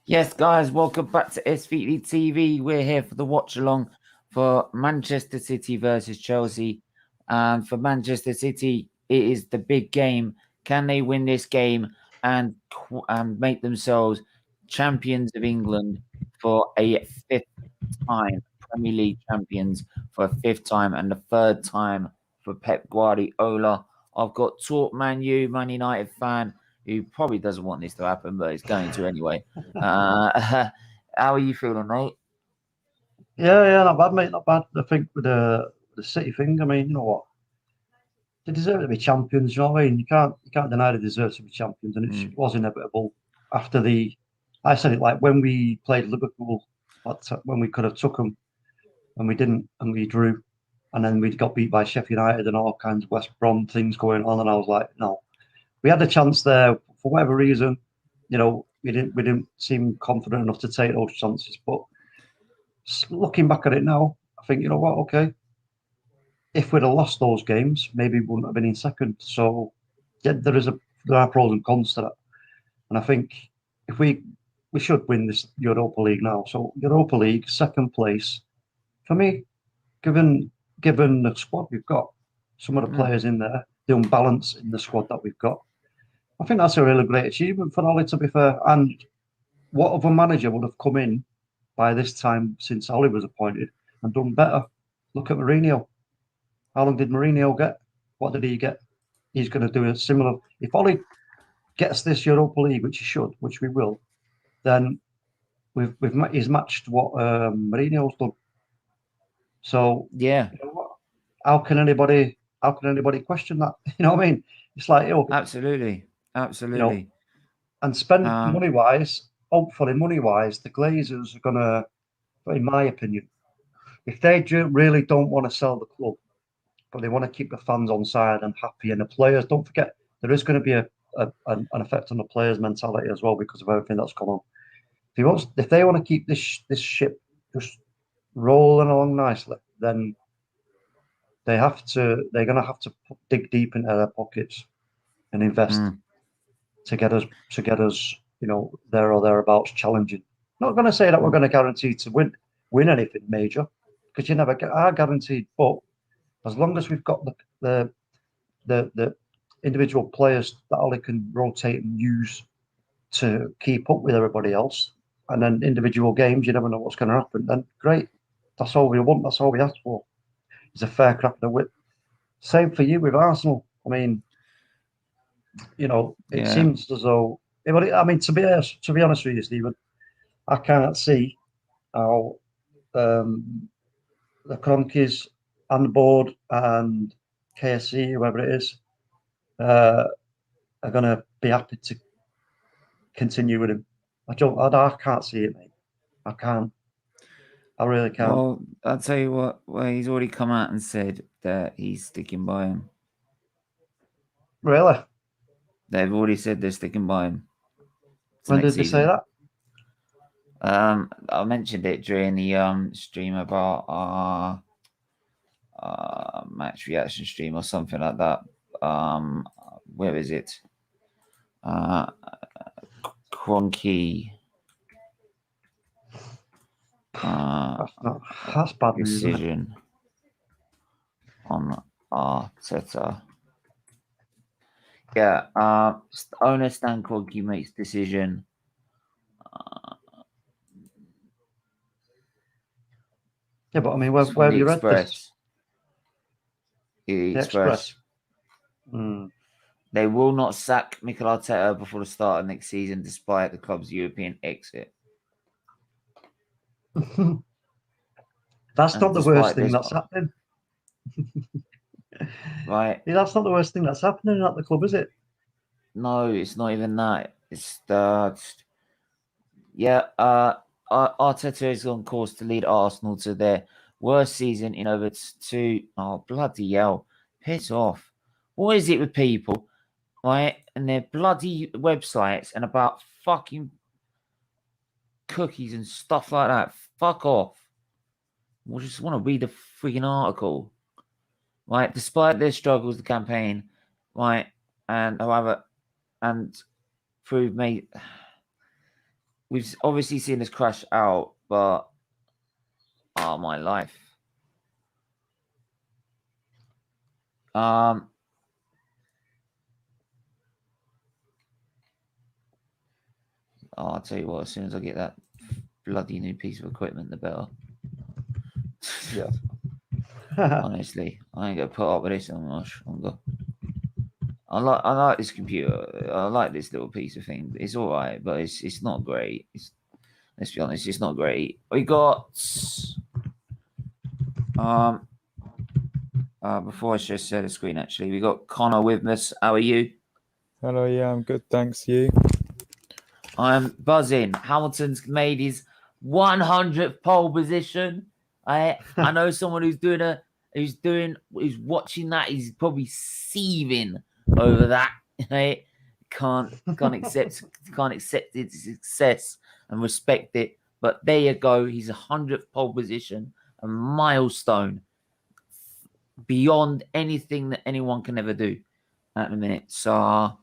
Yes, guys, welcome back to SFeatleyTV. We're here for the watch along for Manchester City versus Chelsea. And for Manchester City, it is the big game. Can they win this game and make themselves champions of England for a fifth time, Premier League champions for a fifth time, and the third time for Pep Guardiola? I've got Talk Man United fan, who probably doesn't want this to happen, but it's going to anyway. How are you feeling, mate? Yeah, not bad, mate. Not bad. I think with the City thing, I mean, you know what? They deserve to be champions. You know what I mean? You can't deny they deserve to be champions, and it was inevitable after the. I said it like when we played Liverpool, when we could have took them, and we didn't, and we drew, and then we got beat by Sheffield United and all kinds of West Brom things going on, and I was like, no, we had a chance there for whatever reason. You know, we didn't seem confident enough to take those chances, but looking back at it now, I think you know what? Okay, if we'd have lost those games, maybe we wouldn't have been in second. So yeah, there are pros and cons to that, and I think if we should win this Europa League now. So Europa League, second place for me, given the squad we've got, some of the players in there, the unbalance in the squad that we've got, I think that's a really great achievement for Ollie. To be fair, and what other manager would have come in by this time since Ollie was appointed and done better? Look at Mourinho. How long did Mourinho get? What did he get? He's going to do a similar. If Ollie gets this Europa League, which he should, which we will, then he's matched what Mourinho's done. So Yeah, you know what? How can anybody question that? You know what I mean? It's like absolutely, you know, absolutely. and spend Um, money wise. Hopefully, money wise, the Glazers are gonna, in my opinion, if they really don't want to sell the club, but they want to keep the fans on side and happy. And the players, don't forget, there is going to be an effect on the players' mentality as well because of everything that's gone on. If they want to keep this ship just rolling along nicely, then they're going to have to dig deep into their pockets and invest mm, to get us, there or thereabouts challenging. Not going to say that we're going to guarantee to win anything major because you never are guaranteed, but as long as we've got the individual players that Ollie can rotate and use to keep up with everybody else, and then individual games, you never know what's going to happen. Then great, that's all we want. That's all we ask for. Is a fair crack of the whip. Same for you with Arsenal. I mean, it yeah. seems as though. I mean, to be honest with you, Stephen, I can't see how the Cronkies and the board and KSC, whoever it is, uh, are going to be happy to continue with him. I can't see it, mate. I can't. I really can't. Well, I'll tell you what. Well, he's already come out and said that he's sticking by him. Really? They've already said they're sticking by him to When next did they say season. that? I mentioned it during the stream about our match reaction stream or something like that. Um, where is it? Uh, Cronky That's bad news, isn't it? decision on Arteta. Yeah, owner Stan Kroenke makes decision. Yeah, but I mean, where, It's from where have the you read this? Express. The The Express. Express. Hmm. They will not sack Mikel Arteta before the start of next season, despite the club's European exit. That's And not the worst despite thing this, that's happening. right? Yeah, that's not the worst thing that's happening at the club, is it? No, it's not even that. It's yeah. Arteta is on course to lead Arsenal to their worst season in over two. Oh bloody hell! Piss off! What is it with people, right? And their bloody websites and about fucking cookies and stuff like that. Fuck off! We just want to read the freaking article, right? Despite their struggles, the campaign, right, and however, and through May. we've obviously seen us crash out, but oh my life. I'll tell you what, as soon as I get that bloody new piece of equipment, the better. Yeah. Honestly, I ain't gonna put up with this so much longer. I like this computer. I like this little piece of thing. It's all right, but it's not great. Let's be honest, it's not great. We got before I just share the screen, actually, we got Connor with us. How are you? Hello, yeah, I'm good, thanks. You? I'm buzzing. Hamilton's made his 100th pole position. I know someone who's watching that. He's probably seething over that. Right? Can't accept its success and respect it. But there you go. He's 100th pole position, a milestone beyond anything that anyone can ever do at the minute. So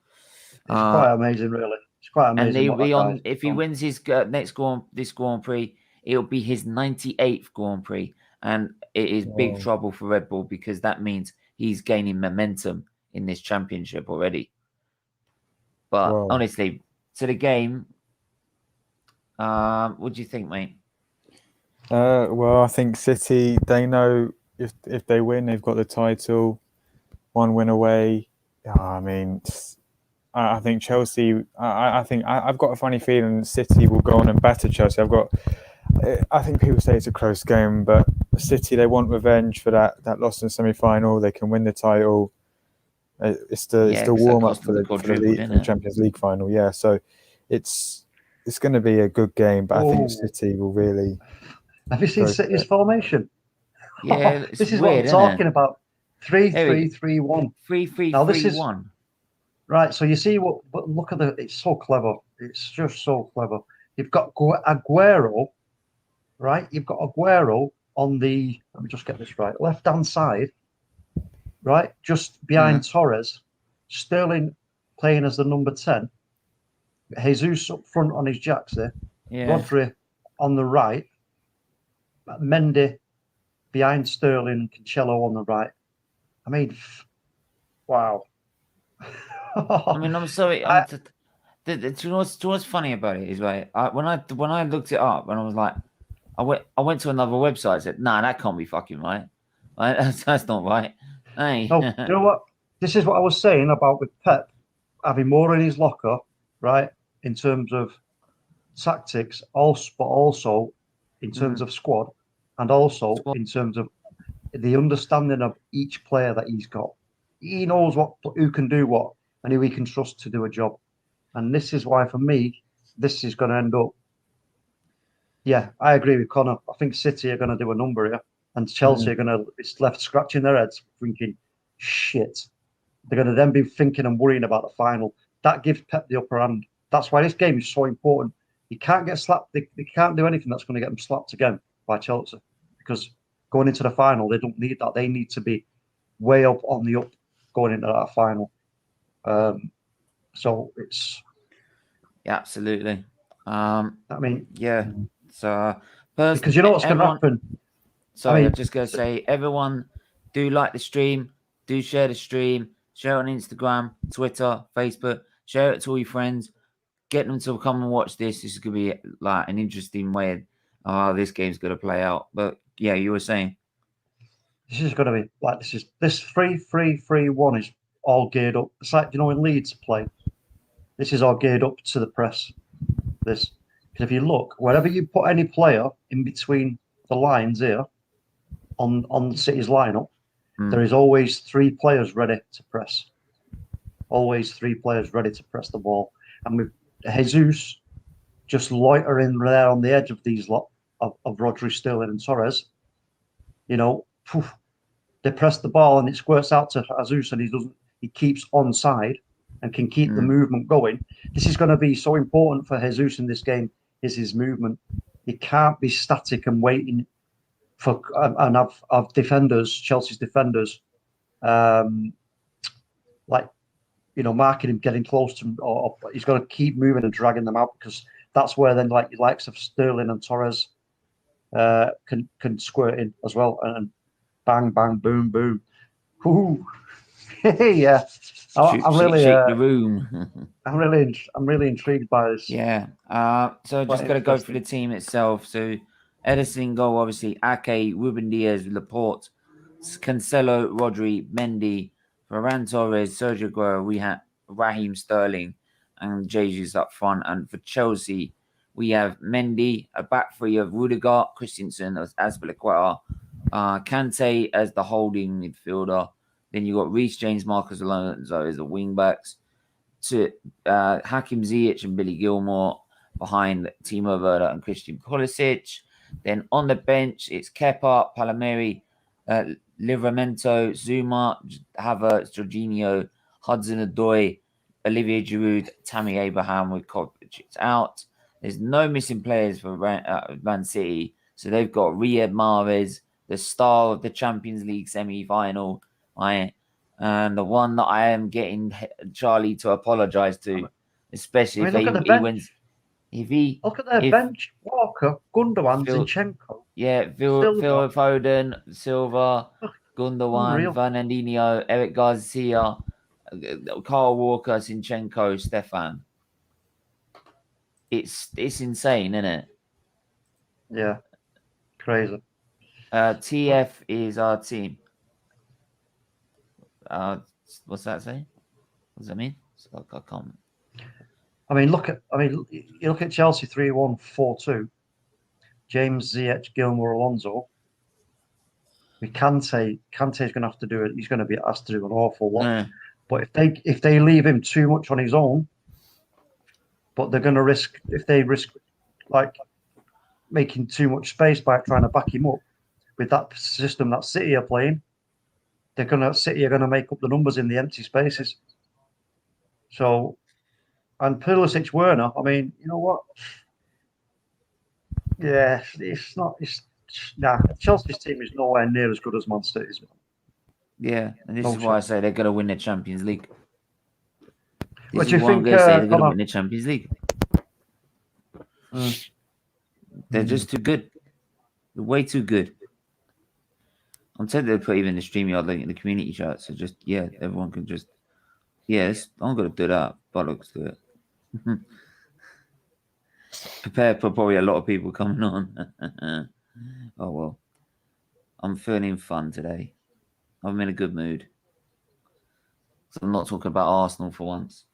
it's quite amazing, really. It's quite amazing. And if he wins his next Grand Prix, it'll be his 98th Grand Prix, and it is big trouble for Red Bull because that means he's gaining momentum in this championship already. But honestly, to the game, what do you think, mate? Well, I think City, they know if they win, they've got the title, one win away. I mean, I think Chelsea. I think I've got a funny feeling City will go on and batter Chelsea. I think people say it's a close game, but City, they want revenge for that loss in the semi-final. They can win the title. It's the warm up for the Champions League final. Yeah, so it's going to be a good game, but I think City will really. Have you seen City's formation? Yeah, this is weird, what I'm talking about. 3-3-3-1. 3-3-3-1. Right, so you see look at it's so clever. It's just so clever. You've got Aguero, right? You've got Aguero on the, let me just get this right, left-hand side, right? Just behind Torres. Sterling playing as the number 10. Jesus up front on his jacks there. Yeah. Rodri on the right. Mendy behind Sterling, Cancelo on the right. I mean, wow. I mean, I'm sorry. Do you know what's funny about it is, right? When I looked it up and I was like, I went to another website and said, nah, that can't be fucking right. That's not right. Hey. No, you know what? This is what I was saying about with Pep having more in his locker, right? In terms of tactics, but also in terms of squad, and also in terms of the understanding of each player that he's got. He knows who can do what and who he can trust to do a job. And this is why, for me, this is going to end up. Yeah, I agree with Connor. I think City are going to do a number here, and Chelsea are going to. It's left scratching their heads, thinking, "Shit." They're going to then be thinking and worrying about the final. That gives Pep the upper hand. That's why this game is so important. He can't get slapped. They can't do anything that's going to get them slapped again by Chelsea, because going into the final, they don't need that. They need to be way up on the up going into that final. So it's absolutely. I mean, yeah. So because you know what's going to happen. Sorry, I'm just going to say, everyone, do like the stream, do share the stream, share it on Instagram, Twitter, Facebook, share it to all your friends, get them to come and watch this. This is going to be like an interesting way of how this game's going to play out. But yeah, you were saying. This is going to be like this 3-3-3-1 is all geared up. It's like, when Leeds play, this is all geared up to the press. Because if you look, wherever you put any player in between the lines here on City's lineup, there is always 3 players ready to press. Always 3 players ready to press the ball. And with Jesus just loitering there on the edge of these lot of Rodri, Sterling, and Torres, they press the ball and it squirts out to Jesus, and he keeps onside and can keep the movement going. This is going to be so important for Jesus in this game, is his movement. He can't be static and waiting for and have defenders, Chelsea's defenders, marking him, getting close to him, or he's got to keep moving and dragging them out, because that's where then like your likes of Sterling and Torres can squirt in as well, and bang, bang, boom, boom. Ooh. Yeah, I'm really shake the room. I'm really intrigued by this. Yeah. So just got to go through the team itself. So Edison goal, obviously Ake, Ruben Diaz, Laporte, Cancelo, Rodri, Mendy, Ferran Torres, Sergio Aguero. We have Raheem Sterling and Jesus up front. And for Chelsea, we have Mendy, a back three of Rudiger, Christensen as Azpilicueta, Kante as the holding midfielder. Then you got Reece James, Marcus Alonso as the wing backs. To Hakim Ziyech and Billy Gilmore behind Timo Werner and Christian Pulisic. Then on the bench, it's Kepa, Palmieri, Livramento, Zuma, Havertz, Jorginho, Hudson-Odoi, Olivier Giroud, Tammy Abraham with Kovacic out. There's no missing players for Man City. So they've got Riyad Mahrez, the star of the Champions League semi-final, and the one that I am getting Charlie to apologise to, especially if he wins. Look at their bench: Walker, Gundogan, Zinchenko. Yeah, Phil Foden, Silva, Gundogan, Fernandinho, Eric Garcia, Carl Walker, Zinchenko, Stefan. It's insane, isn't it? Yeah, crazy. TF is our team. What's that say? What does that mean? I can't. You look at Chelsea 3-1-4-2. James, Ziyech, Gilmore, Alonso. Kante's going to have to do it. He's going to be asked to do an awful lot. Yeah. But if they leave him too much on his own, but they're going to risk like making too much space by trying to back him up with that system that City are playing. City are going to make up the numbers in the empty spaces. So, and Pulisic, Werner, you know what? Yeah, Chelsea's team is nowhere near as good as Man City's. Yeah, and this is why I say they're going to win the Champions League. What do you think? They're going to win the Champions League. They're just too good. They're way too good. I'm tempted to put even the StreamYard link in the community chat. So just, everyone can just, I'm going to do that. Bollocks to it. Prepare for probably a lot of people coming on. Oh, well. I'm feeling fun today. I'm in a good mood. So I'm not talking about Arsenal for once.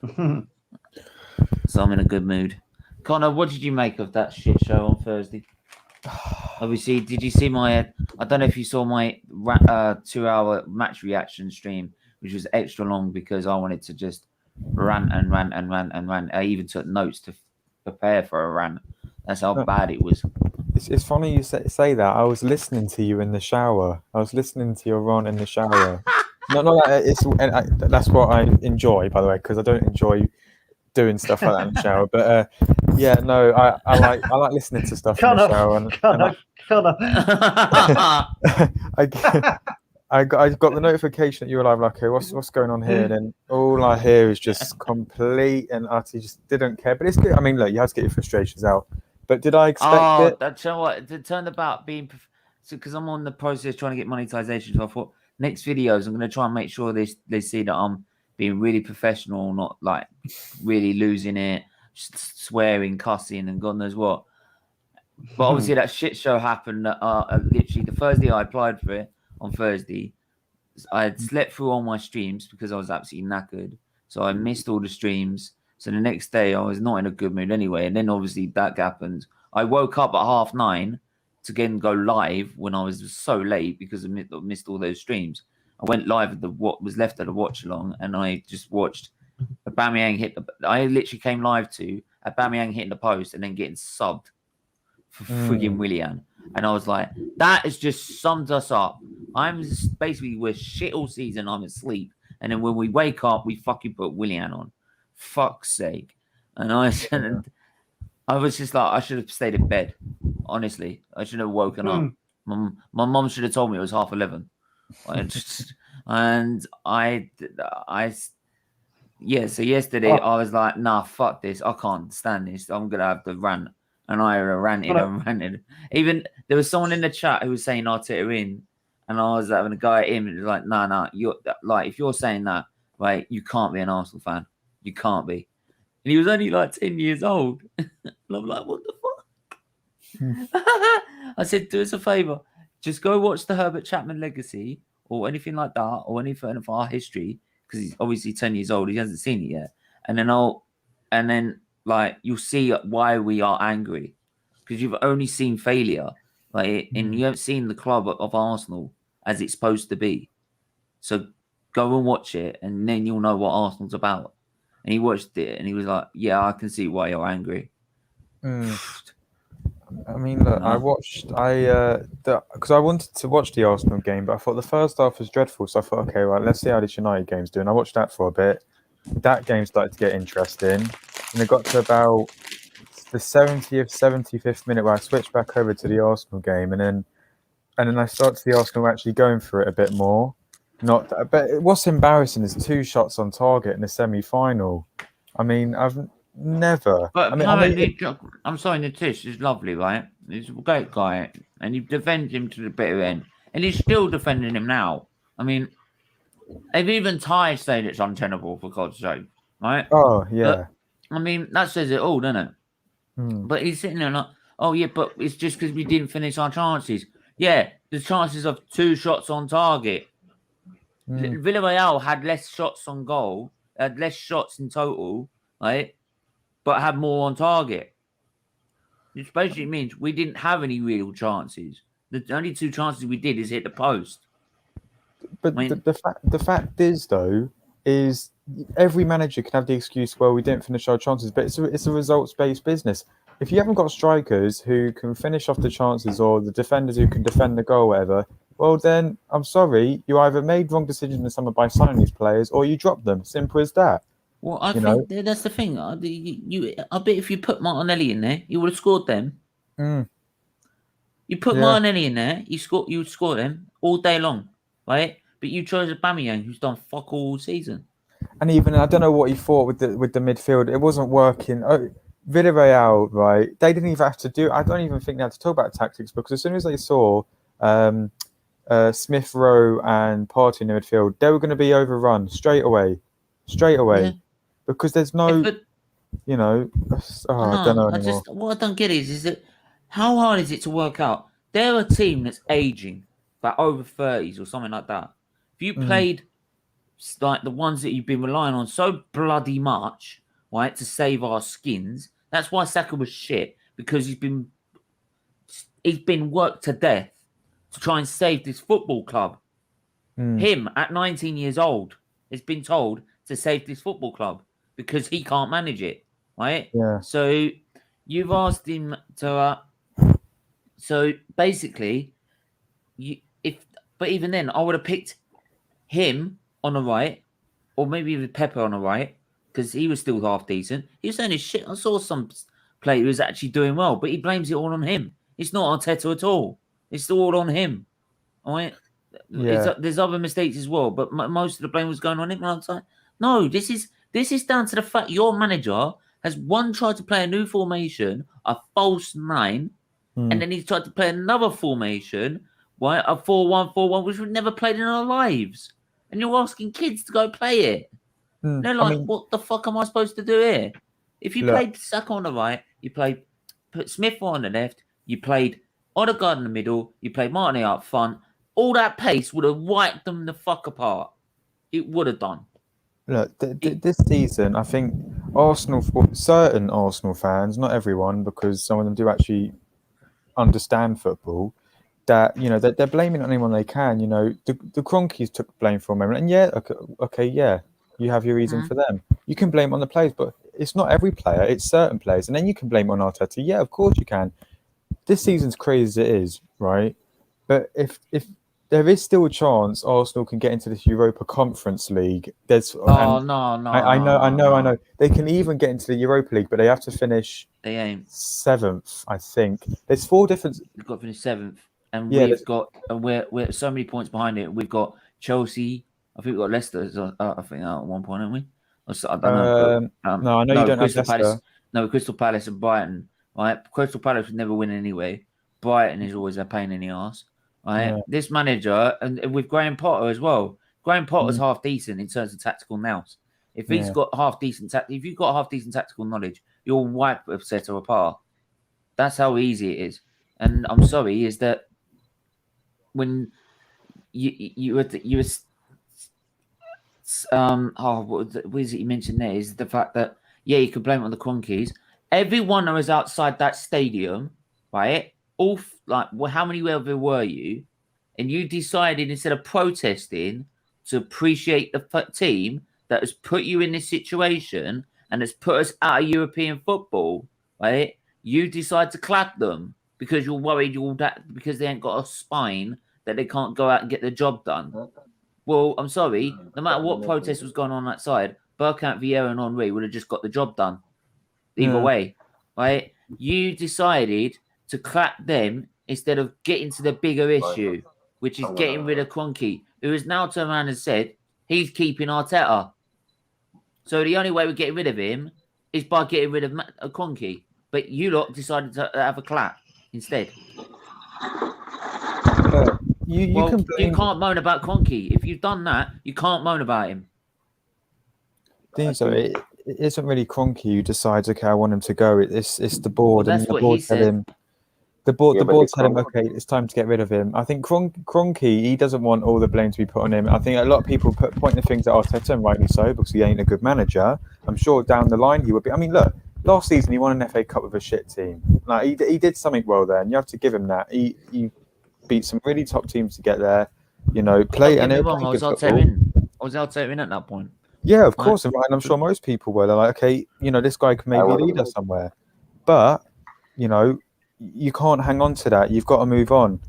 So I'm in a good mood. Connor, what did you make of that shit show on Thursday? Obviously, did you see I don't know if you saw my 2-hour match reaction stream, which was extra long because I wanted to just rant. I even took notes to prepare for a rant. That's how bad it was. It's funny you say that. I was listening to you in the shower. I was listening to your rant in the shower. That's what I enjoy, by the way, because I don't enjoy doing stuff like that in the shower. But I like listening to stuff in the shower. I got the notification that you were live. Like, okay, what's going on here? And then all I hear is just complete and utter, just didn't care. But it's good. Look, you have to get your frustrations out. But did I expect it? That's what it turned about being because I'm on the process trying to get monetization. So I thought next videos I'm going to try and make sure they see that I'm being really professional, not like really losing it, swearing, cussing, and God knows what. But obviously that shit show happened. Literally the Thursday I applied for it on Thursday. I had slept through all my streams because I was absolutely knackered. So I missed all the streams. So the next day I was not in a good mood anyway. And then obviously that happened. I woke up at 9:30 to again go live when I was so late because I missed all those streams. I went live at what was left of the watch along, and I just watched Aubameyang I literally came live to Aubameyang hitting the post and then getting subbed for frigging Willian. And I was like, that has just summed us up. We're shit all season. I'm asleep. And then when we wake up, we fucking put Willian on. Fuck's sake. And I was just like, I should have stayed in bed. Honestly, I should have woken up. My mom should have told me it was 11:30. Yeah, so yesterday I was like, nah, fuck this. I can't stand this. I'm going to have to rant. And I ranted and ranted. Even there was someone in the chat who was saying Arteta in, and I was having a go at him. And it was like, nah, you're like, if you're saying that, right, you can't be an Arsenal fan. You can't be. And he was only like 10 years old. And I'm like, what the fuck? I said, do us a favour. Just go watch the Herbert Chapman legacy or anything like that or anything of our history, because he's obviously 10 years old. He hasn't seen it yet. And then like you'll see why we are angry, because you've only seen failure, like, and you haven't seen the club of Arsenal as it's supposed to be. So go and watch it, and then you'll know what Arsenal's about. And he watched it, and he was like, "Yeah, I can see why you're angry." I mean, look, because I wanted to watch the Arsenal game, but I thought the first half was dreadful. So I thought, okay, right, let's see how this United game's doing. I watched that for a bit. That game started to get interesting, and it got to about the 70th, 75th minute where I switched back over to the Arsenal game, and then I started to see Arsenal actually going for it a bit more. But what's embarrassing is 2 shots on target in the semi-final. I mean, I've never. But I'm sorry, Natish is lovely, right? He's a great guy, and you defend him to the bitter end, and he's still defending him now. I mean, they've even tied saying it's untenable, for God's sake, right? Oh yeah. But, I mean, that says it all, doesn't it? But he's sitting there like, oh yeah, but it's just because we didn't finish our chances. Yeah, the chances of 2 shots on target. Villarreal had less shots on goal, had less shots in total, right? But had more on target. Which basically means we didn't have any real chances. The only 2 chances we did is hit the post. But the fact is, though, is every manager can have the excuse, well, we didn't finish our chances, but it's a results-based business. If you haven't got strikers who can finish off the chances or the defenders who can defend the goal or whatever, well, then I'm sorry, you either made wrong decisions in the summer by signing these players or you dropped them. Simple as that. Well, I think that's the thing. I bet if you put Martinelli in there, you would have scored them. You put Martinelli in there, you would score them all day long, right? But you chose Aubameyang, who's done fuck all season. And even I don't know what he thought with the midfield. It wasn't working. Villarreal, right? They didn't even have to do. I don't even think they had to talk about tactics, because as soon as they saw Smith Rowe and Partey in the midfield, they were going to be overrun straight away, because there's no, I don't know anymore. What I don't get is that how hard is it to work out? They're a team that's aging, like over 30s or something like that. If you played like the ones that you've been relying on so bloody much, right, to save our skins, that's why Saka was shit, because he's been worked to death to try and save this football club. Him at 19 years old has been told to save this football club because he can't manage it, right? Yeah. So you've asked him to. So basically, but even then, I would have picked him on the right, or maybe even Pepper on the right, because he was still half decent. He was saying his shit. I saw some player who was actually doing well, but he blames it all on him. It's not Arteta at all. It's all on him. All right. Yeah. There's other mistakes as well, but most of the blame was going on him. And I was like, no, this is down to the fact your manager has tried to play a new formation, a false 9, and then he's tried to play another formation, right, a 4-1-4-1, which we've never played in our lives. And you're asking kids to go play it. They're like, what the fuck am I supposed to do here? If you played Saka on the right, you put Smith on the left, you played Odegaard in the middle, you played Martinelli up front, all that pace would have wiped them the fuck apart. It would have done. Look, this season, I think certain Arsenal fans, not everyone, because some of them do actually understand football, that they're blaming anyone they can. The Cronkies took blame for a moment, and you have your reason for them. You can blame on the players, but it's not every player; it's certain players, and then you can blame on Arteta. Yeah, of course you can. This season's crazy as it is, right? But if there is still a chance Arsenal can get into this Europa Conference League. No. I know. They can even get into the Europa League, but they have to finish. They ain't 7th, I think. There's 4 different. We've got to finish 7th, and we're so many points behind it. We've got Chelsea. I think we've got Leicester. I think at one point, haven't we? I don't know. But, no, I know you don't have Crystal Leicester. Palace. No, Crystal Palace and Brighton. Right, Crystal Palace would never win anyway. Brighton is always a pain in the ass. Right, Yeah. this manager and with Graham Potter as well. Graham Potter's Mm. half decent in terms of tactical nous. If he's Yeah. got half decent, if you've got half decent tactical knowledge, you'll wipe a setter apart. That's how easy it is. And I'm sorry, is that when you were what is it you mentioned there? Is the fact that you could blame it on the Cronkies. Everyone that was outside that stadium, right? How many were you? And you decided instead of protesting to appreciate the team that has put you in this situation and has put us out of European football, right? You decide to clap them because you're worried because they ain't got a spine that they can't go out and get the job done. Well, I'm sorry, no matter what protest was going on that side, Bergkamp, Vieira and Henry would have just got the job done. Either way, right? You decided to clap them instead of getting to the bigger issue, which is getting rid of Kroenke, who has now turned around and said he's keeping Arteta. So the only way we're getting rid of him is by getting rid of Kroenke. But you lot decided to have a clap instead. You can't moan about Kroenke. If you've done that, you can't moan about him. So it isn't really Kroenke who decides, okay, I want him to go. It's the board. Well, that's and the what board he said. The board tell him, okay, it's time to get rid of him. I think Kroenke, he doesn't want all the blame to be put on him. I think a lot of people point the things at Arteta, and rightly so, because he ain't a good manager. I'm sure down the line he would be. I mean, look, last season he won an FA Cup with a shit team. Like he did something well there, and you have to give him that. He beat some really top teams to get there. You know, play and I was Arteta in at that point. Yeah, of course, and I'm sure most people were. They're like, okay, you know, this guy can maybe lead us somewhere, but you know, you can't hang on to that. You've got to move on.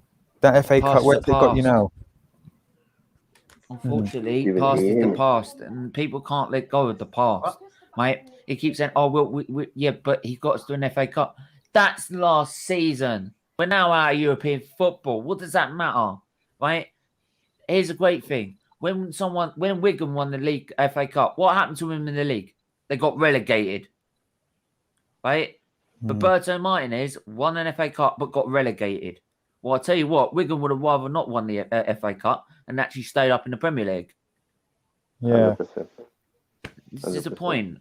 That FA Cup, where's they got you now? Unfortunately, past is the past, and people can't let go of the past, mate. He keeps saying, "Oh, but he got us to an FA Cup." That's last season. We're now out of European football. What does that matter, right? Here's a great thing: when Wigan won the league FA Cup, what happened to them in the league? They got relegated, right? Roberto Martinez won an FA Cup but got relegated. Well, I'll tell you what, Wigan would have rather not won the FA Cup and actually stayed up in the Premier League. Yeah. 100%. This is the point.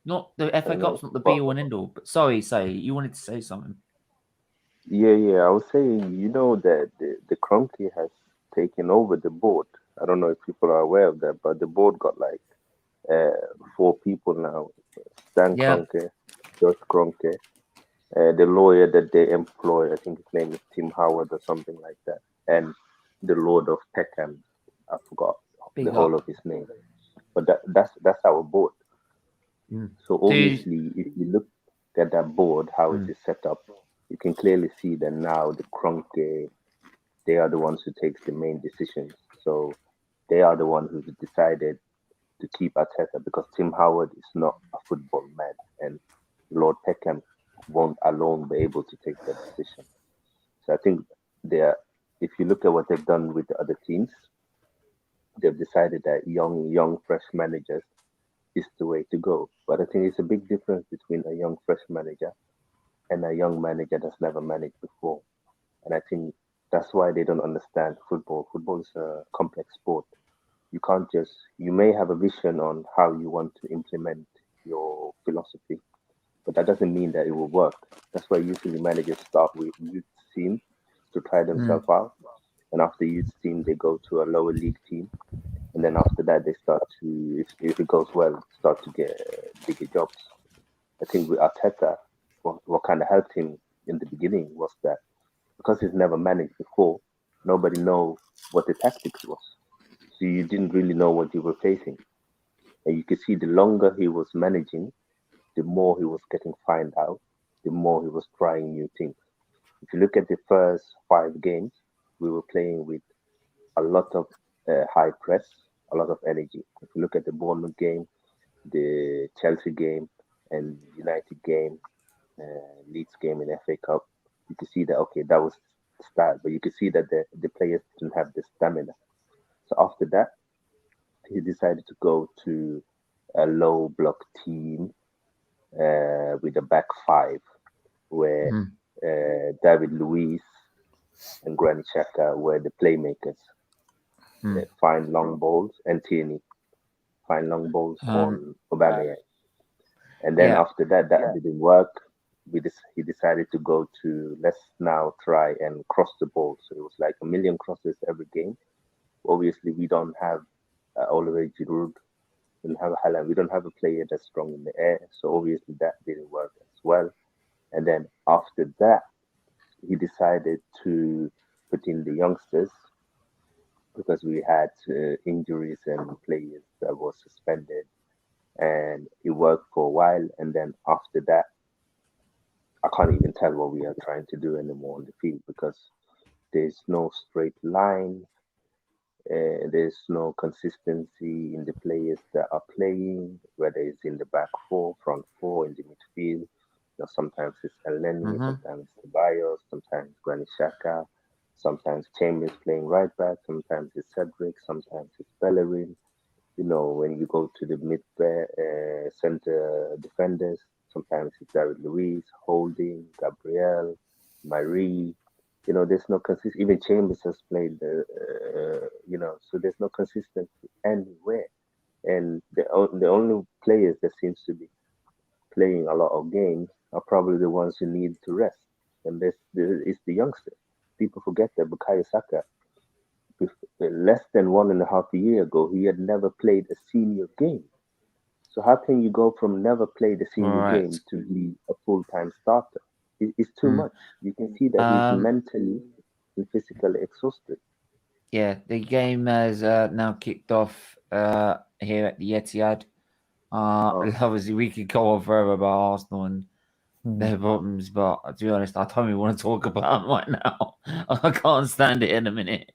Not the FA Cup's not the be all and end all. But sorry, you wanted to say something. Yeah. I was saying, you know, that the Kroenke has taken over the board. I don't know if people are aware of that, but the board got like 4 people now. Stan Kroenke, Josh Kroenke, the lawyer that they employ, I think his name is Tim Howard or something like that, and the Lord of Peckham, I forgot the whole of his name, but that's our board. So obviously, if you look at that board, how it is set up, you can clearly see that now the Kroenke, they are the ones who takes the main decisions. So they are the ones who decided to keep Arteta because Tim Howard is not a football man, and Lord Peckham won't alone be able to take that decision. So I think if you look at what they've done with the other teams, they've decided that young, fresh managers is the way to go. But I think it's a big difference between a young, fresh manager and a young manager that's never managed before. And I think that's why they don't understand football. Football is a complex sport. You may have a vision on how you want to implement your philosophy, but that doesn't mean that it will work. That's why usually managers start with youth teams to try themselves out. And after youth team, they go to a lower league team. And then after that, they start to, if it goes well, start to get bigger jobs. I think with Arteta, what kind of helped him in the beginning was that because he's never managed before, nobody knows what the tactics was. So you didn't really know what you were facing. And you could see the longer he was managing, the more he was getting found out, the more he was trying new things. If you look at the first 5 games, we were playing with a lot of high press, a lot of energy. If you look at the Bournemouth game, the Chelsea game, and United game, Leeds game in FA Cup, you could see that, okay, that was the style. But you could see that the players didn't have the stamina. So after that, he decided to go to a low block team with a back five where David Luiz and Granit Xhaka were the playmakers. They find long balls, and Tierney find long balls on Aubameyang. And then after that didn't work. He decided to go to let's now try and cross the ball. So it was like a million crosses every game. Obviously, we don't have Oliver Giroud, we don't have Haaland, we don't have a player that's strong in the air. So obviously that didn't work as well. And then after that, he decided to put in the youngsters because we had injuries and players that were suspended, and it worked for a while. And then after that, I can't even tell what we are trying to do anymore on the field because there's no straight line. There's no consistency in the players that are playing, whether it's in the back four, front four, in the midfield. Sometimes it's Elneny, sometimes it's Ceballos, sometimes Granit Xhaka, sometimes Chambers playing right back, sometimes it's Cedric, sometimes it's Bellerin. When you go to the mid center defenders, sometimes it's David Luiz, Holding, Gabriel, Marie. There's no consistency. Even Chambers has played, so there's no consistency anywhere. And the only players that seems to be playing a lot of games are probably the ones who need to rest. And it's the youngsters. People forget that Bukayo Saka, less than 1.5 years ago, he had never played a senior game. So how can you go from never played a senior game to be a full-time starter? It's too much. You can see that he's mentally and physically exhausted. Yeah, the game has now kicked off here at the Etihad. Obviously, we could go on forever about Arsenal and their problems, but to be honest, I don't even want to talk about them right now. I can't stand it in a minute.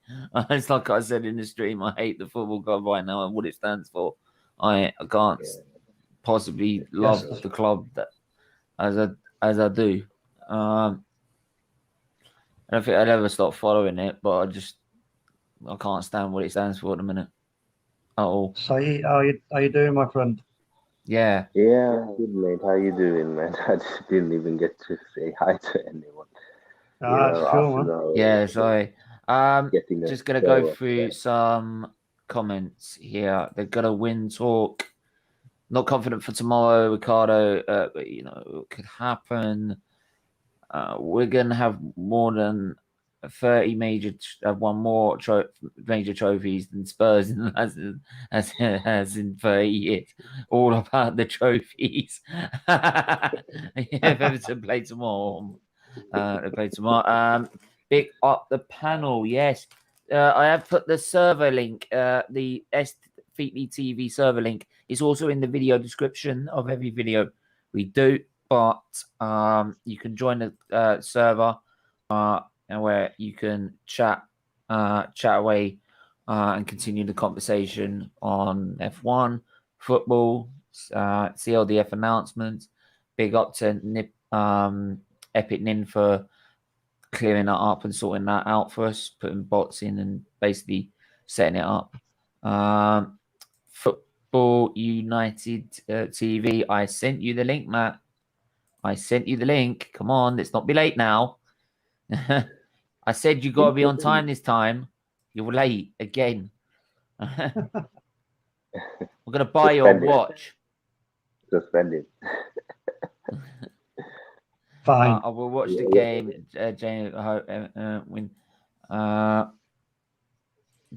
It's like I said in the stream, I hate the football club right now and what it stands for. I can't possibly love the club that as I do. I don't think I'd ever stop following it, but I can't stand what it stands for at the minute at all. Saeed, how you doing, my friend? Yeah. Yeah, good mate. How you doing, man? I just didn't even get to say hi to anyone. That's cool, man. Yeah, sorry. Just gonna go through some comments here. They're gonna win talk. Not confident for tomorrow, Ricardo. But it could happen. We're gonna have more than 30 won more major trophies than Spurs as in 30 years. All about the trophies. If Everton play tomorrow, they play tomorrow. Pick up the panel. Yes, I have put the server link. The SFeatleyTV server link is also in the video description of every video we do. But you can join the server and where you can chat away and continue the conversation on F1, football, CLDF announcements. Big up to Epic Nin for clearing that up and sorting that out for us, putting bots in and basically setting it up. Football United TV. I sent you the link, Matt. I sent you the link. Come on, let's not be late now. I said you got to be on time this time. You're late again. I'm going to buy your watch. Suspended. Fine. I will watch the game. James, win.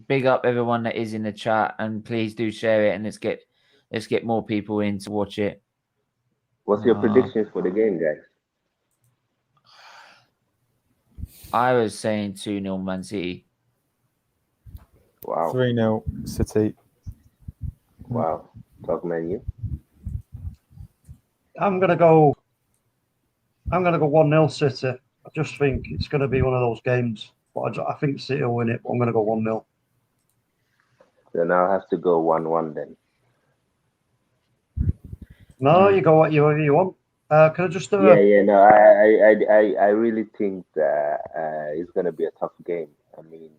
Big up everyone that is in the chat, and please do share it, and let's get more people in to watch it. What's your predictions for the game, guys? I was saying 2-0 Man City. Wow. 3-0 City. Wow. Talk menu. I'm gonna go 1-0 City. I just think it's gonna be one of those games. But I think City will win it, but I'm gonna go 1-0. Then I'll have to go 1-1 then. No, you go what you want. Can I just do No, I really think that it's gonna be a tough game. I mean,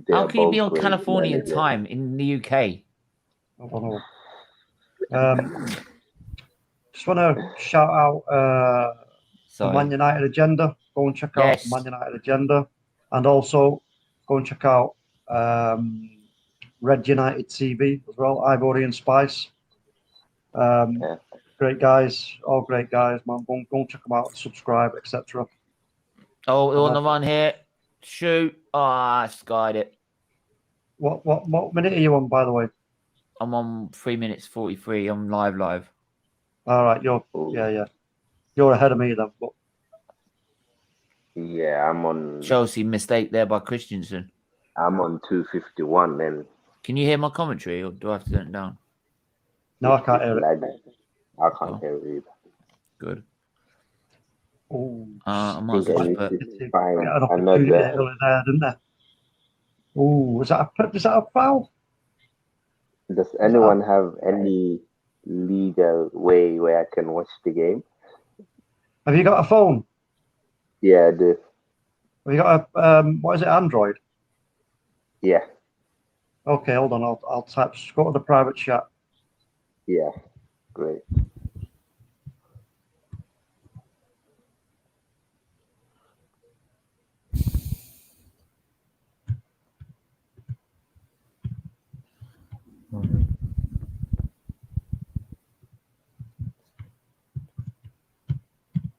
how can you be on Californian time in the UK? I don't know. Just want to shout out the Man United agenda. Go and check out Man United agenda, and also go and check out Red United TV as well. Ivory and Spice. Great guys, all great guys, man. Go and check them out, subscribe, etc. Oh, we're on the run here. Shoot! I skied it. What minute are you on, by the way? I'm on 3 minutes 43. I'm live. All right, you're ahead of me then. But... Yeah, I'm on. Chelsea mistake there by Christensen. I'm on 251 then. Can you hear my commentary, or do I have to turn it down? No, I can't hear it. I can't hear it either. Good. Oh, I might just put. An opportunity earlier there, didn't there? Oh, was that a foul? Does anyone have any legal way where I can watch the game? Have you got a phone? Yeah, I do. Have you got a what is it, Android? Yeah. Okay, hold on. I'll type. Just go to the private chat. Yeah, great.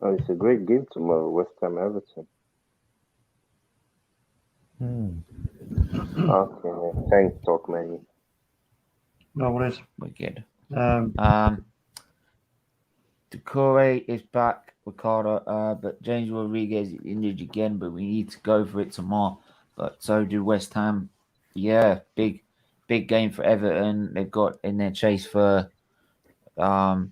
Oh, it's a great game tomorrow, West Ham Everton. Okay, thanks, Talkman. No worries. Wicked. Um, Decore is back, Ricardo, but James Rodriguez is injured again, but we need to go for it tomorrow. But so do West Ham. Yeah, big game for Everton. They've got in their chase for I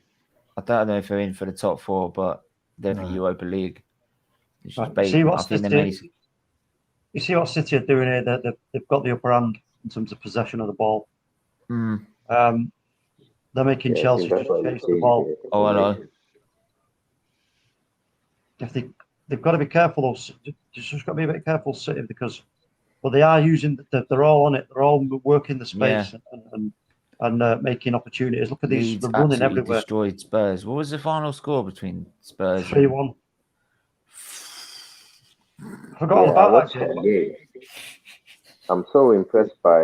don't know if they're in for the top 4, but they're for Europa League. You see what City are doing here? They've got the upper hand in terms of possession of the ball. They're making Chelsea just chase the ball. Oh, hello. If they've got to be careful, though. Just got to be a bit careful, City, because they are using. They're all on it. They're all working the space and making opportunities. Look at these. They're running everywhere. Destroyed Spurs. What was the final score between Spurs? 3-1. I forgot all about that game. I'm so impressed by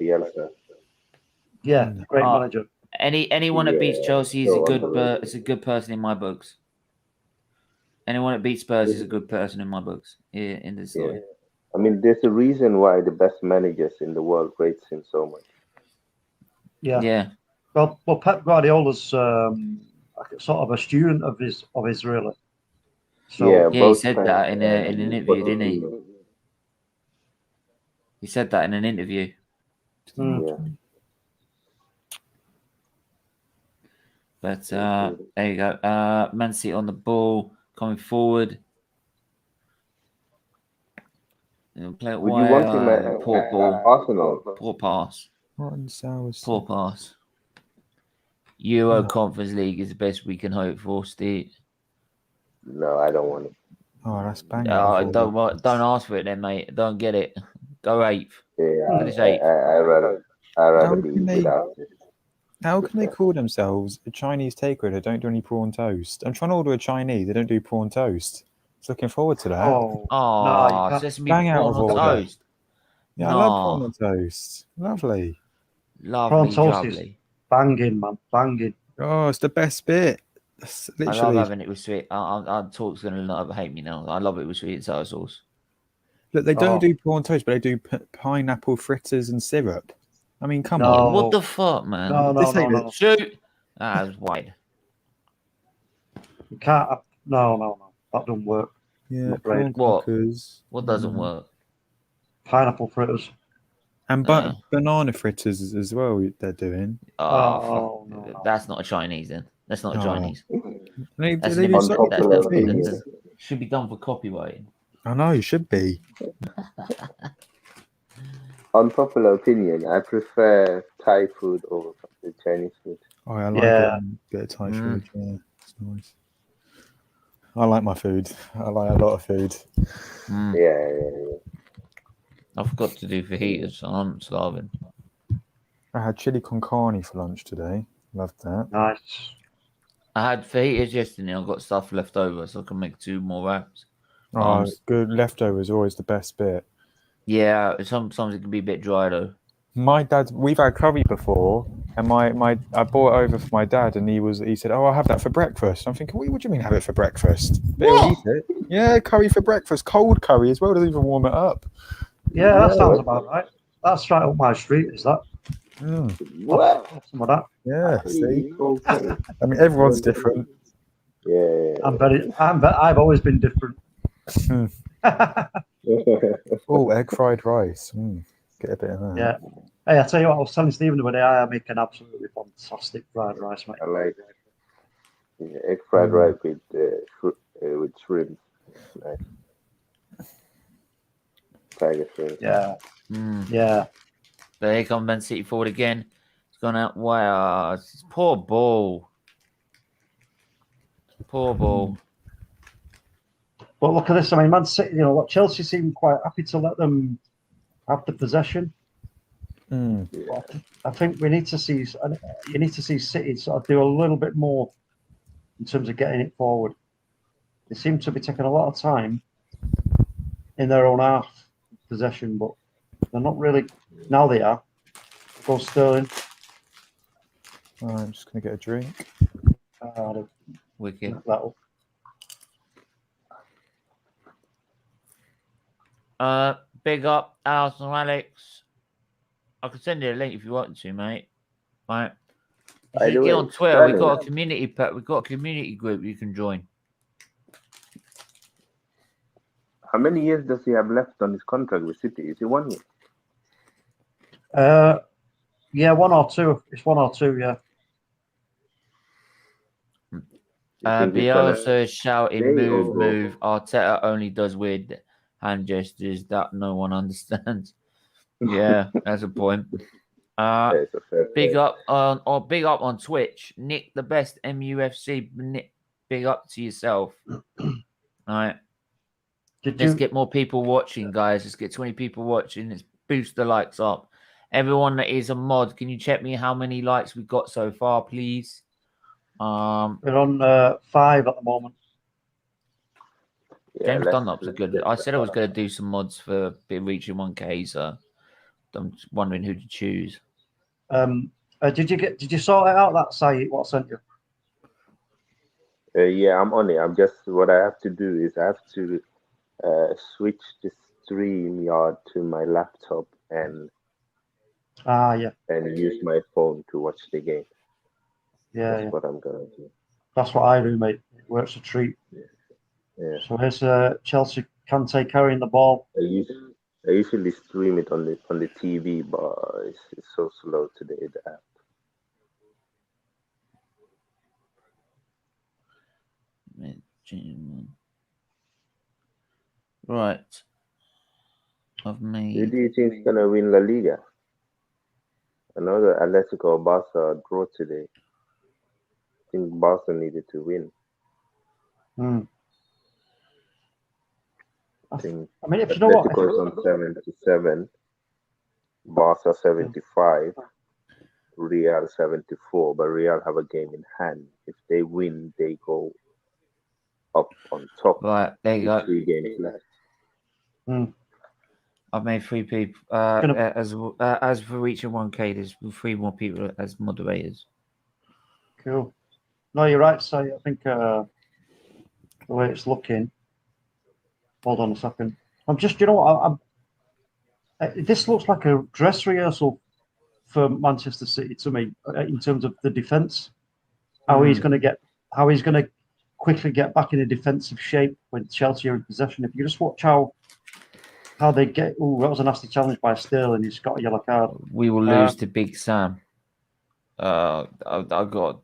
Bielsa. Yeah, great manager. Anyone that beats Chelsea is a good person in my books. Anyone that beats Spurs is a good person in my books. In this story. I mean, there's a reason why the best managers in the world rates him so much. Yeah. Well, Pep Guardiola's sort of a student of his really. So, he said that in an interview, didn't he? He said that in an interview. Yeah. But there you go. Man City on the ball, coming forward. Play it Would you want him at poor ball. Arsenal? Poor pass. Poor pass. Euro Conference League is the best we can hope for, Steve. No, I don't want it. Oh, that's banging. Don't ask for it then, mate. Don't get it. Go 8th. Yeah, Finish 8th. I'd rather be without it. How can they call themselves a Chinese takeaway? They don't do any prawn toast. I'm trying to order a Chinese. They don't do prawn toast. Just looking forward to that. Oh, sesame prawn on toast. Yeah, I love prawn on toast. Lovely. Prawn toast is banging, man. Banging. Oh, it's the best bit. Literally. I love having it with sweet. Talk's going to not hate me now. I love it with sweet and sour sauce. Look, they don't do prawn toast, but they do pineapple fritters and syrup. I mean, come on. What the fuck, man? No. Shoot. That was wide. You can't. No. That doesn't work. Yeah. What doesn't work? Pineapple fritters. And banana fritters as well, they're doing. No. That's not a Chinese then. That's not a Chinese. Should be done for copywriting. I know, it should be. Unpopular opinion, I prefer Thai food over the Chinese food. Oh, I like a bit of Thai food. Yeah, it's nice. I like my food. I like a lot of food. Yeah. I forgot to do fajitas, so I'm starving. I had chili con carne for lunch today. Love that. Nice. I had fajitas yesterday. I've got stuff left over, so I can make 2 more wraps. Oh, good. Leftovers always the best bit. Yeah, sometimes it can be a bit dry though. My dad, we've had curry before, and I bought it over for my dad, and he said, "Oh, I'll have that for breakfast." I'm thinking, what do you mean have it for breakfast? But he'll eat it. Yeah, curry for breakfast, cold curry as well. Doesn't even warm it up. Yeah, that sounds about right. That's right up my street, is that? What? Some of that. Yeah, see. Okay. I mean, everyone's different. Yeah. I've always been different. Oh, egg fried rice. Get a bit of that. Yeah. Hey, I tell you what, I was telling Stephen the other day, I make an absolutely fantastic fried rice, mate. I like egg fried rice with shrimp. Nice. Tiger shrimp. Yeah. Yeah. But here comes Man City forward again. It's gone out. Wow, poor ball. Poor ball. But look at this. I mean, Man City, Chelsea seemed quite happy to let them have the possession. I think you need to see City sort of do a little bit more in terms of getting it forward. They seem to be taking a lot of time in their own half possession, but they're not really. Now they are. Go Sterling. I'm just going to get a drink. Wicked. That'll. Big up, Arsenal Alex. I can send you a link if you want to, mate. Right. You should get on Twitter. We've got a community group you can join. How many years does he have left on his contract with City? Is it 1 year? Yeah, 1 or 2. It's 1 or 2, yeah. Bielsa is shouting, move. Arteta only does weird hand gestures that no one understands. Yeah, that's a point. Big up on Twitch. Nick the best MUFC. Nick, big up to yourself. All right. Let's get more people watching, guys. Let's get 20 people watching. Let's boost the likes up. Everyone that is a mod, can you check me how many likes we've got so far, please? We're on 5 at the moment. Yeah, James Dunlop's a good. I said I was going to do some mods for reaching 1K, so I'm just wondering who to choose. Did you sort it out, that site? What I sent you? Yeah, I'm on it. What I have to do is I have to switch the StreamYard to my laptop and use my phone to watch the game. That's what I'm gonna do. That's what I do, mate. It works a treat. Yeah. So here's Chelsea Kante carrying the ball. I usually stream it on the TV, but it's so slow today, the app. Right. Of me. Who do you think is gonna win La Liga? I know that Atletico Barca draw today. I think Barca needed to win. I mean, if you know what, Atletico's on 77, Barca 75, Real 74, but Real have a game in hand. If they win, they go up on top. Right, there you go. 3 games left. I've made 3 people. As for reaching 1K, there's 3 more people as moderators. Cool. No, you're right. So I think the way it's looking. Hold on a second. I'm just, this looks like a dress rehearsal for Manchester City to me in terms of the defense. How he's going to quickly get back in a defensive shape when Chelsea are in possession. If you just watch how they get. Oh, that was a nasty challenge by Sterling. He's got a yellow card. We will lose to Big Sam. I got.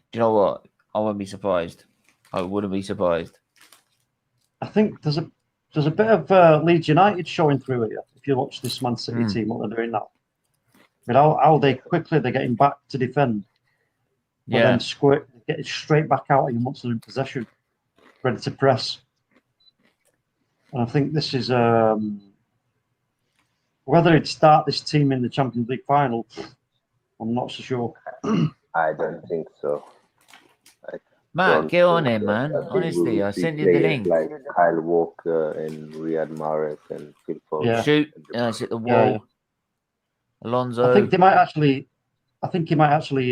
Do you know what? I wouldn't be surprised. I wouldn't be surprised. I think there's a bit of Leeds United showing through here. If you watch this Man City team, what they're doing now. I mean, how they're getting back to defend. Yeah. And then get it straight back out and once they're in possession, ready to press. And I think this is whether it'd start this team in the Champions League final. I'm not so sure. I don't think so. Matt, Don't get on think it, so. man. I think we Honestly, will I see sent you the players link. like Kyle Walker and Riyad Mahrez and Phil Foden. Yeah. Shoot, and De it's at the Bruyne. wall. Yeah. Alonso, I think he might actually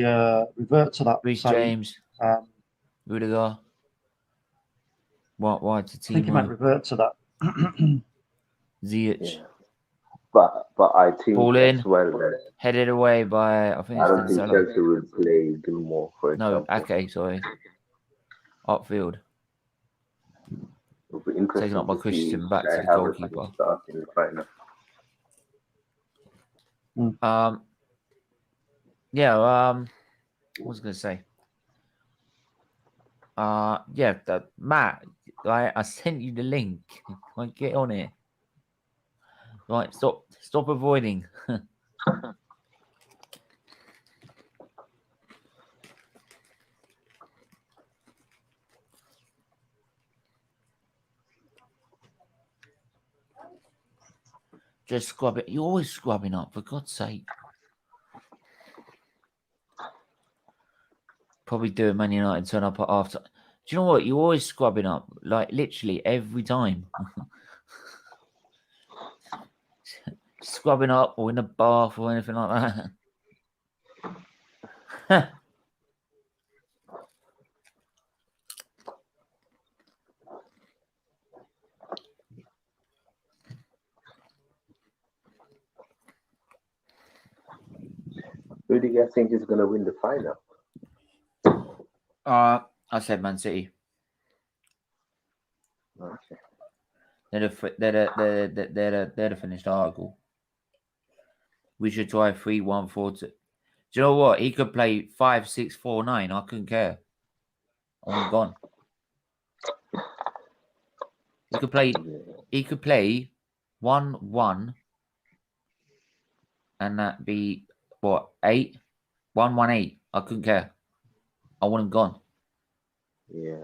revert to that. Reece signing. James, Rudiger. Why to I think he might Timo? revert to that. Ziyech. Yeah. But I think Ball as in. well that Headed away by, I think I it's don't think Cancelo. Chelsea will play Gilmore, for No, example. Ake, sorry. Upfield. It'll be interesting Taken up by to see Christian back to Kai the Havertz goalkeeper. start in the final. Yeah, what was I going to say? Matt, I sent you the link. Like, get on it. Right, stop avoiding. Just scrub it. You're always scrubbing up, for God's sake. Probably do a Man United turn up at after. Do you know what? You're always scrubbing up, like literally every time. Scrubbing up or in a bath or anything like that. Who do you guys think is going to win the final? I said Man City. Okay. They're the finished article. We should try 3-1-4-2. Do you know what? He could play 5-6-4-9. I couldn't care. I want him gone. He could play 1-1, and that be what 8? 1-1-8. I couldn't care. I want him gone. Yeah.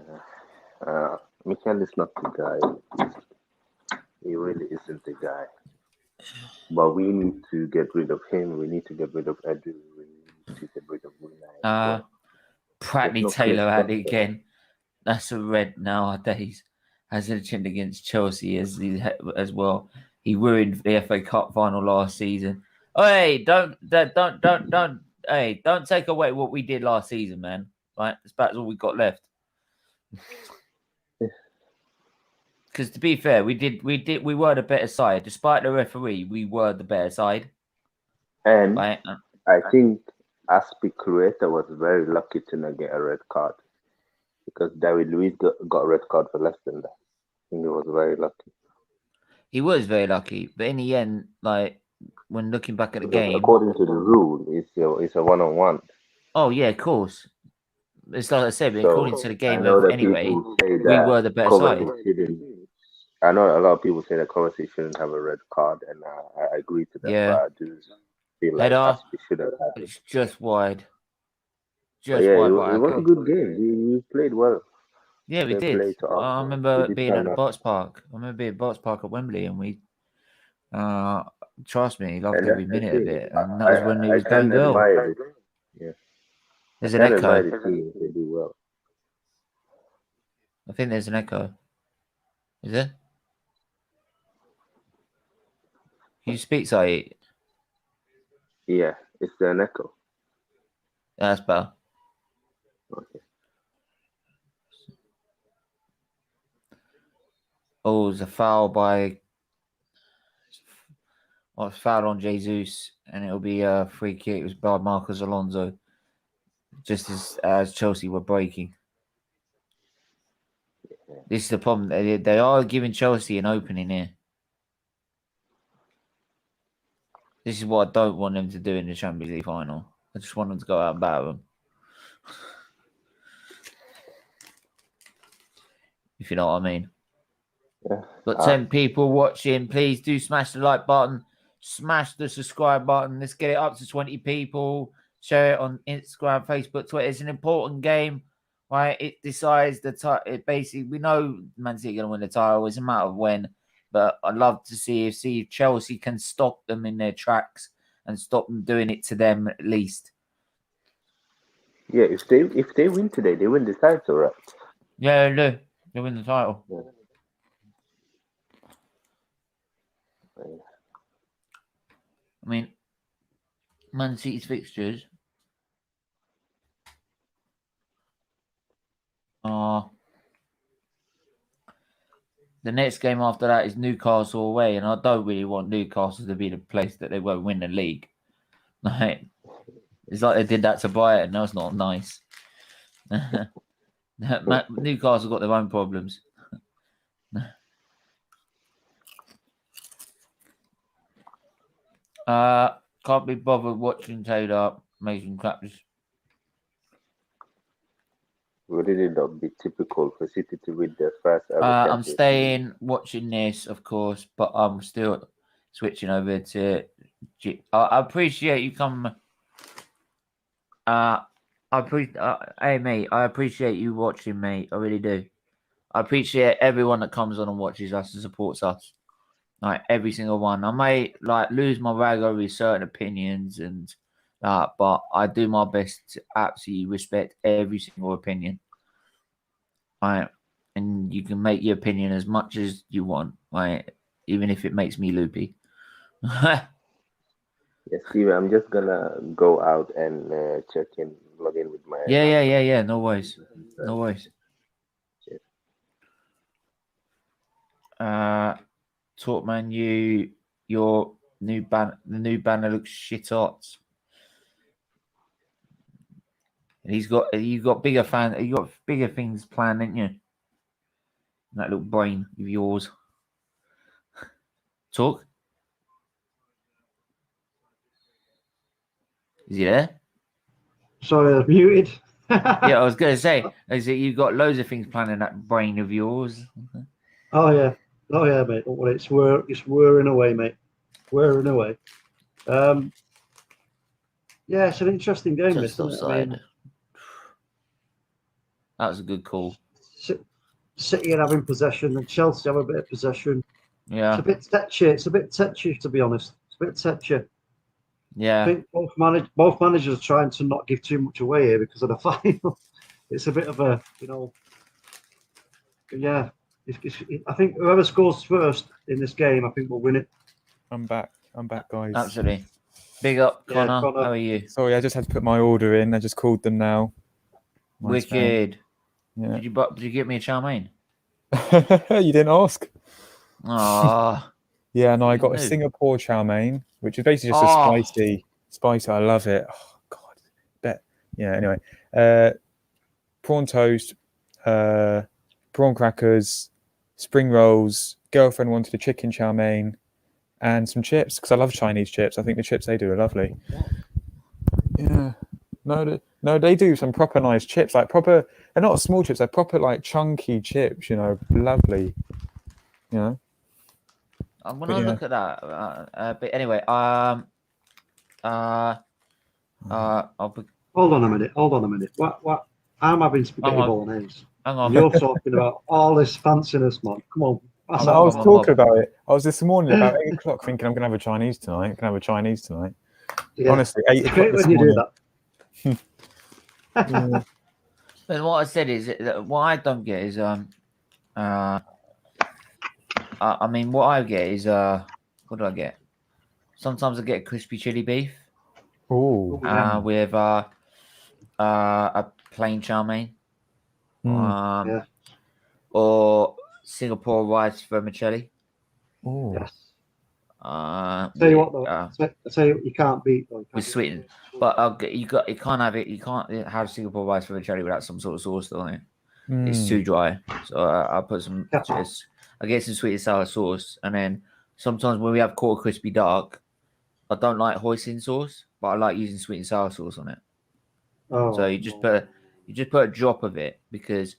Mikel is not the guy. He really isn't the guy. But we need to get rid of him. We need to get rid of Edu. We need to get rid of Unai. Pratney Taylor at it again. That's a red nowadays. Has a chin against Chelsea as well. He ruined the FA Cup final last season. Oh, hey, don't take away what we did last season, man. Right, that's about all we got left. Because to be fair, we were the better side. Despite the referee, we were the better side. And right? I think Aspilicueta was very lucky to not get a red card. Because David Luiz got a red card for less than that. I think he was very lucky. He was very lucky. But in the end, like, when looking back at the game... According to the rule, it's a one-on-one. Oh, yeah, of course. It's like I said, but according to the game anyway, we were the better side. I know a lot of people say that Kovacic shouldn't have a red card, and I agree to that. Yeah. But I do feel like Aspi should have had it. It's just wide. Wide. It was a good game. We played well. Yeah, we did. I remember being at the Box Park. I remember being at Box Park at Wembley, and we, trust me, loved every minute of it. And that was when it was going well. Yeah. There's an echo. They do well. I think there's an echo. Is there? Can you speak, Saeed? Yeah, it's an echo. That's better. Okay. Oh, it's a foul by... Oh, it's foul on Jesus, and it'll be a free kick. It was by Marcos Alonso, just as Chelsea were breaking. This is the problem. They are giving Chelsea an opening here. This is what I don't want them to do in the Champions League final. I just want them to go out and battle them. If you know what I mean. Yeah. Got 10 people watching. Please do smash the like button. Smash the subscribe button. Let's get it up to 20 people. Share it on Instagram, Facebook, Twitter. It's an important game, right? It decides the title. Basically, we know Man City are going to win the title. It's a matter of when. But I'd love to see if Chelsea can stop them in their tracks and stop them doing it to them at least. Yeah, if they win today, they win the title, right? Yeah, they do. They win the title. Yeah. I mean, Man City's fixtures are. The next game after that is Newcastle away, and I don't really want Newcastle to be the place that they won't win the league. Like, it's like they did that to Brighton. That's not nice. Newcastle got their own problems. Can't be bothered watching Taylor making claps. Wouldn't it not be typical for City to win their first ever I'm Champions League? staying watching this, of course, but I'm still switching over to. I appreciate you come. Hey mate, I appreciate you watching, mate. I really do. I appreciate everyone that comes on and watches us and supports us. Like every single one. I may like lose my rag over certain opinions and but I do my best to absolutely respect every single opinion. Right. And you can make your opinion as much as you want, right? Even if it makes me loopy. Yeah, Steven, I'm just gonna go out and log in with my. Yeah. No worries. No worries. Talk man, your the new banner looks shit hot. And you got bigger things planned, didn't you? That little brain of yours. Talk. Is he there? Sorry, I was muted. Yeah, I was going to say, is it you got loads of things planned in that brain of yours? Oh yeah, mate. Don't worry, it's whirring away, mate. Whirring away. Yeah, it's an interesting game, Just isn't it? offside. I mean, that was a good call. City are having possession, and Chelsea have a bit of possession. Yeah. It's a bit tetchy. It's a bit tetchy, to be honest. It's a bit tetchy. Yeah. I think both managers are trying to not give too much away here because of the final. It's a bit of a, yeah. I think whoever scores first in this game, I think will win it. I'm back, guys. Absolutely. Big up, Yeah, Connor. Connor. How are you? Sorry, I just had to put my order in. I just called them now. Nice Wicked. Yeah. Did you get me a chow mein? You didn't ask. Ah. Yeah, no, I got a No. Singapore chow mein, which is basically just a spicy. I love it. Oh God, yeah. Anyway, prawn toast, prawn crackers, spring rolls. Girlfriend wanted a chicken chow mein, and some chips because I love Chinese chips. I think the chips they do are lovely. Yeah. No, they do some proper nice chips, like proper. They're not small chips. They're proper like chunky chips. Lovely. I'm gonna look at that. But anyway, I'll be... Hold on a minute. What? I'm having spaghetti bolognese. Hang on. You're talking about all this fanciness, man. Come on. I was talking about it. I was this morning about 8 o'clock thinking I'm gonna have a Chinese tonight. Yeah. Honestly, 8 It's o'clock great this when you morning. do that. But what I said is that what I don't get is I mean what I get is what do I get? Sometimes I get crispy chili beef. Oh. With a plain chow mein. Yeah. Or Singapore rice vermicelli. Oh. Yes. Tell you what, though. Tell you what you can't beat. With sweetened, but you can't have it. You can't have Singapore rice vermicelli without some sort of sauce on it. It's too dry. So I'll put some. I get some sweet and sour sauce, and then sometimes when we have quarter crispy dark, I don't like hoisin sauce, but I like using sweet and sour sauce on it. Oh, so you just put a drop of it, because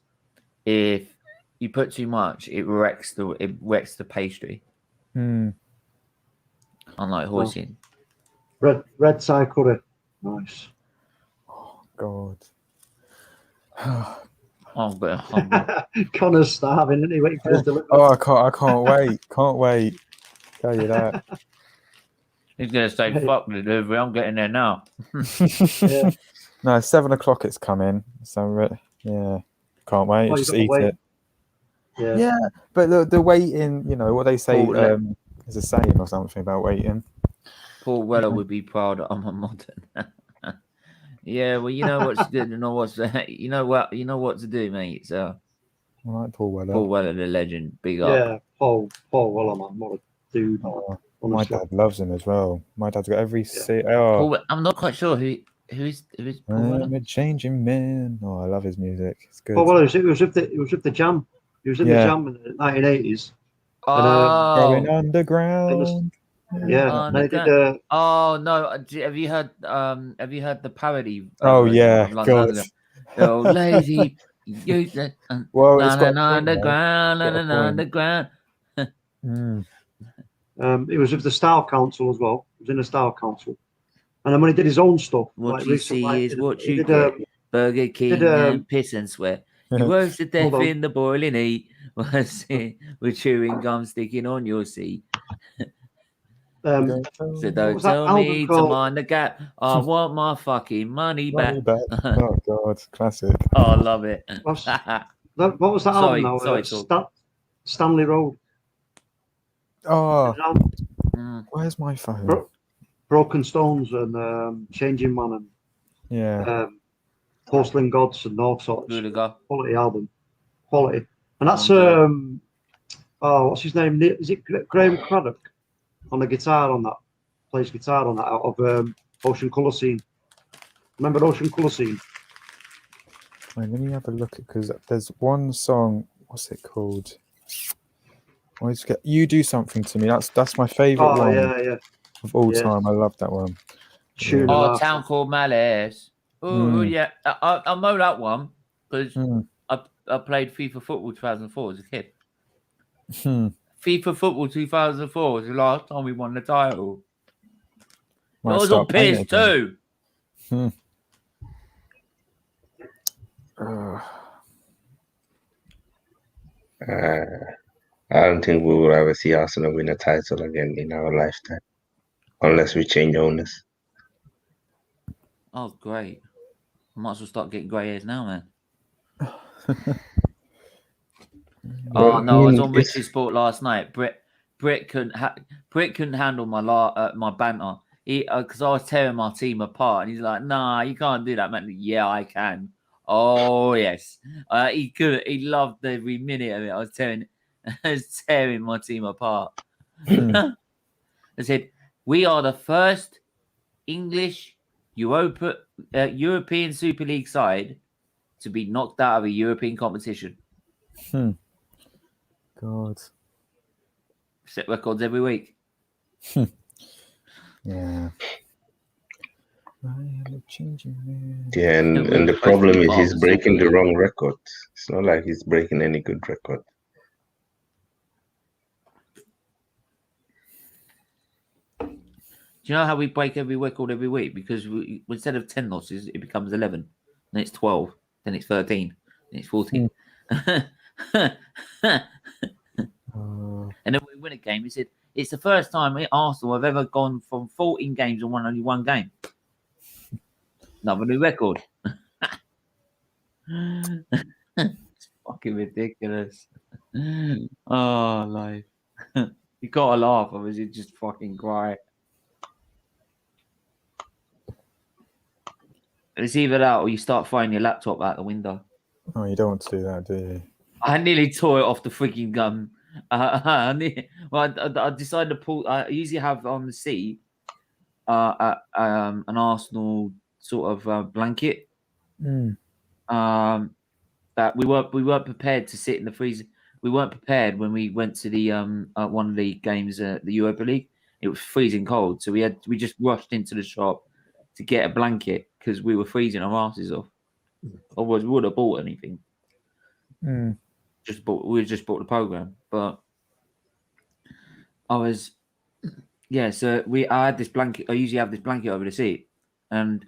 if you put too much, it wrecks the pastry. Unlike hoisin. Red Thai curry. Nice. Oh God. I'm a bit hungry. Connor's starving, isn't he? Waiting for his delivery. Oh, I can't wait. Can't wait. Tell you that. He's gonna say, "Fuck the delivery. I'm getting there now." Yeah. No, 7:00 it's coming. So yeah, can't wait. Oh, Just you've got to eat wait. it. Yeah. Yeah, but the waiting, you know what they say. Paul, there's a saying or something about waiting. Paul Weller would be proud that I'm a modern. Yeah, well, you know what's good. You know what's you know what to do, mate. So I like Paul Weller. Paul Weller, the legend, big up. Yeah, Paul Weller, man, what a dude. Oh, my honestly. dad loves him as well. My dad's got every Paul, I'm not quite sure who is Paul Weller. I'm a changing man. Oh, I love his music. It's good. Paul Weller, it was with the Jam. He was in the Jam in the 1980s. Going And, underground. yeah, they did. Oh no! Have you heard the parody? Oh version yeah, of London God. Oh, lazy, you Well, it's got underground, underground. He was with the Style Council as well. He was in the Style Council, and then when he did his own stuff, What like you recently, see is what you did, get. Burger King did, and piss and sweat. You roast to death hold on. in the boiling heat. With chewing gum sticking on your seat. So don't tell me to mind the gap. I want my fucking money back. Oh God, classic. Oh, I love it. What was that album now? Sorry, Stanley Road. Oh, where's my phone? Broken Stones and Changing Man and Porcelain Gods and all sorts. Quality album. Quality. And that's what's his name? Is it Graham Craddock on the guitar on that? Plays guitar on that out of Ocean Colour Scene. Remember Ocean Colour Scene? Wait, let me have a look at because there's one song. What's it called? You Do Something to Me. That's my favourite one of all time. I love that one. Town Called Malice. Oh yeah, I know that one because I played FIFA Football 2004 as a kid. FIFA Football 2004 was the last time we won the title. It was on PS2. I don't think we will ever see Arsenal win a title again in our lifetime, unless we change owners. Oh, great! I might as well start getting grey hairs now, man. I was on Rich's Sport last night. Brett couldn't handle my banter. Because I was tearing my team apart, and he's like, "Nah, you can't do that, man." Yeah, I can. Oh yes, he could. He loved every minute of it. I was tearing my team apart. I said, "We are the first English European Super League side to be knocked out of a European competition." God. Set records every week. Yeah. Yeah, and the problem is he's breaking the wrong record. It's not like he's breaking any good record. Do you know how we break every record every week? Because instead of 10 losses, it becomes 11. Then it's 12. Then it's 13. Then it's 14. And then we win a game. He said, it's the first time at Arsenal I've ever gone from 14 games and won only one game. Another new record. It's fucking ridiculous. Oh, life. You gotta laugh, or is it just fucking cry? It's either that or you start throwing your laptop out the window. Oh, you don't want to do that, do you? I nearly tore it off the freaking gun. I decided to pull. I usually have on the seat an Arsenal sort of blanket. That we weren't prepared to sit in the freezer. We weren't prepared when we went to the one of the games, the Europa League. It was freezing cold, so we just rushed into the shop to get a blanket because we were freezing our asses off. Otherwise, we would have bought anything. We just bought the program, but I had this blanket. I usually have this blanket over the seat, and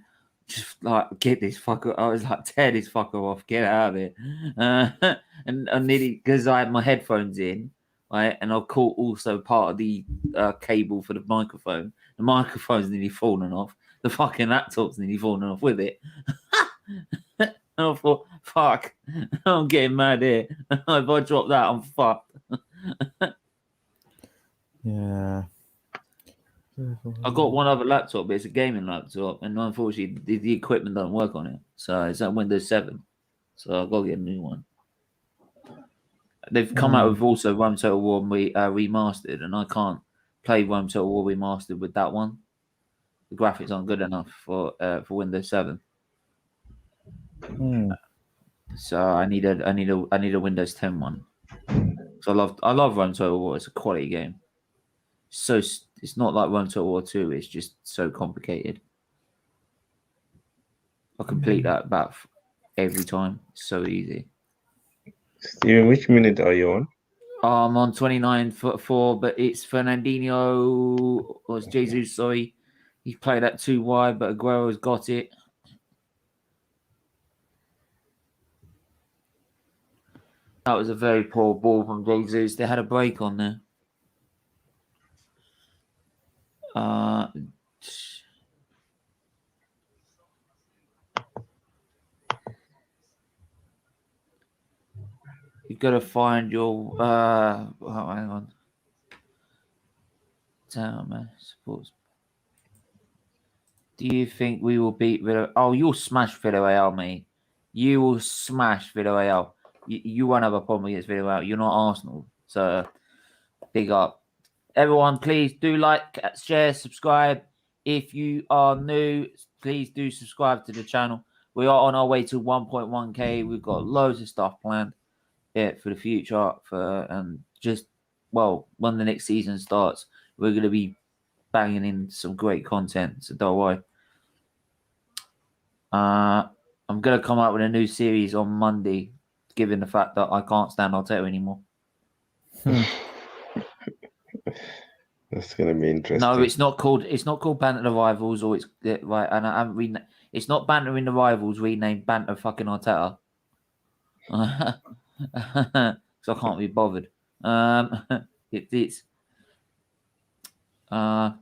just like get this fucker. I was like, tear this fucker off, get out of it. And I nearly, because I had my headphones in, right, and I caught also part of the cable for the microphone. The microphone's nearly fallen off. The fucking laptop's nearly fallen off with it. And I thought, fuck, I'm getting mad here. If I drop that, I'm fucked. Yeah. I got one other laptop, but it's a gaming laptop, and unfortunately, the equipment doesn't work on it. So it's at Windows 7. So I've got to get a new one. They've come out with also Rome Total War remastered, and I can't play Rome Total War remastered with that one. The graphics aren't good enough for Windows 7. So I need a Windows 10 one. So I love Rome Total War. It's a quality game. So it's not like Rome Total War 2. It's just so complicated. I complete that about every time. It's so easy. Steven, which minute are you on? I'm on 29-4, but it's Fernandinho or it's Jesus. Sorry, he played that too wide, but Aguero's got it. That was a very poor ball from Jesus. They had a break on there. You've got to find your hang on. Damn, man. Sports. Do you think we will beat Villarreal? Oh, you'll smash Villarreal, mate. You will smash Villarreal. You won't have a problem against Villarreal. You're not Arsenal. So, big up. Everyone, please do like, share, subscribe. If you are new, please do subscribe to the channel. We are on our way to 1.1k. We've got loads of stuff planned for the future. When the next season starts, we're going to be banging in some great content. So don't worry. I'm going to come out with a new series on Monday, given the fact that I can't stand Arteta anymore. That's gonna be interesting. No, it's not called Banter the Rivals, or it's right. And I haven't it's not Banter in the Rivals. Renamed Banter fucking Arteta. So I can't be bothered. It's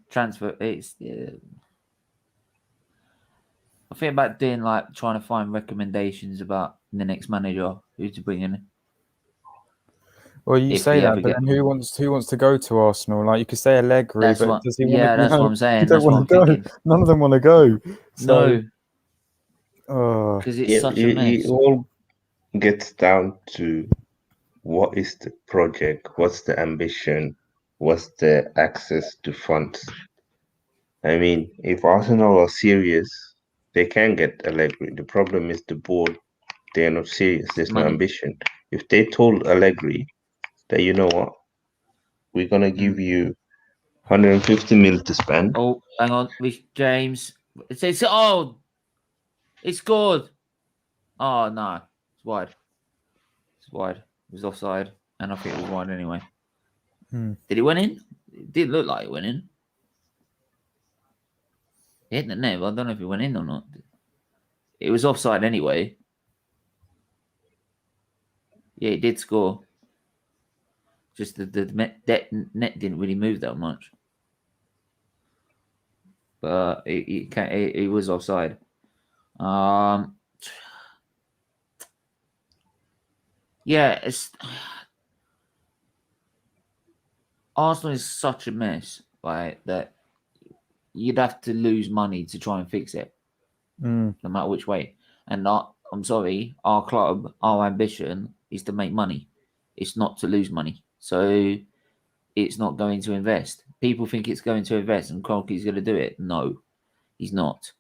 transfer. It's I think about doing trying to find recommendations about the next manager who to bring in. Well, you say that, but then who wants to go to Arsenal? Like you could say Allegri, but does he want to? Yeah, that's what I'm saying. He don't want to go. Thinking. None of them want to go. So, no, because it's such a mess. It all gets down to what is the project, what's the ambition, what's the access to funds. I mean, if Arsenal are serious, they can get Allegri. The problem is the board; they are not serious. There's no ambition. If they told Allegri that, you know what, we're gonna give you 150 mil to spend. Oh, hang on, James. It scored. Oh no, it's wide. It's wide. It was offside, and I think it was wide anyway. Did it went in? It did look like it went in. It hit the net, but I don't know if it went in or not. It was offside anyway. Yeah, it did score. Just the net didn't really move that much. But it was offside. Yeah, Arsenal is such a mess, right? That you'd have to lose money to try and fix it, no matter which way. And I'm sorry, our club, our ambition is to make money. It's not to lose money. So it's not going to invest. People think it's going to invest and Kroenke's going to do it. No, he's not.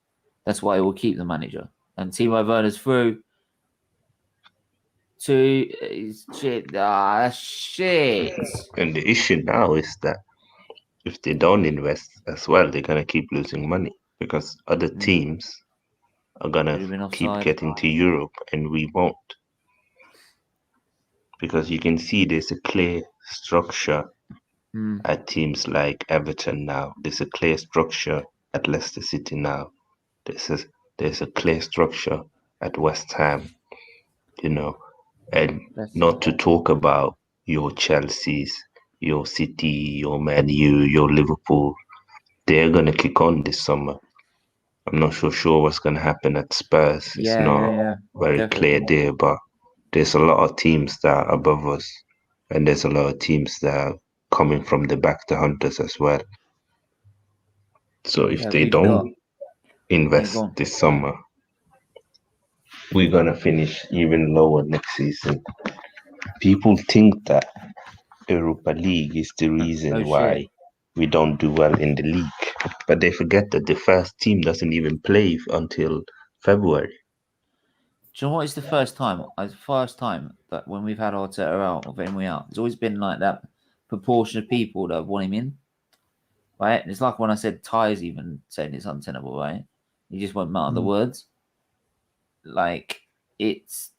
That's why he will keep the manager. And Timo Werner's through to shit. Shit. And the issue now is that if they don't invest as well, they're going to keep losing money because other teams are going to keep getting to Europe and we won't. Because you can see there's a clear structure at teams like Everton now. There's a clear structure at Leicester City now. There's a clear structure at West Ham, and not to talk about your Chelseas, your City, your Man U, your Liverpool. They're going to kick on this summer. I'm not so sure what's going to happen at Spurs. It's Yeah, not yeah, very clear definitely. there, but there's a lot of teams that are above us, and there's a lot of teams that are coming from the back to hunt us as well. So if Yeah, they we've got. don't Yeah, invest go on. this summer, we're going to finish even lower next season. People think that Europa League is the reason Oh, why shit. we don't do well in the league, but they forget that the first team doesn't even play until February. Do you know what is the first time? It's the first time that when we've had Arteta out or Emery out, it's always been like that proportion of people that want him in, right? And it's like when I said Ty's even saying it's untenable, right? He just won't matter the words. Like it's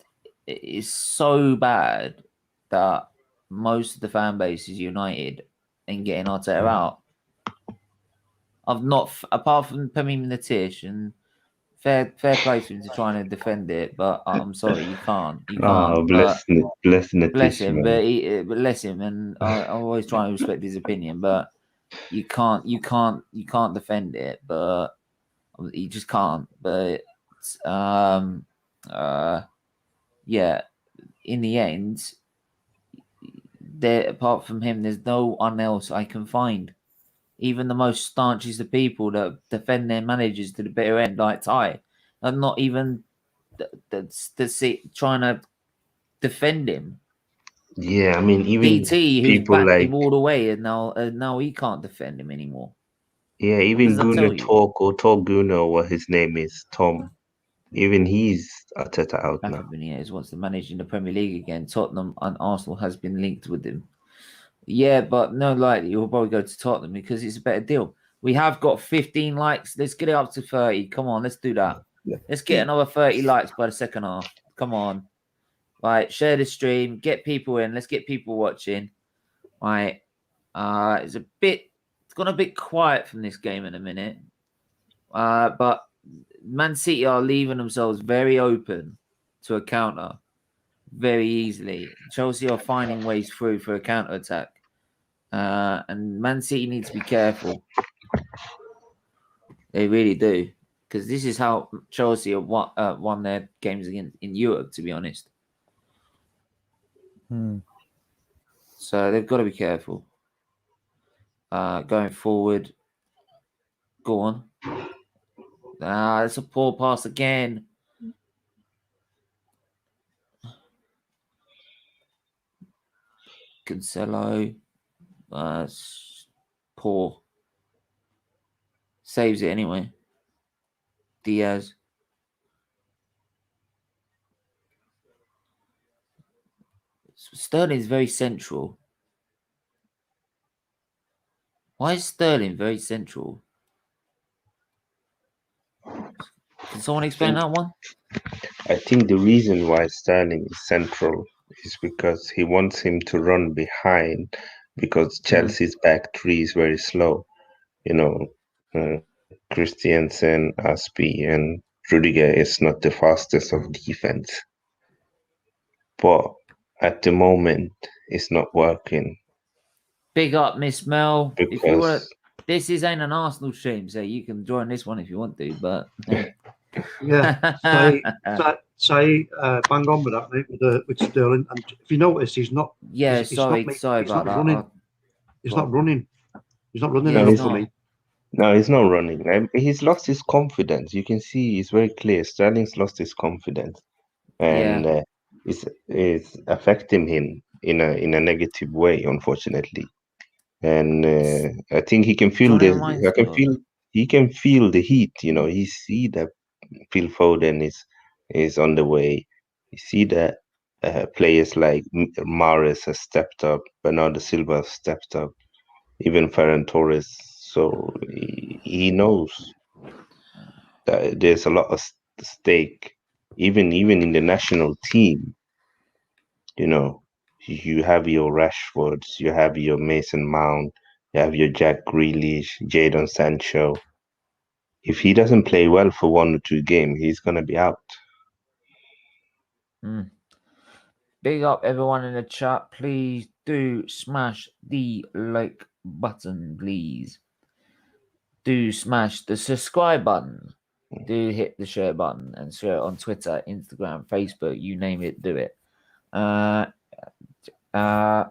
so bad that most of the fan base is united in getting Arteta out. I've not, apart from Pemim Natish, and fair play to him to try and defend it, but I'm sorry, you can't. Oh, bless Bless Natish, him, man. but bless him, and I always try and respect his opinion, but you can't defend it, but you just can't. But yeah, in the end, there apart from him, there's no one else I can find. Even the most staunchest of people that defend their managers to the bitter end, like Ty, are not even trying to defend him. Yeah, I mean, even DT, who's people backed like, him all the way, and now he can't defend him anymore. yeah, What even does that tell Gunnar you? Talk or Talk Gunnar, or what his name is, Tom, even he's Arteta out now. After Benitez wants to manage in the Premier League again, Tottenham and Arsenal has been linked with him. Yeah, but no likely he'll probably go to Tottenham because it's a better deal. We have got 15 likes. Let's get it up to 30. Come on, let's do that. Let's get another 30 likes by the second half. Come on. Right, share the stream, get people in. Let's get people watching. Right. It's gone a bit quiet from this game in a minute. But Man City are leaving themselves very open to a counter very easily. Chelsea are finding ways through for a counter attack. And Man City needs to be careful. They really do. Because this is how Chelsea have won their games in Europe, to be honest. So they've got to be careful. Going forward. Go on. It's a poor pass again. Cancelo. Poor. Saves it anyway. Diaz. Sterling's very central. Why is Sterling very central? Can someone explain that one? I think the reason why Sterling is central is because he wants him to run behind because Chelsea's back three is very slow. You know, Christiansen, Aspi, and Rudiger is not the fastest of defense. But at the moment, it's not working. Big up, Miss Mel. Because if you want, this ain't an Arsenal stream, so you can join this one if you want to. But yeah, say bang on with that, mate, with Sterling. And if you notice, he's not. Yeah, he's sorry not about that. Running. He's not running. He's not running Yeah, enough for me. No, he's not running. He's lost his confidence. You can see it's very clear. Sterling's lost his confidence, and it's affecting him in a negative way, unfortunately. And I think he can feel he can feel the heat. You know, he see that Phil Foden is on the way. You see that players like Mahrez has stepped up, Bernardo Silva has stepped up, even Ferran Torres. So he knows that there's a lot of stake, even in the national team. You know, you have your Rashfords, you have your Mason Mount, you have your Jack Grealish, Jadon Sancho. If he doesn't play well for 1 or 2 games, he's gonna be out. Big up everyone in the chat. Please do smash the like button, please. Do smash the subscribe button. do hit the share button and share it on Twitter, Instagram, Facebook, you name it, do it. So I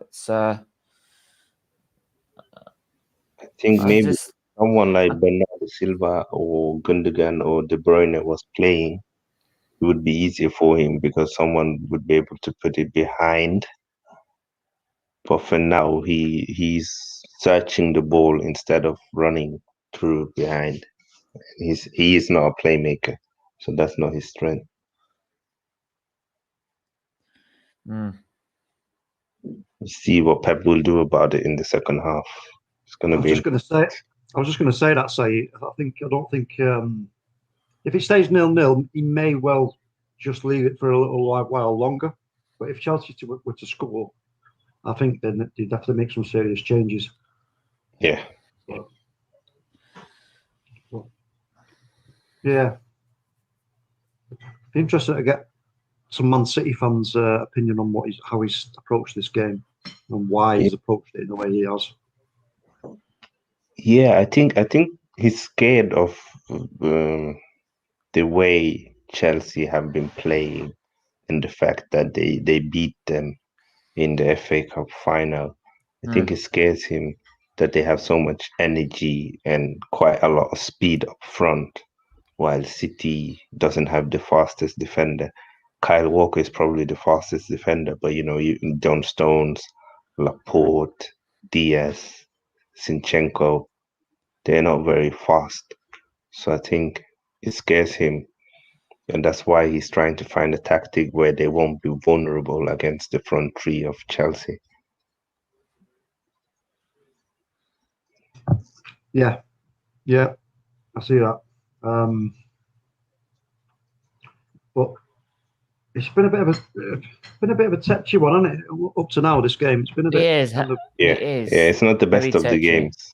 think maybe someone like Bernardo Silva or Gundogan or De Bruyne was playing, it would be easier for him because someone would be able to put it behind. But for now, he's searching the ball instead of running through behind. He is not a playmaker, so that's not his strength. See what Pep will do about it in the second half. It's going to be. I was just going to say that. I don't think if it stays 0-0, he may well just leave it for a little while longer. But if Chelsea were to score, I think then they'd have to make some serious changes. Yeah. Yeah. Be interested to get some Man City fans' opinion on how he's approached this game and why he's approached it in the way he has. Yeah, I think he's scared of the way Chelsea have been playing and the fact that they beat them in the FA Cup final. I think it scares him that they have so much energy and quite a lot of speed up front, while City doesn't have the fastest defender. Kyle Walker is probably the fastest defender, but John Stones, Laporte, Diaz, Zinchenko, they're not very fast. So I think it scares him. And that's why he's trying to find a tactic where they won't be vulnerable against the front three of Chelsea. Yeah, I see that. But it's been a bit of a touchy one, hasn't it? Up to now, this game, it's been a bit. It is. It's not the best of the games.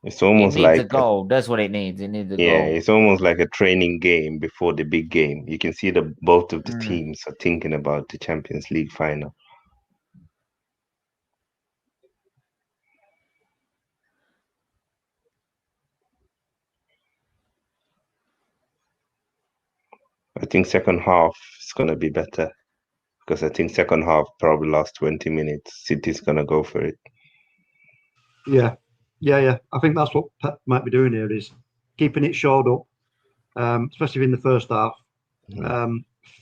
It's almost like a goal. That's what it needs. It needs a goal. Yeah, it's almost like a training game before the big game. You can see both of the teams are thinking about the Champions League final. I think second half is going to be better because I think second half probably last 20 minutes. City's going to go for it. Yeah. I think that's what Pep might be doing here, is keeping it shored up, especially in the first half.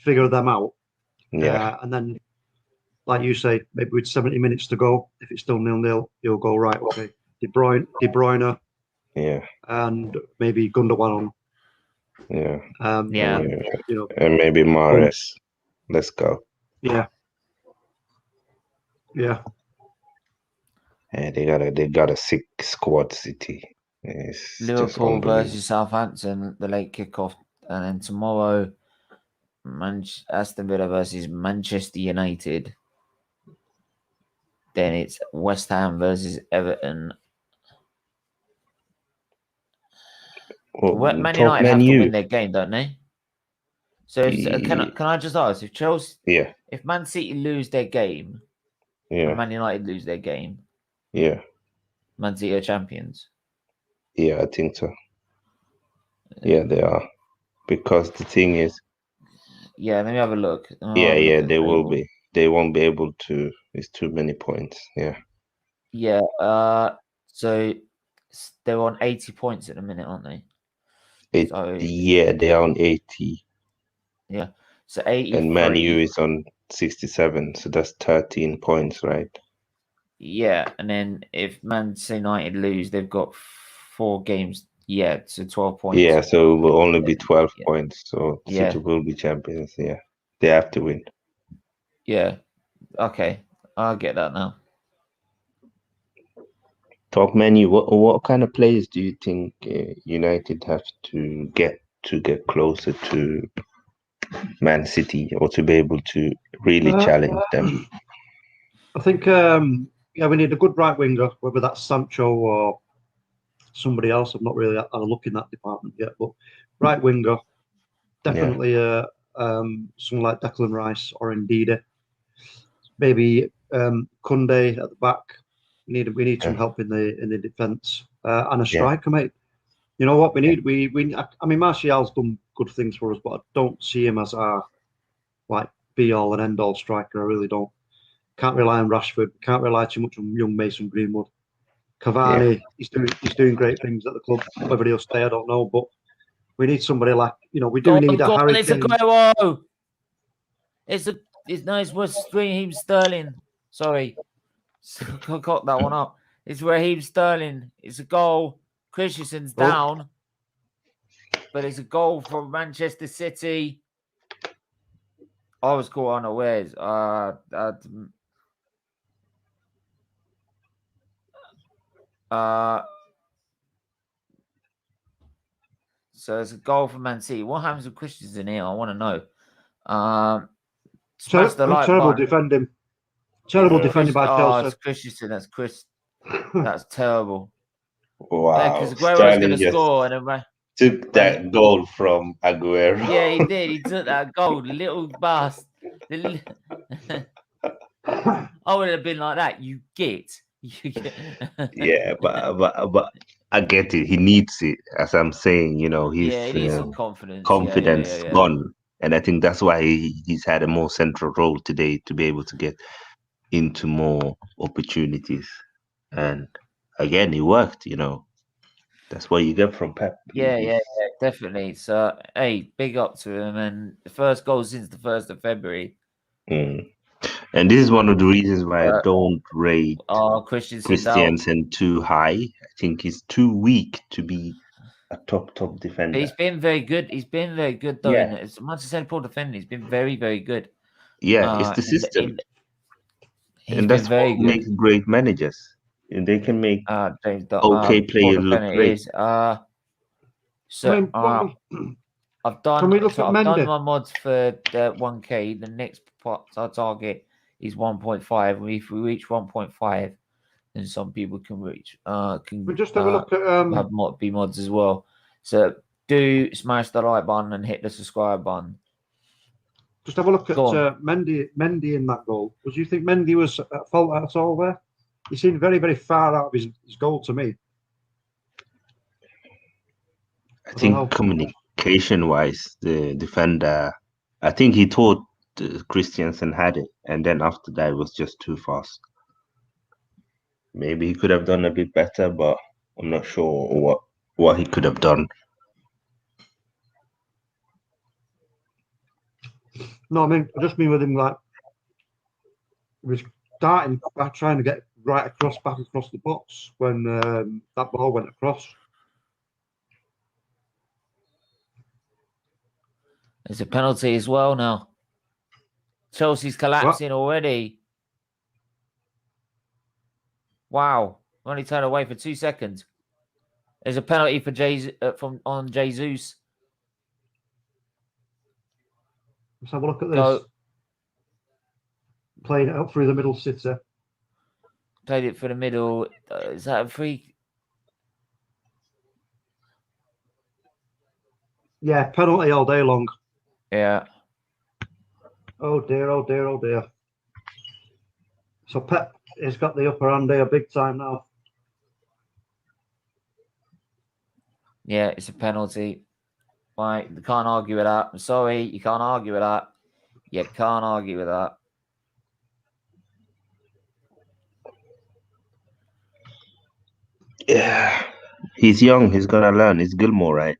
Figure them out. Yeah. And then, like you say, maybe with 70 minutes to go, if it's still 0-0, you'll go, right, okay, De Bruyne, yeah, and maybe Gundogan on. Yeah. And maybe Mahrez. Let's go. Yeah. Yeah, they got a sick squad, City. It's Liverpool versus Southampton, the late kickoff, and then tomorrow, Aston Villa versus Manchester United. Then it's West Ham versus Everton. Man United have to win their game, don't they? So can I just ask, if Chelsea, if Man City lose their game, and Man United lose their game, Man City are champions? Yeah, I think so. Yeah, they are. Because the thing is... Yeah, let me have a look. They will be. They won't be able to. It's too many points. Yeah. Yeah. So they're on 80 points at the minute, aren't they? Yeah, they are on 80. Yeah. So 80. And Man U is on 67. So that's 13 points, right? Yeah. And then if Man United lose, they've got 4 games. Yeah, so 12 points. Yeah, so it will only be 12 points. So City will be champions. Yeah, they have to win. Yeah. Okay, I'll get that now. Talk menu. What kind of players do you think United have to get closer to Man City, or to be able to really challenge them? I think we need a good right winger, whether that's Sancho or somebody else. I'm not really had a look in that department yet, but right winger, definitely someone like Declan Rice or Ndidi. Maybe Kunde at the back. We need some help in the defence and a striker, mate. You know what we need? I mean, Martial's done good things for us, but I don't see him as our like be all and end all striker. I really don't. Can't rely on Rashford. Can't rely too much on young Mason Greenwood. Cavani, he's doing great things at the club. Whether he'll stay, I don't know. But we need somebody like, you know, we do need a Harry It's a Kane. Aguero. It's nice. What's Raheem Sterling? Sorry, I got that one up. It's Raheem Sterling. It's a goal. Christensen's down, but it's a goal from Manchester City. I was caught unawares. So it's a goal for Man City. What happens with Christensen here? I want to know. Smash the like terrible button. defending. Terrible defending by Chelsea. It's Christensen. That's Chris. That's terrible. Wow. Because Aguero's going to Sterling score. And took that goal from Aguero. Yeah, he did. He took that goal. Little bastard. I would have been like that. You get. Yeah, but I get it. He needs it, as I'm saying. You know, he's he needs some confidence. Confidence gone, and I think that's why he's had a more central role today to be able to get into more opportunities. And again, it worked. You know, that's what you get from Pep. Yeah, definitely. So, hey, big up to him. And the first goal since the 1st of February. And this is one of the reasons why I don't rate Christensen too high. I think he's too weak to be a top defender. But he's been very good. He's been very good, though. Yeah. As much as poor defender, he's been very, very good. Yeah, it's the system. And that's very what makes great managers. And they can make okay players look great. I've done my mods for the 1K. The next target is 1.5. If we reach 1.5, then some people can reach. We just have a look at be mods as well. So do smash the like button and hit the subscribe button. Just have a look at Mendy in that goal. Would you think Mendy was at fault at all there? He seemed very, very far out of his goal to me. I think communication-wise, the defender, I think he thought Christensen had it, and then after that, it was just too fast. Maybe he could have done a bit better, but I'm not sure what he could have done. No, I just mean with him, like, he was starting by trying to get back across the box when that ball went across. There's a penalty as well now. Chelsea's collapsing already. Wow. Only turned away for 2 seconds. There's a penalty for on Jesus. Let's have a look at this. Playing it up through the middle, City. Played it for the middle. Is that a free? Yeah, penalty all day long. Yeah. Oh dear, oh dear, oh dear. So Pep has got the upper hand there big time now. Yeah, it's a penalty. Right, you can't argue with that. I'm sorry, you can't argue with that. You can't argue with that. Yeah, he's young. He's gonna learn. It's Gilmore, right?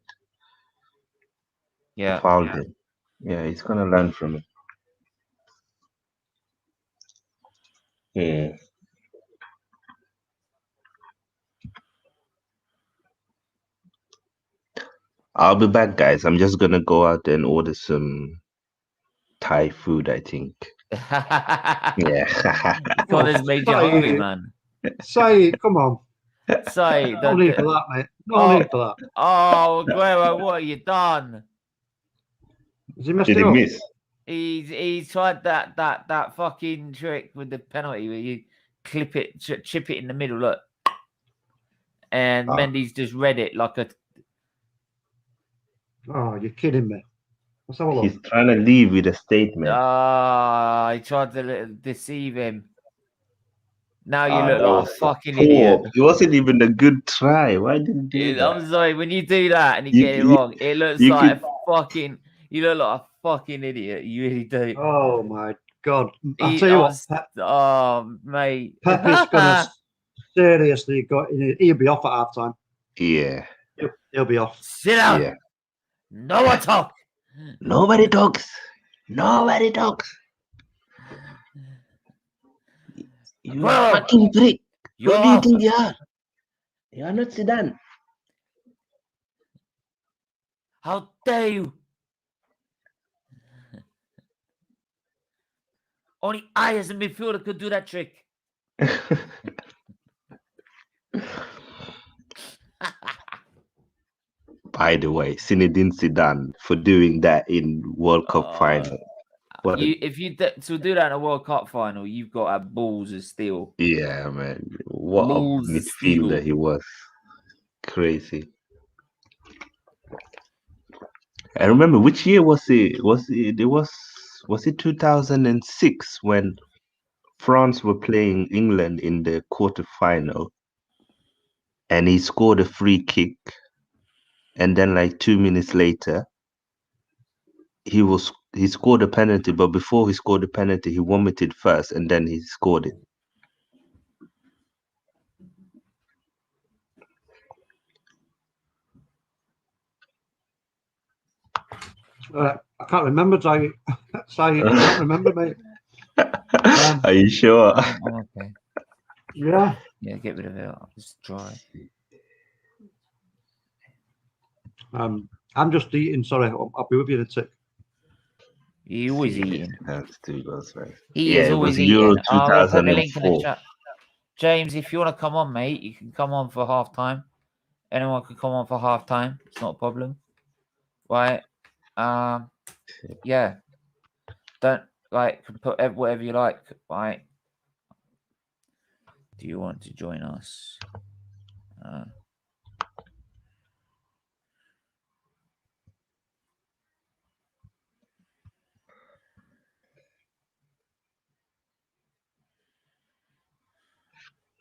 Yeah. Fouled him. Yeah, he's gonna learn from it. Yeah. I'll be back, guys. I'm just gonna go out and order some Thai food, I think. Yeah. God has made you hungry, man. Say, come on. Say, no need for that, mate. No need for that. Oh, Aguero, what have you done? Has he messed Did it he up? miss? He's tried that fucking trick with the penalty where you chip it in the middle, look. And Mendy's just read it like a... Oh, you're kidding me. Let's have a look. He's trying to leave with a statement. He tried to deceive him. Now you look that like was a so fucking poor. idiot. It wasn't even a good try. Why did you do that? I'm sorry, when you do that and you You- get it you- wrong, it looks you like could- a fucking. You look like a fucking idiot. You really do. Oh my God! I He- tell you I what, was- oh, mate. Pep is gonna seriously he'll be off at half time. Yeah. He'll be off. Sit down. Yeah. No one talk. Nobody talks. Nobody talks. You Bro, fucking prick. you're Who do you off. think you are? You are not Zidane. How dare you? Only I, as a midfielder, could do that trick. By the way, Zinedine Zidane for doing that in World Cup final. What a- If you to do that in a World Cup final, you've got to have balls of steel. yeah, man. What Balls a of steel. midfielder he was. Crazy. I remember which year was it? Was it 2006 when France were playing England in the quarterfinal and he scored a free kick, and then like 2 minutes later he scored a penalty, but before he scored the penalty he vomited first and then he scored it. I can't remember, Jay. I can't remember, mate. Are you sure? I'm okay. Yeah. Yeah, get rid of it. It's dry. I'm just eating. Sorry, I'll be with you in a tick. He always eating. That's 2 goals, right? He Yeah, is it always was Euro eating. We'll put the link in the 2004. chat. James, if you want to come on, mate, you can come on for half time. Anyone can come on for half time. It's not a problem. Right? Yeah. Don't put whatever you like. Right? Do you want to join us?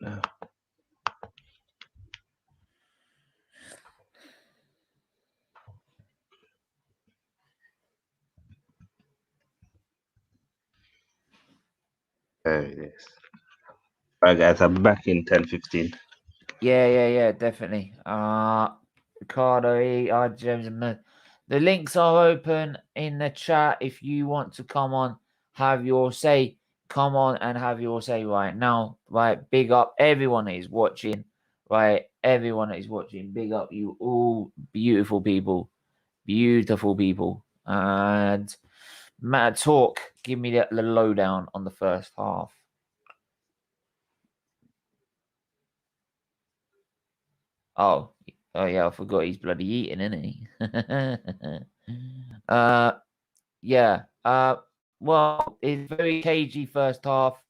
No. There it is. Alright guys, I'll be back in 10-15. Yeah, definitely. Ricardo, James, and the links are open in the chat. If you want to come on, have your say, come on and have your say right now. Right, big up everyone that is watching. Right, everyone that is watching. Big up you all, beautiful people, And Matt, talk. Give me the lowdown on the first half. Oh yeah, I forgot he's bloody eating, isn't he? Yeah. Well, it's very cagey first half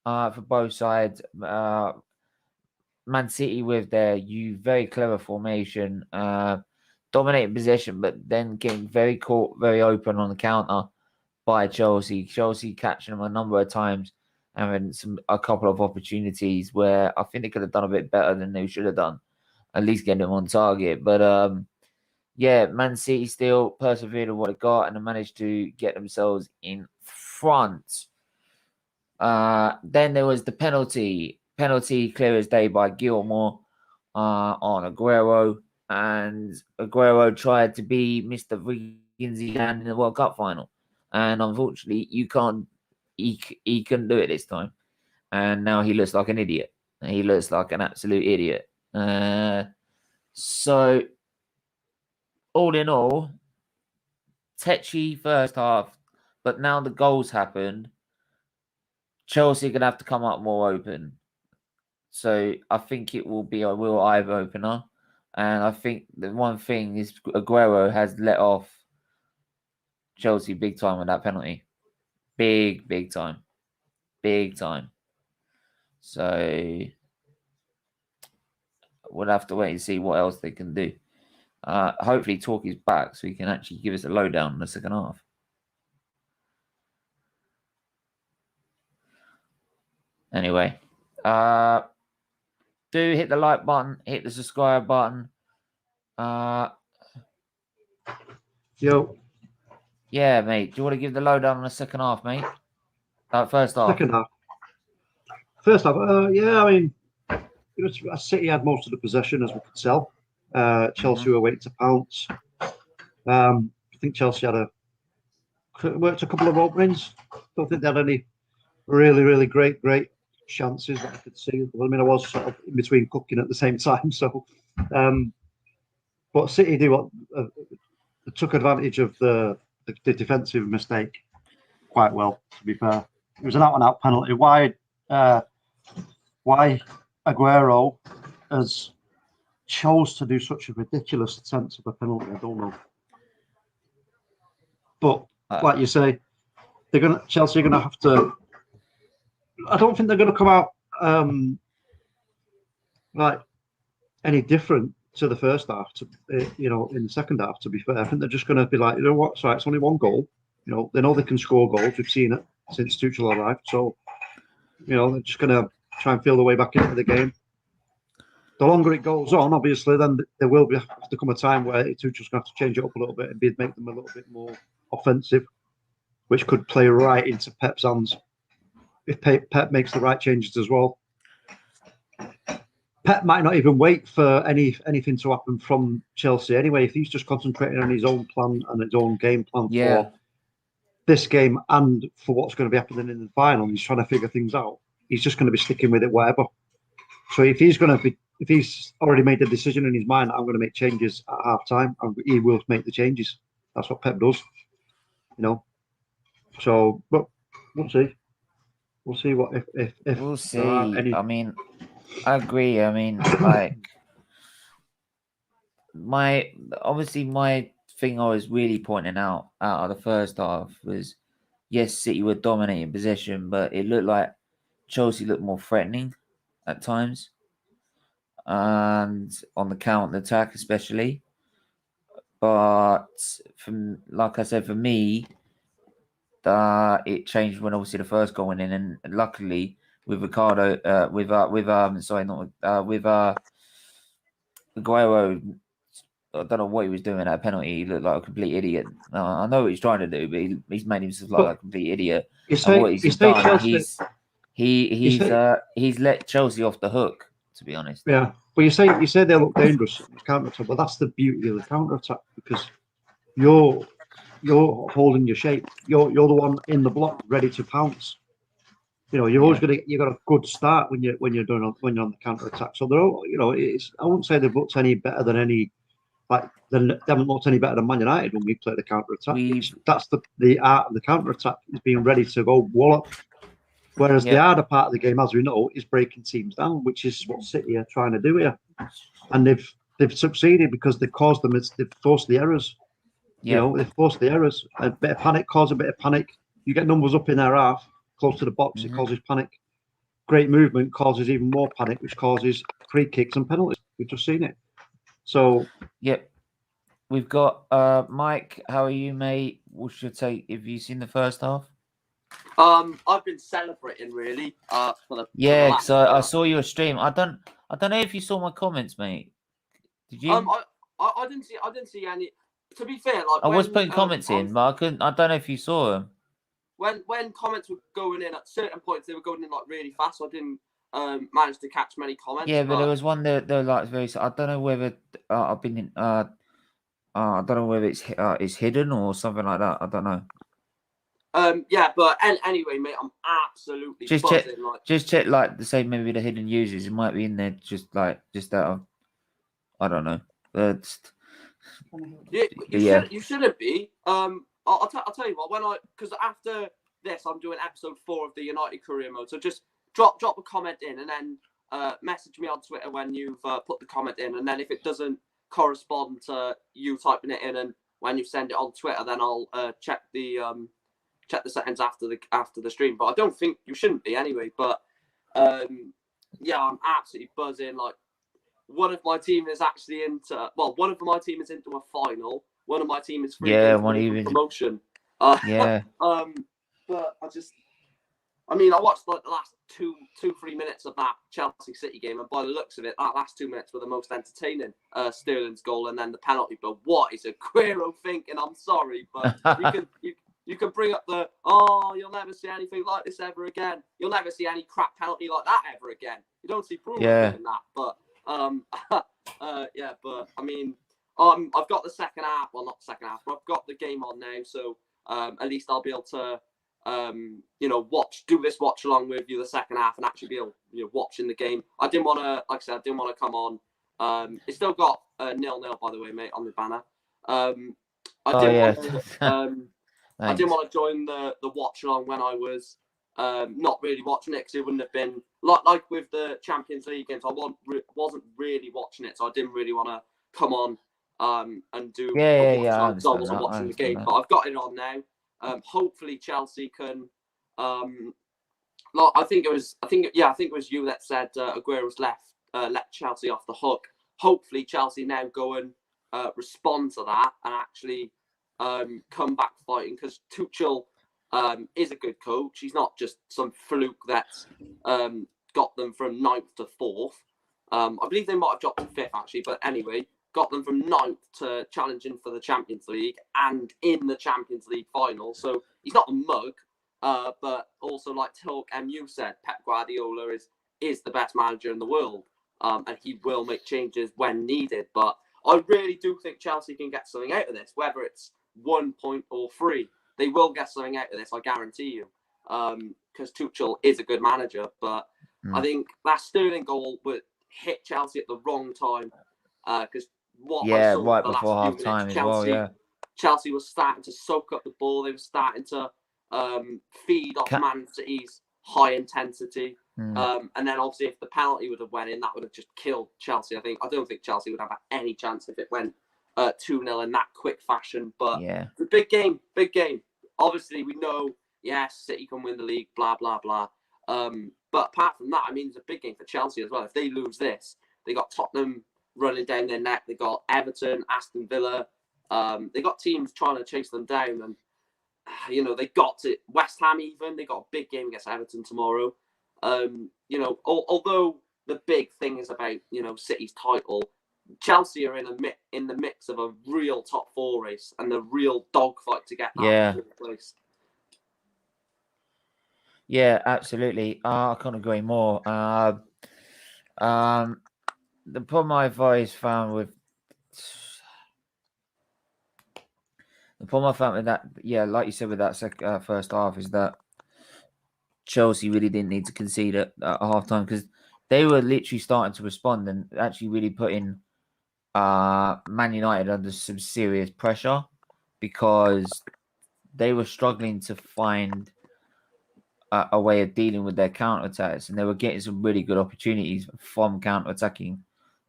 for both sides. Man City with their very clever formation, dominating possession, but then getting very caught, very open on the counter by Chelsea. Chelsea catching them a number of times, having a couple of opportunities where I think they could have done a bit better than they should have done. At least get them on target. But yeah, Man City still persevered with what they got and they managed to get themselves in front. Then there was the penalty clear as day by Gilmore on Aguero, and Aguero tried to be Mr. Zidane in the World Cup final, and unfortunately, he couldn't do it this time, and now he looks like an idiot. He looks like an absolute idiot. So, all in all, tetchy first half, but now the goals happened. Chelsea are going to have to come up more open. So, I think it will be a real eye opener. And I think the one thing is Aguero has let off Chelsea big time with that penalty. Big time. Big time. So, we'll have to wait and see what else they can do. Hopefully, Talk is back so he can actually give us a lowdown in the second half. Anyway, Do hit the like button, hit the subscribe button. Yo, Yeah, mate. Do you want to give the lowdown on the second half, mate? First half. second half. First half, yeah, I mean, City had most of the possession, as we could tell. Chelsea were waiting to pounce. I think Chelsea worked a couple of openings. Don't think they had any really great chances that I could see. I mean, I was sort of in between cooking at the same time. So, but City took advantage of the defensive mistake quite well. To be fair, it was an out-and-out penalty. Why Aguero has chose to do such a ridiculous attempt of a penalty, I don't know. But like you say, Chelsea are gonna have to. I don't think they're gonna come out like any different to the first half. In the second half. To be fair, I think they're just gonna be like, you know what? Sorry, it's only one goal. They know they can score goals. We've seen it since Tuchel arrived. So, they're just gonna try and feel their way back into the game. The longer it goes on, obviously, then there will have to come a time where Tuchel's going to have to change it up a little bit and make them a little bit more offensive, which could play right into Pep's hands if Pep makes the right changes as well. Pep might not even wait for anything to happen from Chelsea anyway. If he's just concentrating on his own plan and his own game plan for this game and for what's going to be happening in the final, he's trying to figure things out. He's just going to be sticking with it, whatever. So if he's already made the decision in his mind, I'm going to make changes at half time, he will make the changes. That's what Pep does, So, but we'll see. We'll see what if we'll see. I mean, I agree. I mean, like my thing I was really pointing out of the first half was, yes, City were dominating possession, but it looked like Chelsea looked more threatening at times, and on the counter attack especially. But like I said, for me, it changed when obviously the first goal went in, and luckily with Aguero, I don't know what he was doing at a penalty. He looked like a complete idiot. I know what he's trying to do, but he's made himself look like a complete idiot. He's let Chelsea off the hook, to be honest. Yeah, but you say they look dangerous in the counter attack, but that's the beauty of the counter attack, because you're holding your shape. You're the one in the block ready to pounce. You're always you got a good start when you're on the counter attack. So they're all, I wouldn't say they've looked any better than any. They haven't looked any better than Man United when we play the counter attack. That's the art of the counter attack, is being ready to go wallop. Whereas the harder part of the game, as we know, is breaking teams down, which is what City are trying to do here, and they've succeeded because they've forced the errors. They've forced the errors. A bit of panic causes a bit of panic. You get numbers up in their half, close to the box, it causes panic. Great movement causes even more panic, which causes free kicks and penalties. We've just seen it. So, we've got Mike. How are you, mate? What's your take? Have you seen the first half? I've been celebrating really. Because I saw your stream. I don't know if you saw my comments, mate. Did you? I didn't see any. To be fair, I was putting comments in, but I couldn't. I don't know if you saw them. When comments were going in at certain points, they were going in really fast. So I didn't manage to catch many comments. Yeah, but there was one that they're like very. I don't know whether I've been in. I don't know whether it's hidden or something like that. I don't know. But anyway, mate, I'm absolutely just buzzing. Check say maybe the hidden users. It might be in there just out of, I don't know. You shouldn't be. I'll tell you what. Because after this, I'm doing episode 4 of the United Career Mode. So just drop a comment in, and then message me on Twitter when you've put the comment in, and then if it doesn't correspond to you typing it in, and when you send it on Twitter, then I'll check the settings after the stream. But I don't think you shouldn't be anyway. But I'm absolutely buzzing. One of my team is actually into. Well, one of my team is into a final. One of my team is free. One even promotion. Yeah. But I mean, I watched like the last 2-3 minutes of that Chelsea City game, and by the looks of it, that last 2 minutes were the most entertaining. Sterling's goal and then the penalty. But what is Aguero thinking? I'm sorry, but you can bring up the you'll never see anything like this ever again. You'll never see any crap penalty like that ever again. You don't see Bruno doing that, but but I mean, I've got the second half. Well, not the second half, but I've got the game on now, so at least I'll be able to do this watch along with you the second half and actually be able watching the game. I didn't want to, like I said, come on. It's still got 0-0 by the way, mate, on the banner. I didn't want to join the watch along when I was not really watching it, because it wouldn't have been like with the Champions League games. I wasn't really watching it, so I didn't really want to come on and do a watch along because I wasn't watching the game. But I've got it on now. Hopefully Chelsea can. I think it was you that said Aguero's let Chelsea off the hook. Hopefully Chelsea now go and respond to that and actually come back fighting, because Tuchel is a good coach. He's not just some fluke that's got them from 9th to 4th. I believe they might have dropped to 5th actually, but anyway, got them from 9th to challenging for the Champions League and in the Champions League final. So he's not a mug, but also like Talk MU said, Pep Guardiola is the best manager in the world, and he will make changes when needed. But I really do think Chelsea can get something out of this, whether it's 1 point or 3. They will get something out of this, I guarantee you, because Tuchel is a good manager. But I think that Sterling goal would hit Chelsea at the wrong time, because I saw right the before last half few time minutes, as well. Yeah, Chelsea was starting to soak up the ball. They were starting to feed off Man City's high intensity. And then obviously if the penalty would have went in, that would have just killed Chelsea. I don't think Chelsea would have had any chance if it went 2-0 in that quick fashion. But it's a big game. Obviously we know, yes, City can win the league, blah, blah, blah. But apart from that, I mean, it's a big game for Chelsea as well. If they lose this, they got Tottenham running down their neck. They got Everton, Aston Villa. They got teams trying to chase them down. And, they got to West Ham even. They got a big game against Everton tomorrow. Although the big thing is about, City's title, Chelsea are in the mix of a real top 4 race and the real dogfight to get that place. Yeah, absolutely. I can't agree more. The problem I've always found with that, like you said with that first half, is that Chelsea really didn't need to concede at half time, because they were literally starting to respond and actually really putting Man United under some serious pressure, because they were struggling to find a way of dealing with their counter-attacks, and they were getting some really good opportunities from counter-attacking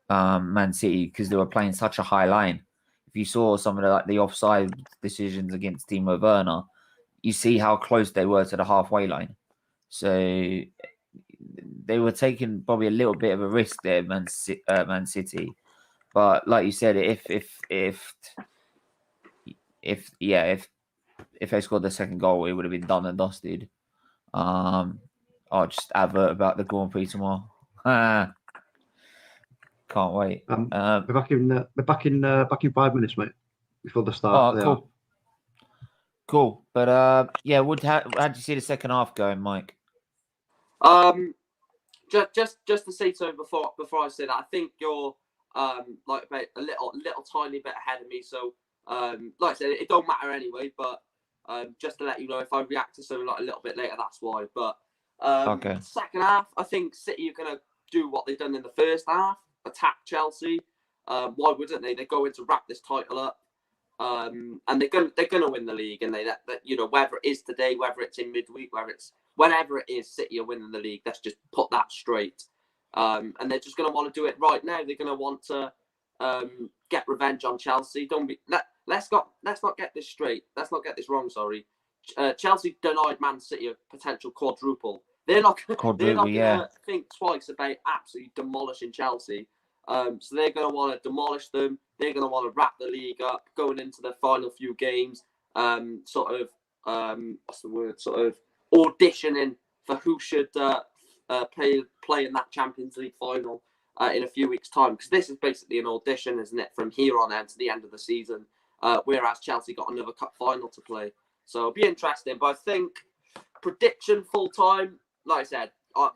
Man City, because they were playing such a high line. If you saw some of the offside decisions against Timo Werner, you see how close they were to the halfway line. So they were taking probably a little bit of a risk there, Man City. But like you said, if they scored the second goal, it would have been done and dusted. I'll just advert about the Grand Prix tomorrow. Can't wait. We're back in 5 minutes, mate, before the start. Oh, cool. But how did you see the second half going, Mike? Just to say so before I say that, I think you're about a little tiny bit ahead of me. So like I said, it don't matter anyway. But just to let you know, if I react to something a little bit later, that's why. But second half, I think City are gonna do what they've done in the first half, attack Chelsea. Why wouldn't they? They're going to wrap this title up, and they're gonna win the league. And whether it is today, whether it's in midweek, whenever it is, City are winning the league. Let's just put that straight. And they're just going to want to do it right now. They're going to want to get revenge on Chelsea. Let's not get this straight. Let's not get this wrong. Sorry, Chelsea denied Man City a potential quadruple. They're not going to think twice about absolutely demolishing Chelsea. So they're going to want to demolish them. They're going to want to wrap the league up, going into the final few games. What's the word? Sort of auditioning who should play in that Champions League final in a few weeks' time, because this is basically an audition, isn't it, from here on end to the end of the season, whereas Chelsea got another cup final to play. So it'll be interesting. But I think prediction full time, like I said,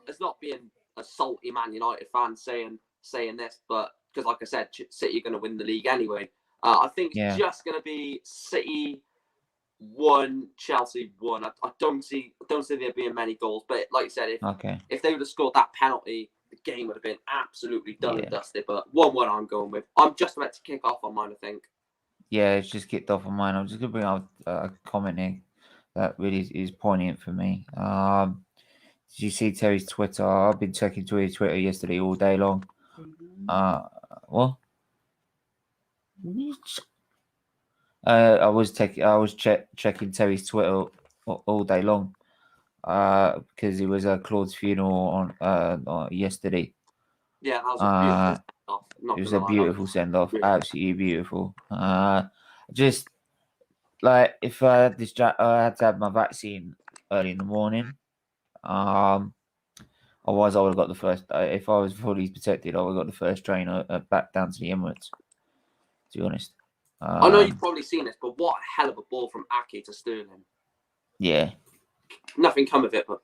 it's not being a salty Man United fan saying this, but because like I said, City are going to win the league anyway. I think it's just going to be City 1, Chelsea 1. I don't see there being many goals, but like you said, if they would have scored that penalty, the game would have been absolutely done and dusted. But 1-1 I'm going with. I'm just about to kick off on mine, I think. Yeah, it's just kicked off on mine. I'm just going to bring out a comment here that really is poignant for me. Did you see Terry's Twitter? I've been checking his Twitter yesterday all day long. What? I was checking Terry's Twitter all day long because it was Claude's funeral on yesterday. Yeah, that was a beautiful send-off. It was a beautiful send-off, absolutely beautiful. Just like if I had I had to have my vaccine early in the morning. Otherwise, I would have got the first. If I was fully protected, I would have got the first train back down to the Emirates. To be honest, I know you've probably seen this, but what a hell of a ball from Ake to Sterling. Yeah, nothing come of it, but.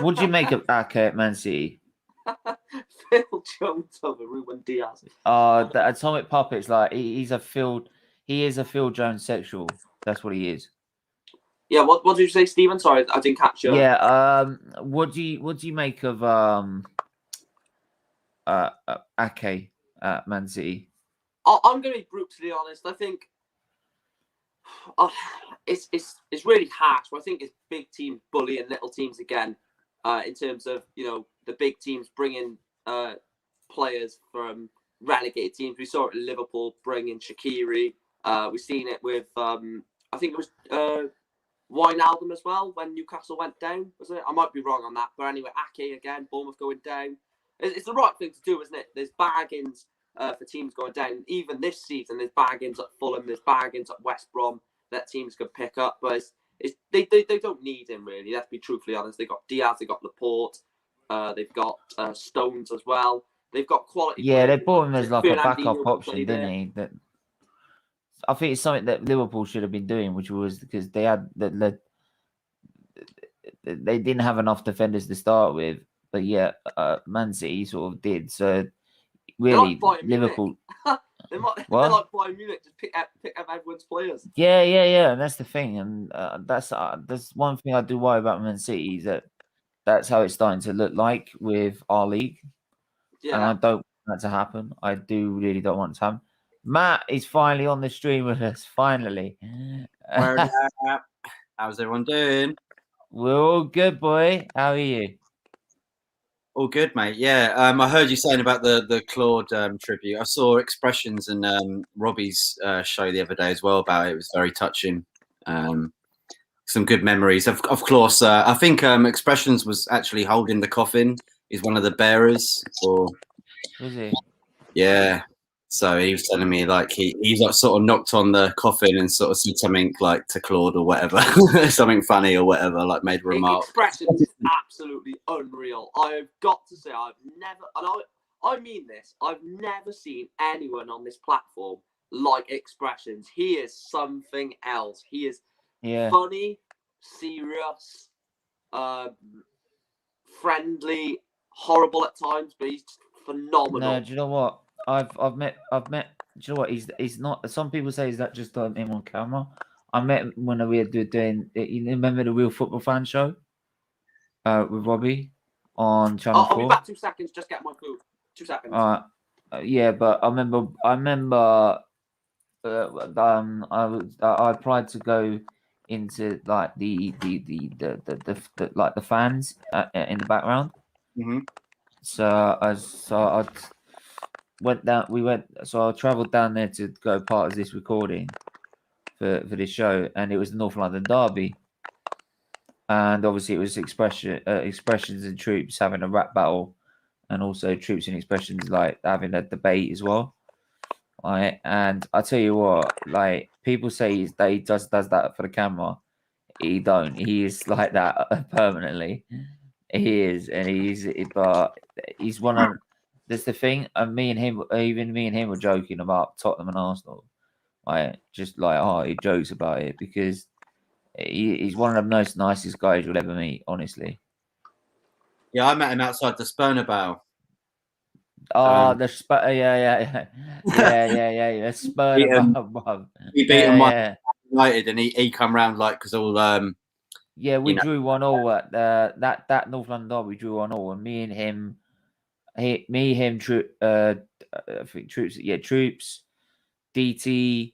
What do you make of Ake at Man City? Phil Jones over Ruben Diaz. The Atomic Puppets, like he is a Phil Jones sexual. That's what he is. Yeah, what did you say, Stephen? Sorry, I didn't catch you. Yeah, what do you make of Ake at Man City? I'm going to be brutally honest. I think it's really harsh. But I think it's big teams bullying little teams again. In terms of the big teams bringing players from relegated teams. We saw it at Liverpool bringing Shaqiri. We've seen it with I think it was Wijnaldum as well when Newcastle went down. Was it? I might be wrong on that, but anyway, Ake again, Bournemouth going down. It's the right thing to do, isn't it? There's bargains for teams going down. Even this season, there's bargains at Fulham, there's bargains at West Brom that teams could pick up, but they don't need him really. Let's be truthfully honest. They've got Diaz, they've got Laporte, they've got Stones as well. They've got quality. Yeah, they bought him as like a backup option, didn't he? That I think it's something that Liverpool should have been doing, which was because they had they didn't have enough defenders to start with, but yeah, Man City sort of did. So really, Liverpool. They're like Bayern Munich, just pick up everyone's players. Yeah, and that's the thing, and that's one thing I do worry about Man City is that that's how it's starting to look like with our league. Yeah, and I don't want that to happen. I really don't want it to happen. Matt is finally on the stream with us. Finally, how's everyone doing? We're all good, boy. How are you? All good, mate. Yeah, I heard you saying about the Claude tribute. I saw Expressions and Robbie's show the other day as well about it. It was very touching. Some good memories. Of course, I think Expressions was actually holding the coffin. He's one of the bearers. Was he? Yeah. So he was telling me like he's like sort of knocked on the coffin and sort of said something like to Claude or whatever, something funny or whatever, like made a remark. Expressions is absolutely unreal. I've got to say, I've never, and I mean this, I've never seen anyone on this platform like Expressions. He is something else. He is funny, serious, friendly, horrible at times, but he's phenomenal. No, do you know what? I've met. Do you know what? He's not. Some people say he's not just him on camera. I met him when we were doing. You remember the Real Football Fan show? With Robbie on Channel 4. I'll be back 2 seconds. Just get my food. 2 seconds. Yeah, but I remember. I applied to go into like the like the fans in the background. Mm-hmm. So I went down. So I travelled down there to go part of this recording for this show, and it was the North London Derby, and obviously it was Expressions and Troops having a rap battle, and also Troops and Expressions like having a debate as well. Right, and I tell you what, like people say that he does that for the camera. He don't. He is like that permanently. He is, and but he's one of. That's the thing. And me and him, even me and him, were joking about Tottenham and Arsenal. Like, just like, oh, he jokes about it because he's one of the most nicest guys you'll ever meet. Honestly. Yeah, I met him outside the Spurnabout. Oh, the yeah. The Spurnabout. He beat him United, and he come round like because all yeah, we drew 1-1 at that North London derby. We drew 1-1, and me and him, I think Troops, DT,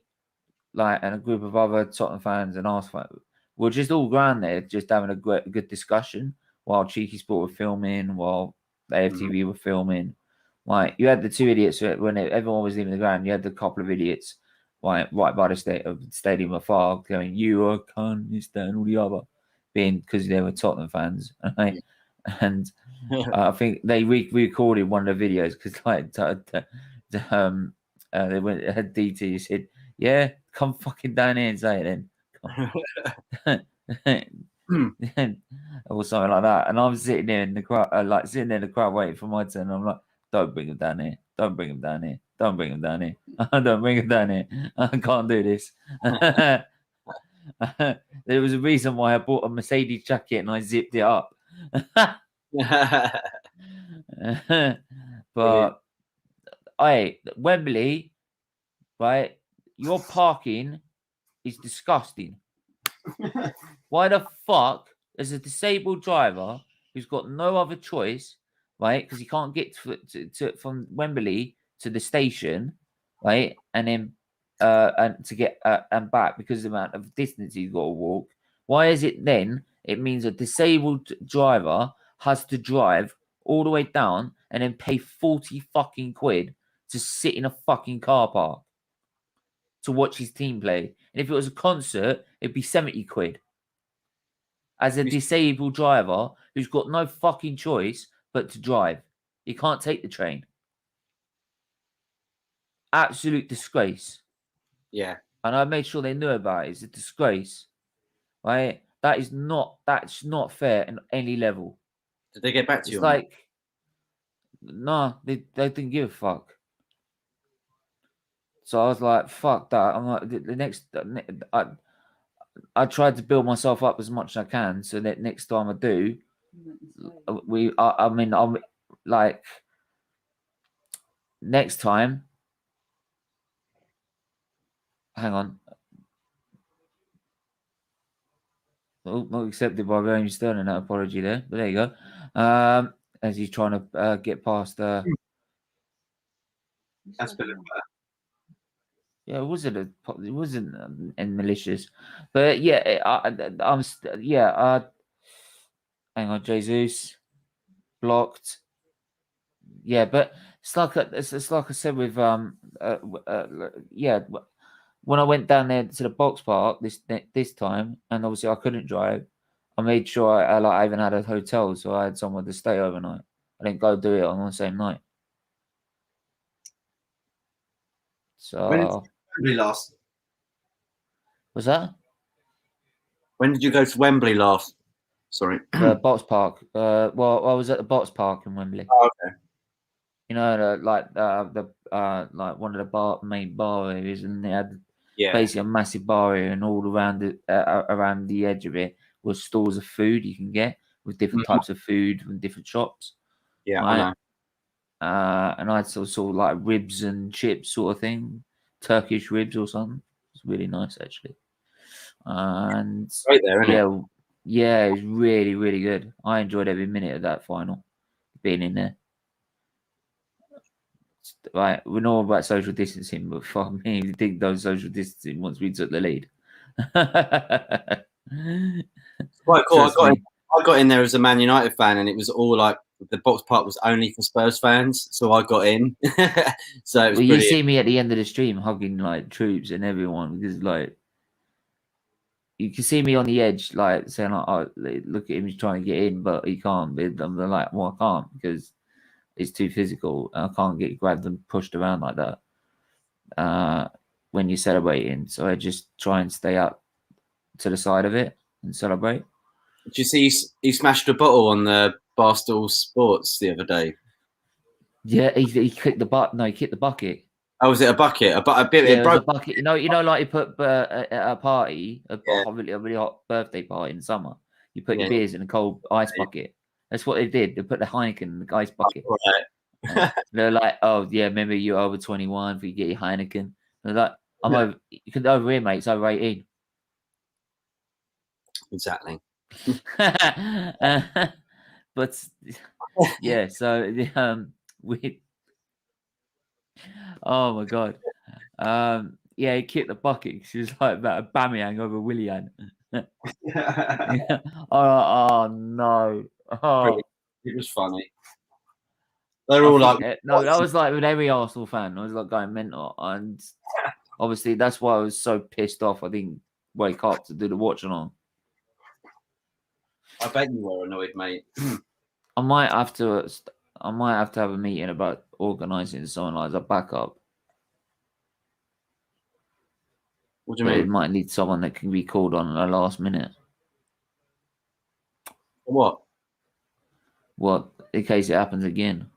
like, and a group of other Tottenham fans and Arsenal fans. We're just all around there, just having a good discussion while Cheeky Sport were filming, while the AFTV were filming. Like, you had the two idiots when everyone was leaving the ground. You had the couple of idiots right by the stadium afar going, "You are cunt, this, that, and all the other," being because they were Tottenham fans. Right? And I think they recorded one of the videos because they went had DT said, "Yeah, come fucking down here and say it then." Or something like that. And I'm sitting there in the crowd, waiting for my turn. I'm like, "Don't bring him down here. Don't bring him down here. Don't bring him down here. Don't bring him down here. I can't do this." There was a reason why I bought a Mercedes jacket and I zipped it up. But Wembley, right? Your parking is disgusting. Why the fuck, as a disabled driver who's got no other choice, right? Because he can't get from Wembley to the station, right? And then and to get and back because of the amount of distance he's got to walk. Why is it then? It means a disabled driver has to drive all the way down and then pay 40 fucking quid to sit in a fucking car park to watch his team play. And if it was a concert, it'd be 70 quid. As a disabled driver who's got no fucking choice but to drive. You can't take the train. Absolute disgrace. Yeah. And I made sure they knew about it. It's a disgrace. Right? That's not fair on any level. Did they get back to you? It's like, no, they didn't give a fuck. So I was like, fuck that. I'm like, the next, I tried to build myself up as much as I can so that next time I do, I'm like, next time, hang on. Oh, not accepted by Raheem Sterling, that apology there, but there you go. As he's trying to get past. That's been Yeah, it wasn't malicious, but yeah, hang on, Jesus blocked. Yeah, but it's like I said with when I went down there to the box park this time, and obviously I couldn't drive. I made sure I even had a hotel, so I had somewhere to stay overnight. I didn't go do it on the same night. So when did Wembley last? Was that? When did you go to Wembley last? Sorry, the box park. Well, I was at the box park in Wembley. Oh, okay. You know, like one of the main bar areas, and they had basically a massive bar area, and all around the edge of it was stores of food you can get with different types of food from different shops. Yeah, right? I know. And I saw like ribs and chips sort of thing, Turkish ribs or something. It's really nice actually. And right there, isn't it? Yeah, it was really, really good. I enjoyed every minute of that final, being in there. Right, we know about social distancing, but fuck me, we did those social distancing once we took the lead. Quite cool. I got in there as a Man United fan, and it was all like the box park was only for Spurs fans, so I got in. So it was you see me at the end of the stream hugging like troops and everyone because like you can see me on the edge, like saying, like, "Oh, look at him, he's trying to get in, but he can't." But I'm like, "Well, I can't because it's too physical. I can't get grabbed and pushed around like that when you're celebrating." So I just try and stay up to the side of it and celebrate. Did you see he smashed a bottle on the Barstool Sports the other day? Yeah, he kicked the butt. No, he kicked the bucket. Oh, was it a bucket? A bit. Yeah, It it was a broke. bucket. You know, like you put at a party, a Yeah. really hot birthday party in summer. You put your Yeah. beers in a cold ice bucket. That's what they did. They put the Heineken in the ice bucket. Right. They're like, oh yeah, remember you're over 21 if you get your Heineken. They're like, over. You can over here, mate. It's over 18. Exactly. But yeah, so we. Oh my god. Yeah, he kicked the bucket. She was like about a Bamiyang over Willian. Yeah. Oh no. Oh. It was funny. They're all like, no, that was like with every Arsenal fan. I was like going mental, and obviously that's why I was so pissed off. I didn't wake up to do the watch along. I bet you were annoyed, mate. I might have to have a meeting about organising something like a backup. What do you But mean? it might need someone that can be called on at the last minute. What? What, in case it happens again?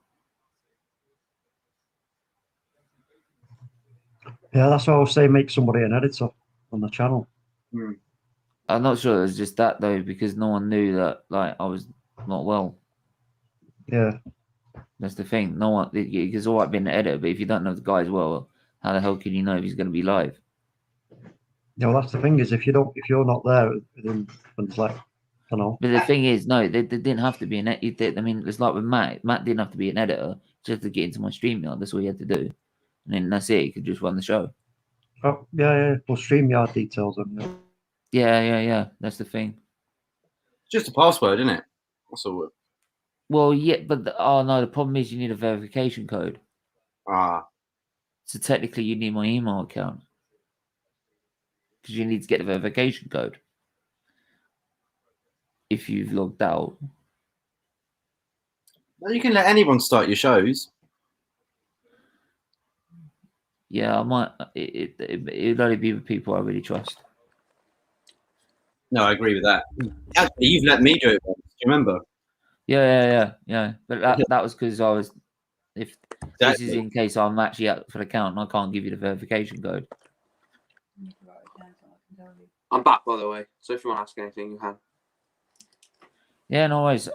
Yeah, that's why I was saying make somebody an editor on the channel. I'm not sure it was just that though, because no one knew that like I was not well. Yeah. That's the thing. No one. It's all right being an editor, but if you don't know the guy as well, how the hell can you know if he's going to be live? Yeah, well, that's the thing is if you're not there, then it's like, I don't know. But the thing is, no, they didn't have to be an editor. I mean, it's like with Matt. Matt didn't have to be an editor just to get into my StreamYard. That's all he had to do, and then that's it. He could just run the show. Oh, yeah. Well, StreamYard details on you. Yeah. That's the thing. It's just a password, isn't it? That's all. Well, yeah, but the problem is you need a verification code. So technically, you need my email account because you need to get the verification code if you've logged out. Well, you can let anyone start your shows. Yeah, I might. It'd only be with people I really trust. No, I agree with that. Actually, you've let me do it once. Do you remember? Yeah. But that was because I was. If Exactly. this is in case I'm actually up for the count and I can't give you the verification code. I'm back, by the way. So if you want to ask anything, you can. Yeah, no worries.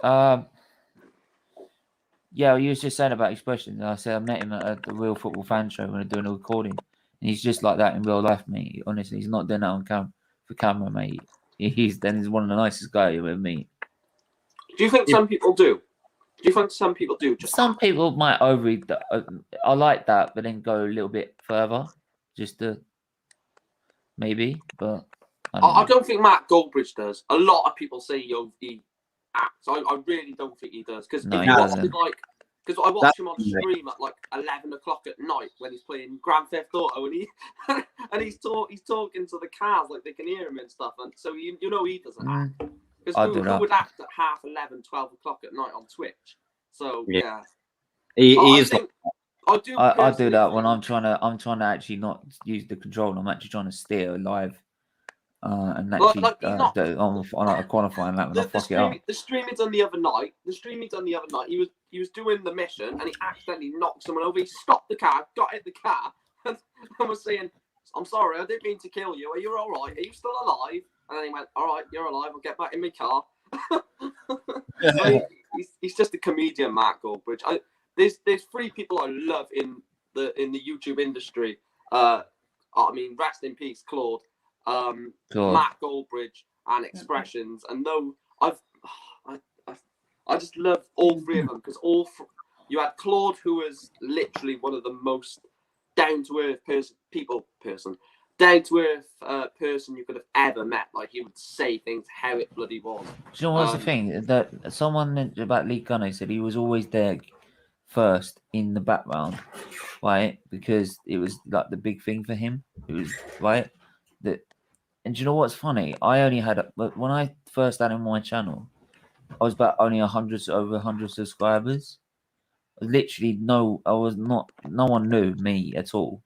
Yeah, you was just saying about expressions. I said I met him at the Real Football Fan Show when they're doing a recording, and he's just like that in real life, mate. Honestly, he's not doing that on for camera, mate. He's one of the nicest guys you ever meet. Do you think some people do? Do you think some people do? Just some people might overread that. I like that, but then go a little bit further, just to maybe. But I don't think Matt Goldbridge does. A lot of people say he acts. I really don't think he does because I watch him on stream at like 11 o'clock at night when he's playing Grand Theft Auto, and he's talking to the cars like they can hear him and stuff, and so you know he doesn't act. Because who would act at 11, 12 o'clock at night on Twitch? So yeah, he is. I do that when I'm trying to actually not use the controller. I'm actually trying to steer live, and actually on a qualifying lap when I fuck it up. The stream he done the other night. He was doing the mission and he accidentally knocked someone over. He stopped the car, got in the car, and was saying, "I'm sorry, I didn't mean to kill you. Are you all right? Are you still alive?" And then he went, "All right, you're alive. I'll get back in my car." He's just a comedian, Matt Goldbridge. There's three people I love in the YouTube industry. I mean, rest in peace, Claude. Matt Goldbridge and Expressions, and I just love all three of them because you had Claude, who was literally one of the most down to earth person you could have ever met. Like he would say things how it bloody was. Do you know what's the thing that someone mentioned about Lee Gunner? Said he was always there first in the background, right? Because it was like the big thing for him. It was right that. And do you know what's funny? I only had when I first started my channel, I was about only over 100 subscribers. Literally, no one knew me at all.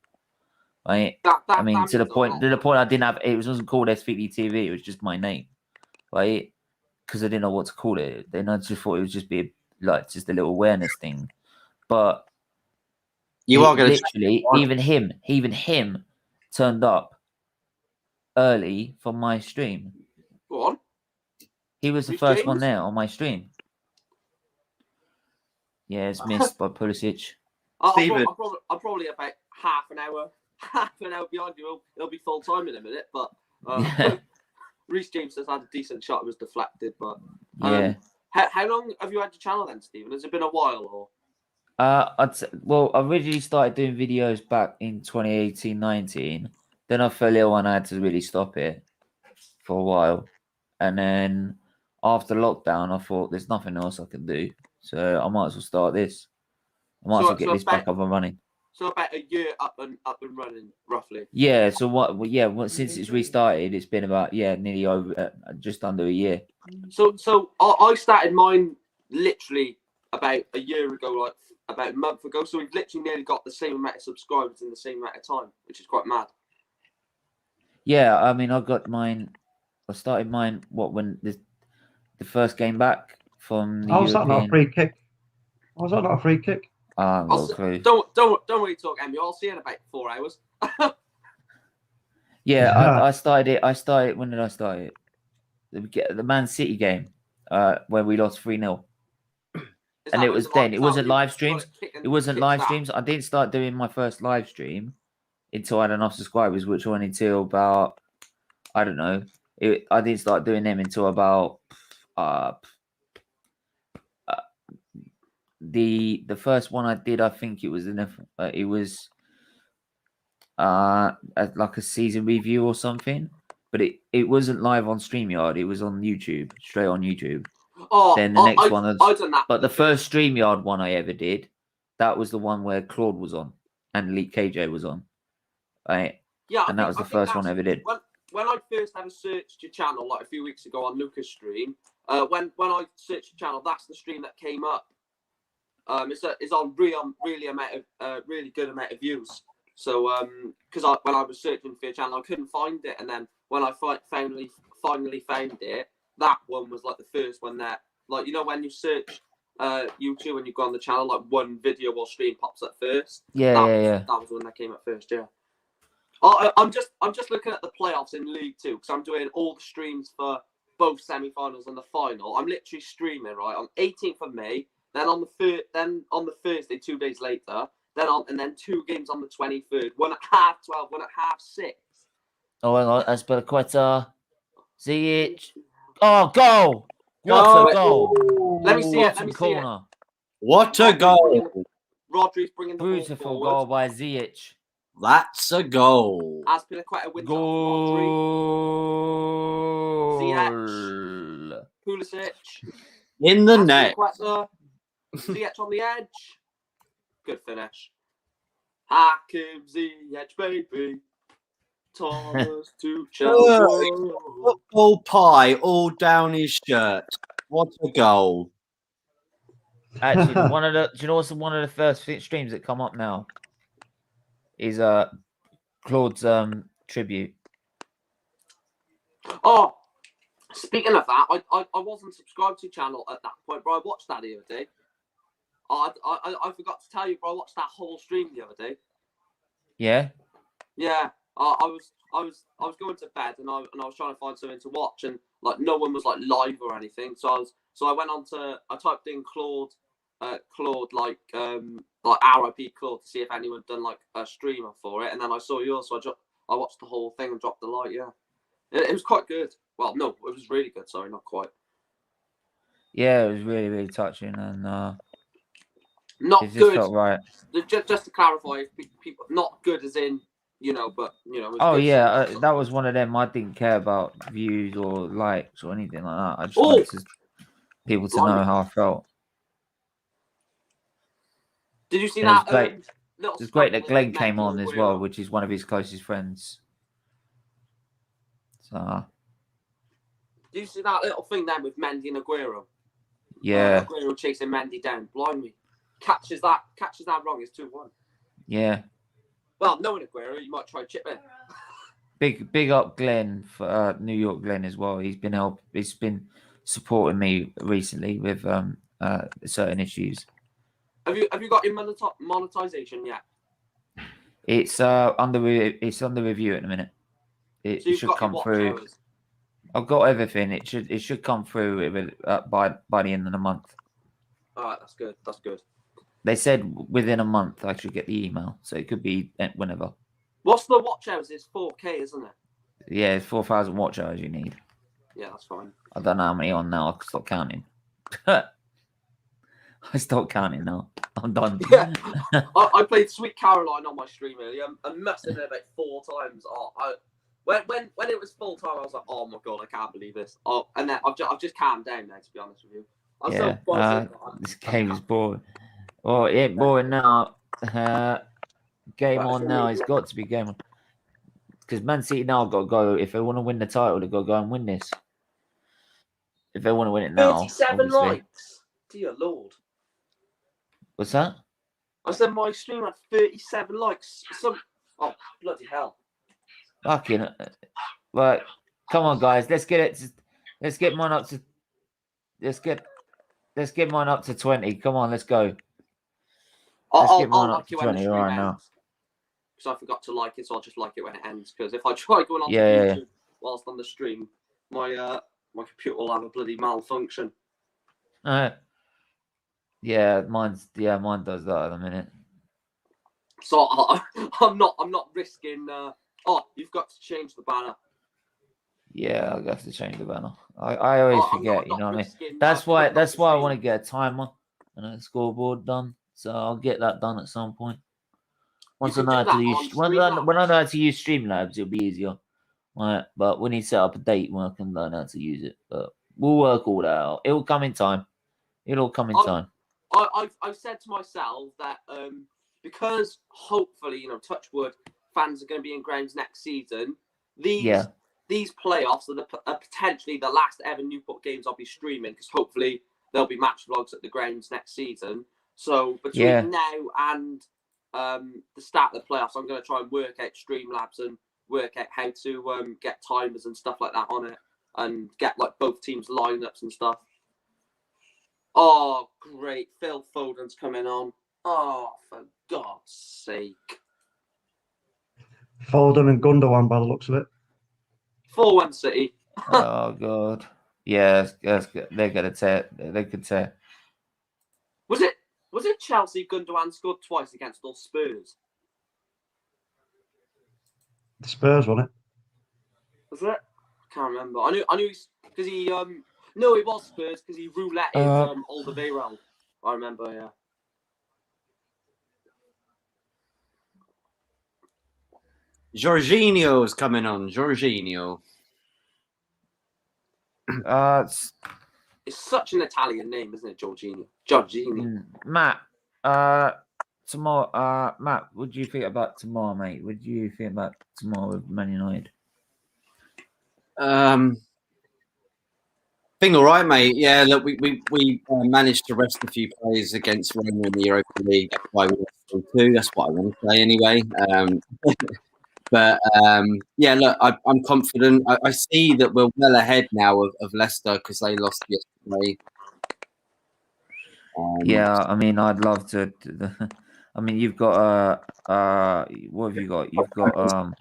Right? I mean, to the point I didn't have. It wasn't called SFeatleyTV. It was just my name. right? Because I didn't know what to call it. Then I just thought it would just be like just a little awareness thing. But You are going to literally even him turned up early for my stream. Go on. He was the Who's first one James? there on my stream. Yeah, it's missed by Pulisic. Stephen. I'm probably about half an hour behind you. It'll be full time in a minute, but Reece James has had a decent shot. It was deflected, but Yeah. How long have you had your channel then, Stephen? Has it been a while or? Well, I originally started doing videos back in 2018-19. Then I fell ill and I had to really stop it for a while. And then after lockdown, I thought there's nothing else I can do, so I might as well start this. I might as well get this back up and running. So about a year up and running, roughly. Yeah. So what? Well, yeah. Well, since it's restarted, it's been about nearly over just under a year. So I started mine literally about a year ago, like about a month ago. So we've literally nearly got the same amount of subscribers in the same amount of time, which is quite mad. Yeah, I mean, I got mine. I started mine when the first game back from the Was that not a European. free kick? Was that not a free kick? No clue. Don't really talk, Emmy. I'll see you in about 4 hours. Yeah, I started it. When did I start it? The Man City game, where we lost 3-0. And it was then. It wasn't live streams. It wasn't live streams. I didn't start doing my first live stream until I had enough subscribers, which went until about, I don't know. I didn't start doing them until about the first one I did. I think it was like a season review or something, but it wasn't live on StreamYard. It was on YouTube, straight on YouTube. Then the next one, I've done that. But the first StreamYard one I ever did, that was the one where Claude was on and Elite KJ was on, right? Yeah, and that was the first one I ever did. When I first ever searched your channel, like a few weeks ago on Lucas' stream, when I searched your channel, that's the stream that came up. It's on really good amount of views. So because when I was searching for your channel, I couldn't find it, and then when I finally found it, that one was like the first one that, like, you know, when you search YouTube and you go on the channel, like one video or stream pops up first. Yeah. That was the one that came up first. Yeah. I'm just looking at the playoffs in League 2 because I'm doing all the streams for both semi-finals and the final. I'm literally streaming right on 18th of May, then on the Thursday 2 days later, then 2 games on the 23rd. One at 12:30, one at 6:30. Oh, hang on, Aspilicueta, Ziyech. Oh, goal! What a goal! Let me see it. Corner. What a goal! Rodri's bringing the Beautiful ball goal forward. by Ziyech. That's a goal. Aspilicueta wins Goal. Ziyech. Pulisic. In the net. Ziyech on the edge. Good finish. Hakim Ziyech, baby. Thomas to Chelsea. Football pie all down his shirt. What a goal. Actually, do you know what's one of the first streams that come up now? Is Claude's tribute. Oh, speaking of that, I wasn't subscribed to your channel at that point, but I watched that the other day. I forgot to tell you, bro. I watched that whole stream the other day. Yeah. Yeah. I was going to bed and I was trying to find something to watch, and like no one was like live or anything. So I went on to, I typed in Claude like RIP Claude to see if anyone had done like a streamer for it, and then I saw yours, so I watched the whole thing and dropped the like. Yeah, it was quite good. Well, no, it was really good. Sorry, not quite. Yeah, it was really, really touching, and not it just good. felt right. Just to clarify, people not good as in, you know, but you know. Oh yeah, that was one of them. I didn't care about views or likes or anything like that. I just wanted people to know how I felt. Did you see and that? It's great that Glenn came on as well, which is one of his closest friends. So. Did you see that little thing then with Mendy and Aguero? Yeah. Aguero chasing Mendy down. Blimey. Catches that wrong. It's 2-1. Yeah. Well, knowing Aguero, you might try chip in. big up Glenn for New York Glenn as well. He's been supporting me recently with certain issues. Have you got your monetization yet? It's under review at the minute. It So you've should got come your watch through. hours. I've got everything. It should come through by the end of the month. All right, that's good. That's good. They said within a month I should get the email, so it could be whenever. What's the watch hours? It's 4K, isn't it? Yeah, it's 4,000 watch hours you need. Yeah, that's fine. I don't know how many on now. I can stop counting. I stopped counting now. I'm done. Yeah, I played Sweet Caroline on my stream earlier. I must have done it about 4 times. When it was full time, I was like, oh my god, I can't believe this. Oh, and then I've just calmed down now, to be honest with you. I'm so buzzing. This game is boring. Oh, it ain't boring now. Game on now. It's got to be game on. Because Man City now got to go. If they want to win the title, they've got to go and win this. If they want to win it now. 37 obviously. likes. Dear Lord. What's that? I said my stream had 37 likes. Oh, bloody hell. Fucking. Right. Come on, guys. Let's get mine up to. Let's get mine up to 20. Come on, let's go. I'll get mine up like to it when the 20 stream right ends. now. Because I forgot to like it, so I'll just like it when it ends. Because if I try going on Yeah. YouTube whilst on the stream, my computer will have a bloody malfunction. Yeah, mine does that at the minute. So I'm not risking. You've got to change the banner. Yeah, I'll have to change the banner. I always forget, I'm you know what I mean? risking, That's why I want want to get a timer and a scoreboard done. So I'll get that done at some point. Once I know how to use when I know how to use Streamlabs, it'll be easier. Right, but we need to set up a date when I can learn how to use it. But we'll work all that out. It'll come in time. It'll come in time. I've said to myself that because hopefully, touch wood, fans are going to be in grounds next season. These playoffs are potentially the last ever Newport games I'll be streaming, because hopefully there'll be match vlogs at the grounds next season. So between now and the start of the playoffs, I'm going to try and work out Streamlabs and work out how to get timers and stuff like that on it, and get like both teams' lineups and stuff. Oh, great. Phil Foden's coming on. Oh, for God's sake. Foden and Gundogan by the looks of it. 4-1 City. Oh god. Yeah, they're gonna tear. They could tear. Was it Chelsea Gundogan scored twice against those Spurs? The Spurs, wasn't it? Was it? I can't remember. I knew because he no, it was Spurs because he rouletted Alderweireld. I remember, yeah. Jorginho's coming on. Jorginho. It's such an Italian name, isn't it, Jorginho? Jorginho. Matt, tomorrow, Matt, what do you think about tomorrow, mate? What do you think about tomorrow with Man United? Think all right, mate. Yeah, look, we managed to rest a few players against Roma in the Europa League. That's why we won 2. That's what I want to say anyway. But yeah, look, I'm confident. I see that we're well ahead now of Leicester because they lost yesterday. Yeah, I mean, I'd love to. I mean, you've got what have you got? You've got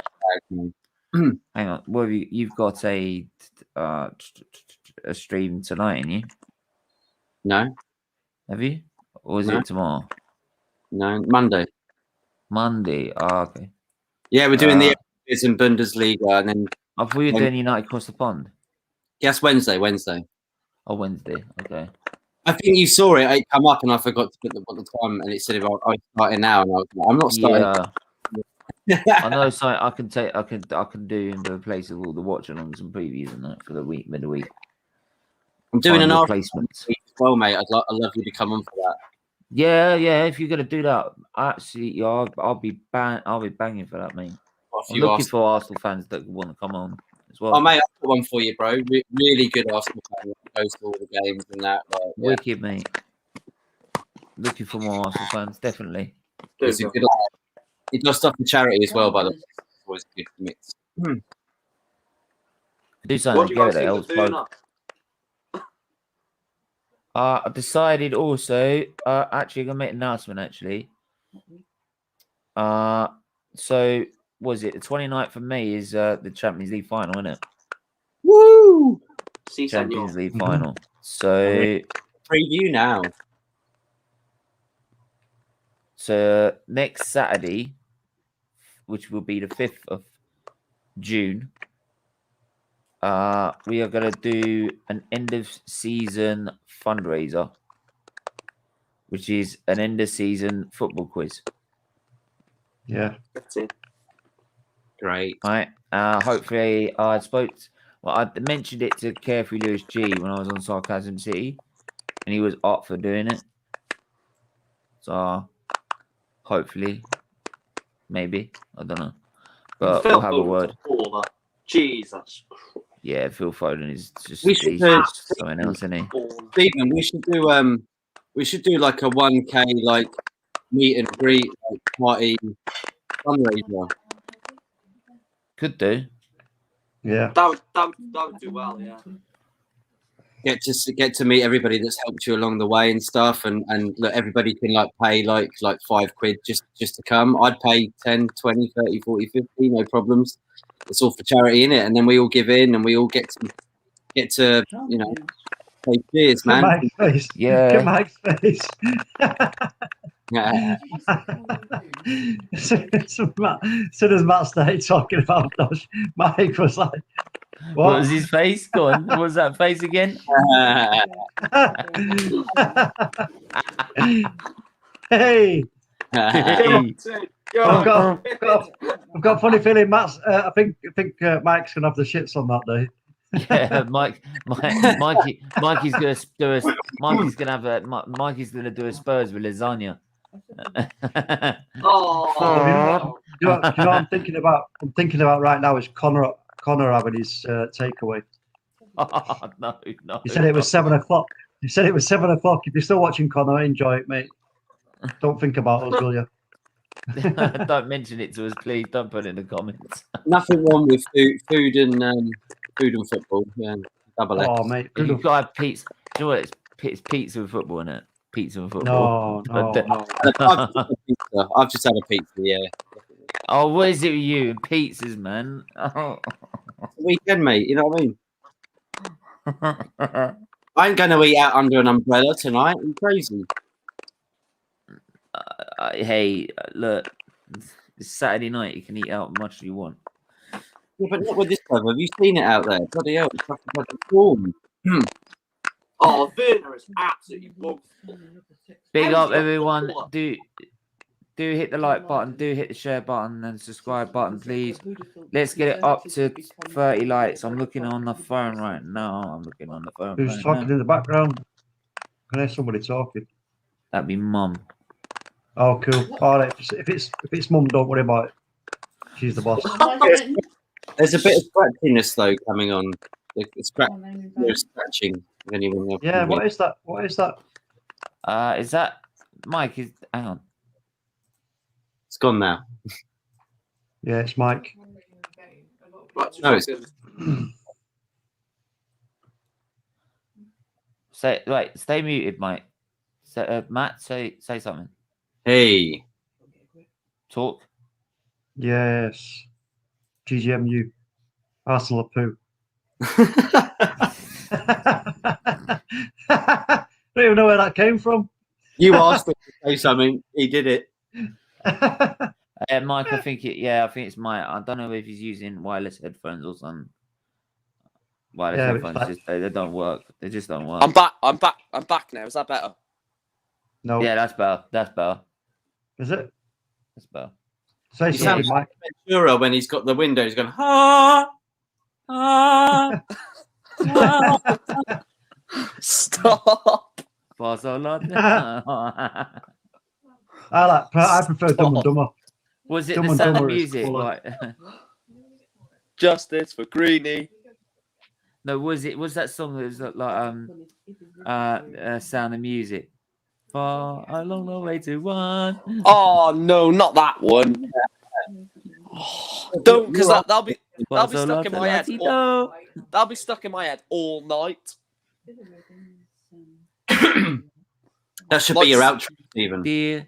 hang on, what have you? You've got a stream tonight, ain't you? No. Have you? Or is No. it tomorrow? No, Monday. Monday. Oh, okay. Yeah, we're doing the Eredivisie in Bundesliga, and then I thought you were doing United Across the Pond. Yes, Wednesday. Oh, Wednesday. Okay. I think you saw it. It come up, and I forgot to put what the time, and it said about I'm starting now, and I was like, I'm not starting. Yeah. I know something I can do in the place of all the watch-alongs and previews and that for the week, midweek. I'm doing an replacements as well, mate. I'd love you to come on for that. Yeah. If you're gonna do that, actually, I'll be banging for that, mate. I'm looking for Arsenal fans that want to come on as well. Oh, mate, I've got one for you, bro. Really good Arsenal fan that goes to all the games and that. Yeah. Wicked, mate. Looking for more Arsenal fans, definitely. He's a good lad. He does stuff for charity as well, by the way. It's always a good mix. Do something What do you guys together that think helps of doing both. that? I decided also, actually, I'm going to make an announcement, actually. So, was it the 29th of May is the Champions League final, isn't it? Woo! See, Champions senor. League final. So, Preview now. next Saturday, which will be the 5th of June, we are going to do an end of season fundraiser, which is an end of season football quiz. Yeah. Great. Right. Hopefully, I mentioned it to Carefree Lewis G when I was on Sarcasm City, and he was up for doing it. So, hopefully, maybe, I don't know, but we'll have a word. Jesus. Yeah, Phil Foden is just, We should he's do- just something else, isn't he? Stephen, we should do like a 1K like meet and greet like, party fundraiser. Could do. Yeah. That would do well, yeah. Get to meet everybody that's helped you along the way and stuff, and look, everybody can like pay like £5 just to come. I'd pay 10, 20, 30, 40, 50, no problems. It's all for charity, innit? And then we all give in and we all get to you know say cheers, Look at man. Mike's face. Yeah. Look at Mike's face. Soon as Matt started talking about those, Mike was like, What was his face? Go on. What was that face again? Hey, Hey. I've got a funny feeling Matt's. I think Mike's gonna have the shits on that day. Yeah, Mikey's gonna do a Mikey's gonna do a Spurs with lasagna. Oh. You know what I'm thinking about? I'm thinking about right now is Connor having his takeaway. Oh, no. He said it was 7 o'clock. He said it was 7 o'clock. If you're still watching Connor, enjoy it, mate. Don't think about us, will you? Don't mention it to us, please. Don't put it in the comments. Nothing wrong with food and football. Yeah, double X. Oh, mate. You've got to have pizza. Do you know what? It's pizza with football, isn't it? Pizza with football. No. I've just had a pizza. Yeah. Oh, what is it with you and pizzas, man? Oh. Weekend, mate. You know what I mean? I ain't going to eat out under an umbrella tonight. You crazy? Hey, look, it's Saturday night. You can eat out as much as you want. Yeah, but not with this weather. Have you seen it out there? Bloody hell, it's like a bloody storm. Oh, Werner is absolutely bugged. Big up, everyone. Do hit the like button. Do hit the share button and subscribe button, please. Let's get it up to 30 likes. I'm looking on the phone right now. Who's talking in the background? Can I hear somebody talking? That'd be Mum. Oh, cool. All right. If it's Mum, don't worry about it. She's the boss. There's a bit of scratchiness though coming on. Scratching. Anyone? Yeah. What is that? Is that Mike? Hang on. It's gone now. Yeah, it's Mike. No, Stay muted, Mike. Matt, say something. Hey. Talk. Yes. GGMU. Arsenal poo. Don't even know where that came from. You asked him to say something. He did it. Mike, I think it's Mike. I don't know if he's using wireless headphones or something. Wireless headphones they don't work. They just don't work. I'm back now. Is that better? No. Yeah, that's better. Is it? That's better. Say He something, sounds Mike. like Ventura when he's got the window. He's going, ah, ah, ah. Stop. I prefer Dumb and Dumber. Was it Dumb the and sound of Dumber is music? full of- Like, Justice for Greenie. no, was that song that was like Sound of Music? Far along the way to one. Oh no, not that one. Oh, don't, because that'll be That'll be stuck in my head. Spazzola, That'll be stuck in my head all night. That should Like- be your outro, Stephen. dear.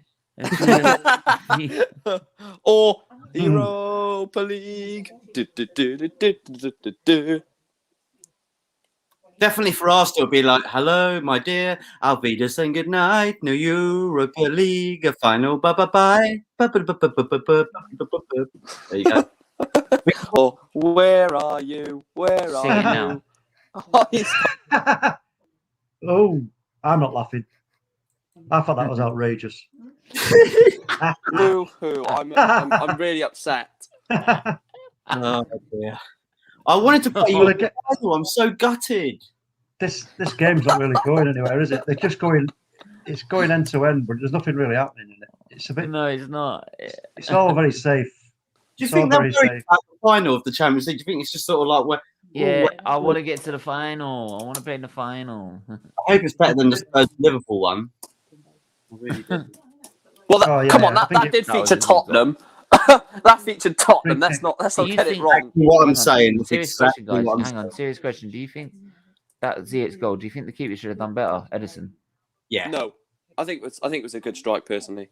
Or the Europa League. Definitely for us, it'll be like, hello, my dear. I'll be just saying good night. No Europa League, a final. Bye bye bye. There you go. Or where are you? Where Sing are it now. you? Oh, he's Oh, I'm not laughing. I thought that was outrageous. boo-hoo. I'm really upset. Oh dear. I wanted to play you. Well, again, I'm so gutted. this game's not really going anywhere, is it? They're just going. It's going end to end, but there's nothing really happening in it. It's a bit. No, it's not. It's all very safe. Do you It's think all they'll very go safe. to the final of the Champions League? Do you think it's just sort of like where? Yeah, Ooh, I want to get to the final. I want to play in the final. I hope it's better than the Spurs Liverpool one. I really do. Well, Oh, yeah, come on, I that, think that did that was feature a good Tottenham. That featured Tottenham. Let's not Do you get it think- wrong. What I'm Hang on, saying is serious exactly question, guys. what I'm Hang on, serious question. Do you think that Ziyech's goal? Do you think the keeper should have done better, Edison? Yeah. No, I think it was a good strike personally.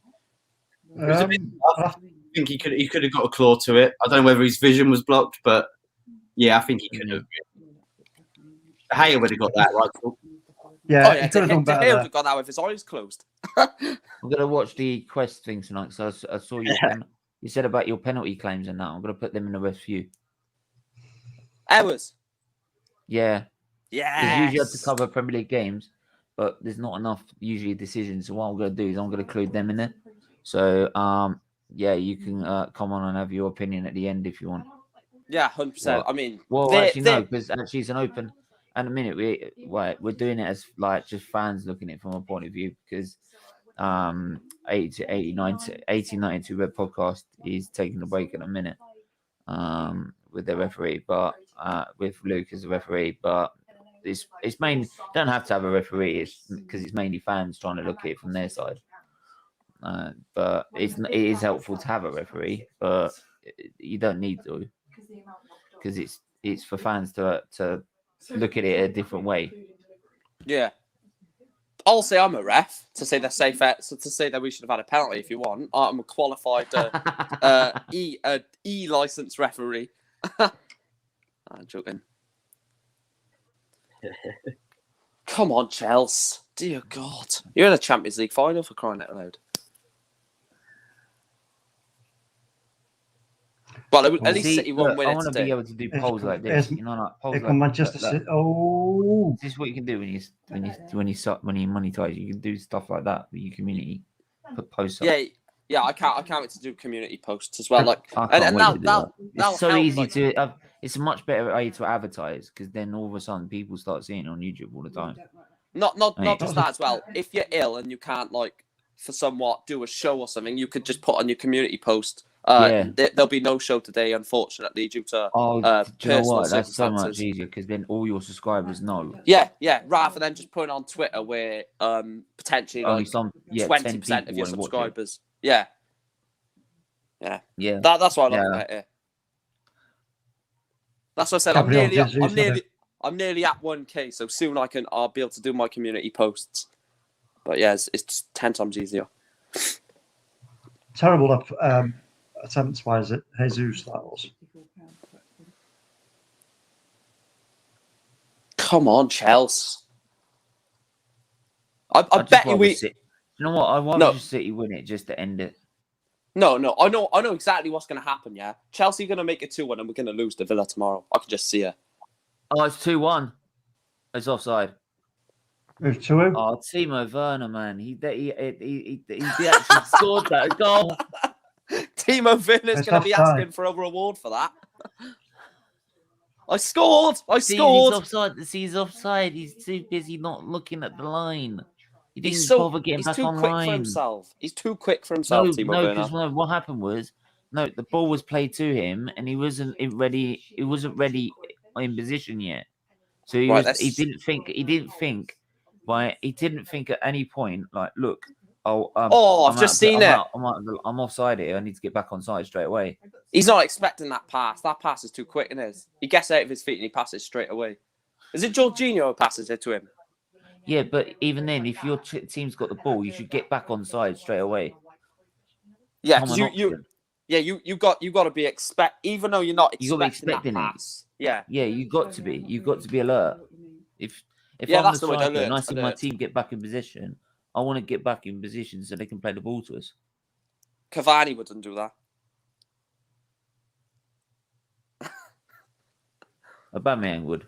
was a bit I think he could have got a claw to it. I don't know whether his vision was blocked, but yeah, I think he could have. Haya would have got that right. Yeah, Oh he yeah, could have done De Gea better. would have got that with his eyes closed. I'm gonna watch the Quest thing tonight. So I saw you. You said about your penalty claims and that. I'm gonna put them in the review. Hours. Yeah, Yeah. because usually I have to cover Premier League games, but there's not enough usually decisions. So what I'm gonna do is I'm gonna include them in there. So yeah, you can come on and have your opinion at the end if you want. Yeah, 100%. I mean, Well, they- actually, they- no, because actually it's an open. At the minute, we're doing it as like just fans looking at it from a point of view because 1892 Red Podcast is taking a break in a minute with their referee, but with Luke as a referee, but it's mainly don't have to have a referee. It's because it's mainly fans trying to look at it from their side. But it is helpful to have a referee, but you don't need to because it's for fans to look at it a different way. Yeah. I'll say I'm a ref to say they're safe. So to say that we should have had a penalty if you want. I'm a qualified E licensed referee. I'm joking. Come on, Chelsea. Dear God. You're in a Champions League final for crying out loud. Well, at least City won't win I it want to today. be able to do polls like this. You know, like polls Here like come Manchester that. City. Oh, This is what you can do when you monetize. You can do stuff like that with your community. Put posts up. Yeah. I can't wait to do community posts as well. Like, I can't and wait to do that. that'll It's so help, easy like- to. It's a much better way to advertise because then all of a sudden people start seeing it on YouTube all the time. Not Right. just that as well. If you're ill and you can't like for somewhat do a show or something, you could just put on your community post. Yeah. There'll be no show today, unfortunately, due to Oh, do you know personal what? That's so much circumstances. easier because then all your subscribers know. Yeah. Rather than just putting on Twitter where potentially Only like some 20% of your 10 people wanna watch it. subscribers. Yeah. Yeah. That's what I love Yeah. about it. That's what I said. Gabriel Jesus, I'm nearly at 1K, so soon I'll be able to do my community posts. But yeah, it's 10 times easier. terrible attempts by Jesus. That was. Come on, Chelsea. I I'd bet just you rather we. You know what? I'd rather No. just City win it just to end it. No, I know exactly what's going to happen. Yeah, Chelsea are going to make it 2-1, and we're going to lose to Villa tomorrow. I can just see it. Oh, it's 2-1. It's offside. Move to him. Oh, Timo Werner, man, he actually scored that goal. Timo Werner's It's going to be offside. asking for a reward for that. I scored. He's offside. He's offside. He's too busy not looking at the line. He didn't bother getting back too quick for online. himself. He's too quick for himself, Timo Werner. Because what happened was, the ball was played to him, and he wasn't ready. He wasn't ready in position yet. So he didn't think. Right, he didn't think at any point. Like, look, Oh, I've just seen it. I'm offside here. I need to get back on side straight away. He's not expecting that pass. That pass is too quick, isn't it? He gets out of his feet and he passes straight away. Is it Jorginho who passes it to him? Yeah, but even then, if your team's got the ball, you should get back on side straight away. Yeah, because you got to be even though you're not expecting that pass. Yeah, you got to be. You got to be alert. If I'm that's the the word, striker and I alert, see my team get back in position, I want to get back in position so they can play the ball to us. Cavani wouldn't do that. Aubameyang would.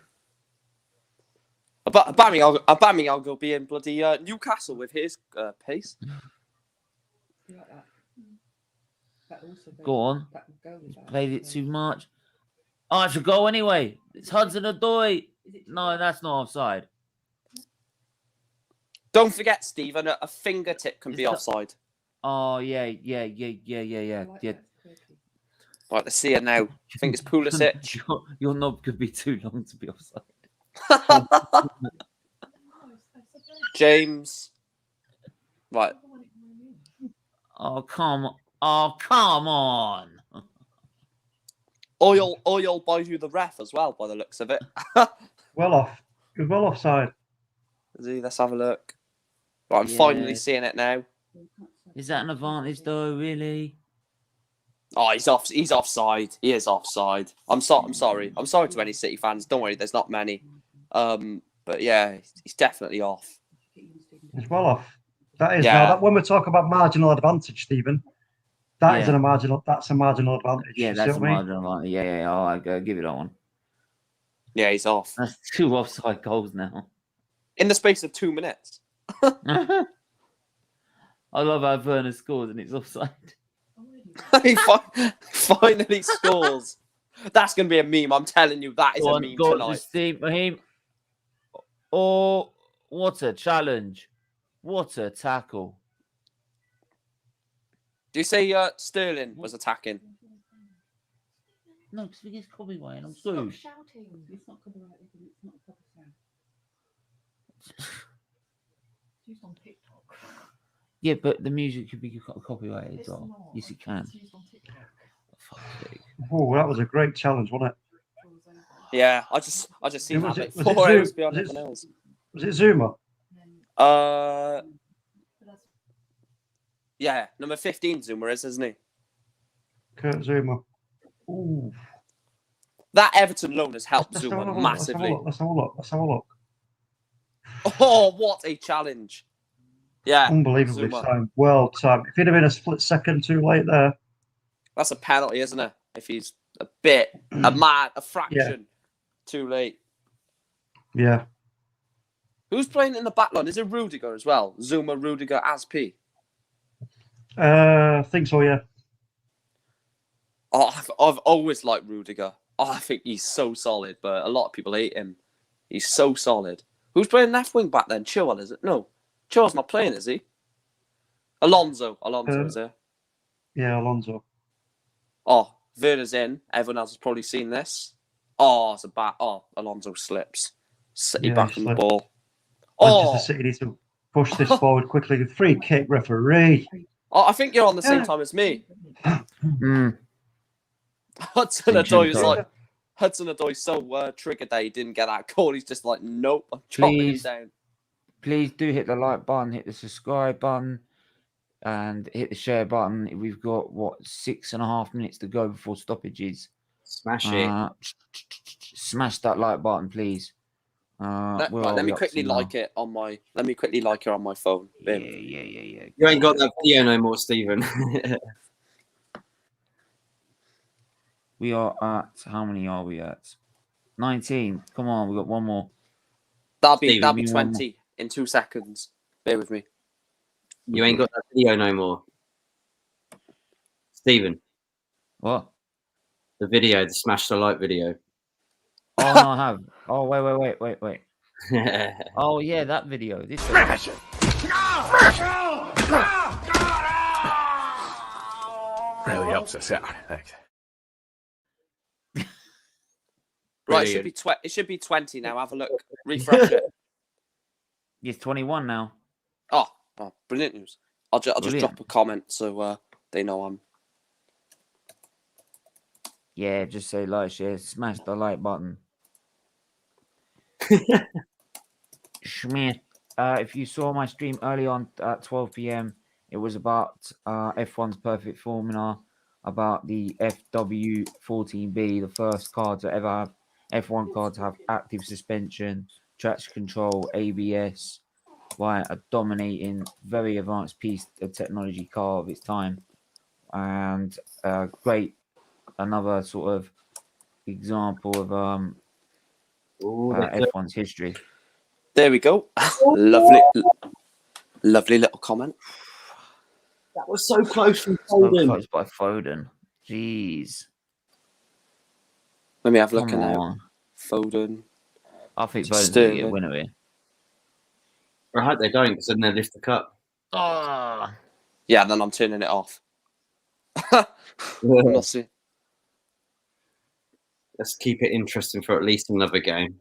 Aubameyang will be in bloody Newcastle with his pace. Go on. Played it too much. Oh, it's a goal anyway. It's Hudson-Odoi. No, that's not offside. Don't forget, Stephen, a fingertip can be offside. Oh, yeah. Right, let's see it now. I think it's Pulisic. Your knob could be too long to be offside. James. Right. Oh, come on. Oil buys you the ref as well, by the looks of it. Well off. He was well offside. Let's have a look. Right, I'm finally seeing it now. Is that an advantage, though, really? Oh, he's offside. He is offside. I'm sorry. I'm sorry to any City fans. Don't worry, there's not many. But yeah, he's definitely off. He's well off. That is now that when we talk about marginal advantage, Stephen, that's a marginal advantage. Yeah, that's a marginal advantage. Yeah. I'll give it that one. Yeah, he's off. That's 2 offside goals now. In the space of 2 minutes. I love how Werner scores and it's offside. He finally scores. That's going to be a meme. I'm telling you, that is a meme tonight. Raheem. Oh, what a challenge. What a tackle. Do you say Sterling was attacking? No, because he gets copyright and I'm screwed. Stop shouting. It's not copyright. It's not proper sound. It's used on TikTok. Yeah, but the music could be copyrighted. It's Or not. yes, it can. It's used on TikTok. Oh, that was a great challenge, wasn't it? Yeah, I just seen that bit before. Was it Zuma? Yeah, number 15 Zuma isn't he? Kurt Zuma. Ooh. That Everton loan has helped Zuma massively. Let's have a look. Oh, what a challenge. Yeah. Unbelievably timed. Well timed. If he'd have been a split second too late there. That's a penalty, isn't it? If he's a fraction too late. Yeah. Who's playing in the back line? Is it Rudiger as well? Zuma, Rudiger, Asp? I think so, yeah. Oh, I've always liked Rudiger. Oh, I think he's so solid, but a lot of people hate him. He's so solid. Who's playing left wing back then? Chilwell, is it? No. Chilwell's not playing, is he? Alonso is there. Yeah, Alonso. Oh, Werner's in. Everyone else has probably seen this. It's a bat. Oh, Alonso slips. City back on the ball. Manchester City needs to push this forward quickly. Free kick, referee. Oh, I think you're on the same time as me. Hudson-Odoi's so triggered that he didn't get that call. He's just like, nope, I'm chopping him down. Please do hit the like button, hit the subscribe button, and hit the share button. We've got, 6.5 minutes to go before stoppages. Smash it. Smash that like button, please. Let me quickly like it on my phone. Yeah. You ain't got that video no more, Stephen. We are at, how many are we at? 19. Come on, we got one more. That'll be 20 in 2 seconds. Bear with me. You ain't got that video no more. Stephen. What? The video, the Smash the Like video. Oh, no, I have. Oh, wait. Oh, yeah, that video. This Smash it! Really helps us out. Thanks. Right, it should be 20 now. Have a look. Refresh it. It's 21 now. Oh, brilliant news. I'll just Brilliant. drop a comment so they know I'm. Yeah, just say like, share, smash the like button. Schmidt, if you saw my stream early on at 12 p.m., it was about F1's perfect formula, about the FW14B, the first car to ever have F1 car to have active suspension, traction control, ABS, by a dominating, very advanced piece of technology car of its time, and great, another sort of example of F1's history. There we go. Lovely little comment. That was so close from So Foden. close by Foden. Jeez. Let me have a look Come now. on. Foden. I think Foden's going to get a Sterling. winner here. I hope they don't, because then they lift the cup. Oh. Yeah, then I'm turning it off. I'm not seeing. Let's keep it interesting for at least another game.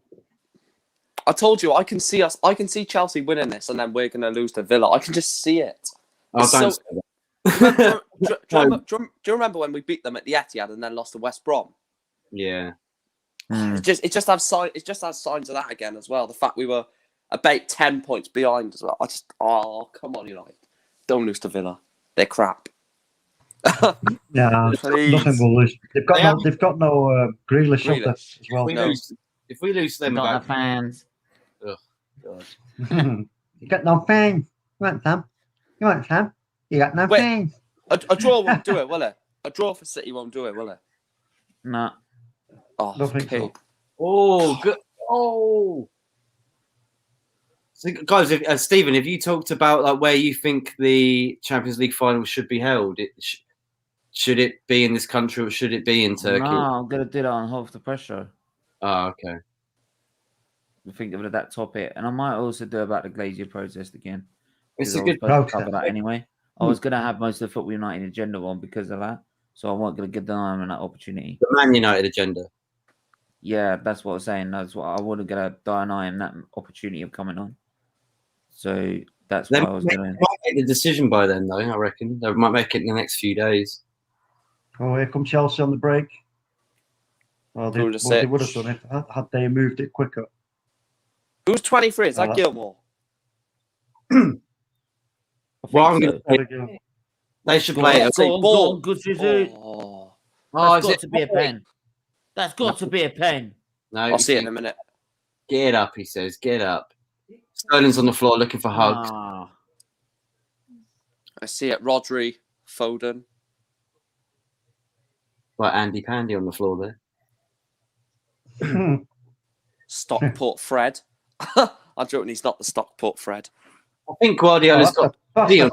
I told you I can see Chelsea winning this, and then we're going to lose to Villa. I can just see it. Oh, It's don't so- say that. Do you remember when we beat them at the Ethiad and then lost to West Brom? Yeah. It just has signs of that again as well. The fact we were about 10 points behind as well. Come on, United, don't lose to Villa. They're crap. Yeah, Please. nothing will lose. They've got no Grealish up there Grealish. as well. If we lose to them, Not about enough fans. oh, God. You got no fans. You want some? You want some? You got no Wait. fans. A draw won't do it, will it? A draw for City won't do it, will it? No. Oh, Don't think okay. so. Oh, good. Oh. So, guys, Stephen, have you talked about like where you think the Champions League final should be held? Should it be in this country or should it be in Turkey? No, I'm going to do that on Half the Pressure. Oh, okay. Think of it at that topic. And I might also do about the Glazier protest again. It's because a I was good supposed to protest. cover that anyway. I was going to have most of the Football United agenda on because of that. So I wasn't going to give them that opportunity. The Man United agenda. Yeah, that's what I was saying. That's what I wasn't going to deny him that opportunity of coming on. So that's They why I was might going to. make the decision by then, though, I reckon. They might make it in the next few days. Oh, here come Chelsea on the break. Well, they would have done it had they moved it quicker. Who's 23? Is that Gilmore? Well, I'm going to say Go. they should play it. Go on, good Oh. That's got to be a pen. That's got to be a pen. No, I'll see it in a minute. Get up, he says. Get up. Sterling's on the floor looking for hugs. Ah. I see it. Rodri, Foden. Like Andy Pandy on the floor there. Stockport Fred. I'm joking, he's not the Stockport Fred. I think Guardiola's got that's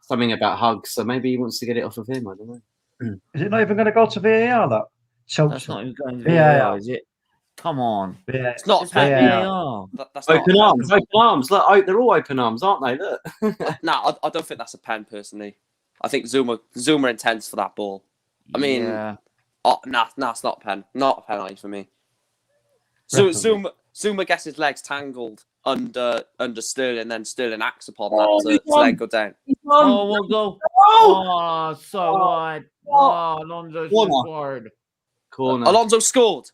something about hugs, so maybe he wants to get it off of him. I don't know. Is it not even going to go to VAR? That's not even going to VAR. VAR, is it? Come on. It's not It's not VAR. VAR. That's Open not arms, open arms. Look, they're all open arms, aren't they? Look. No, I don't think that's a pen, personally. I think Zuma intends for that ball. I mean, Yeah. nah, it's not a pen. Not a penalty for me. So Zuma gets his legs tangled under Sterling, then Sterling acts upon that to let go down. Oh, we'll go. Oh, so wide. Oh, Alonso's just wide. Corner. Alonso scored.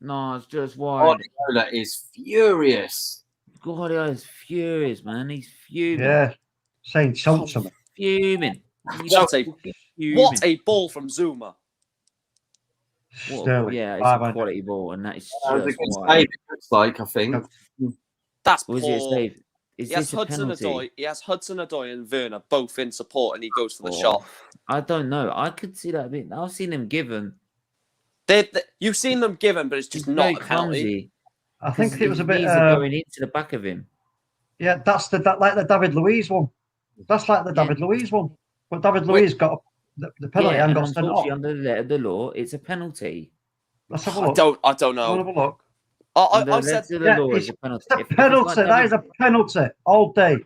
No, it's just wide. Guardiola is furious. Guardiola is furious, man. He's fuming. Yeah, saying something. Fuming. What a ball from Zuma. Sterling. Yeah, it's a quality ball, and that is just wide. It looks like, I think. That's Was poor. it a save? Is He has this a Hudson penalty? Odoi. He has Hudson Odoi and Werner both in support, and he goes for the shot. I don't know. I could see that a bit. I've seen him given. You've seen them given, but it's just not a penalty. Clumsy. I think it was a bit. Knees are going into the back of him. Yeah, that's like the David Luiz one. That's like the David Luiz one. But David Luiz got the penalty and got sent off. Under the letter of the law, it's a penalty. Let's have a look. I don't know. Let's have a look. I said the law is a penalty. It's a penalty. That is a penalty all day.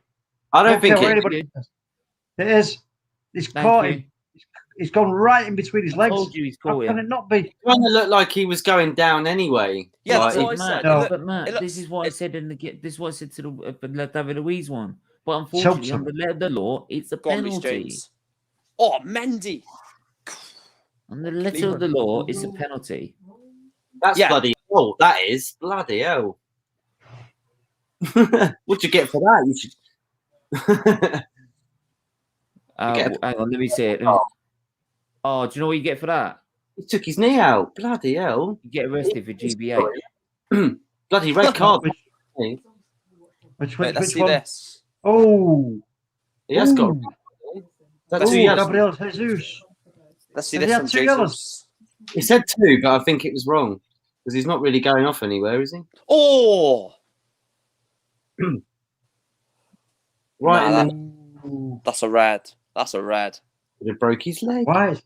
I don't think care what anybody says. It is. He's caught him. He's gone right in between his legs. I told you he's caught How him. can it not be? It kind of looked like he was going down anyway. Yeah, like, that's what I said. But Matt, this is what I said this is what I said to the David Luiz one. But unfortunately, Chelsea. on the letter of the law, it's a Go on, Reece penalty. James. Oh, Mendy. On the letter of the law, it's a penalty. That's Yeah. bloody hell. That is bloody hell. What'd you get for that? You should. Hang on, let me see it. Oh, do you know what you get for that? He took his knee out. Bloody hell. You get arrested for GBH. Bloody red card. Which Let's see one? this. Oh, He has got. That's oh, two yellows. Gabriel Jesus. Let's see Has he this had from 2 yellows? Jesus. He said 2, but I think it was wrong because he's not really going off anywhere, is he? Oh, Right, Nah, and then that's a red. That's a red. he broke his leg. Why is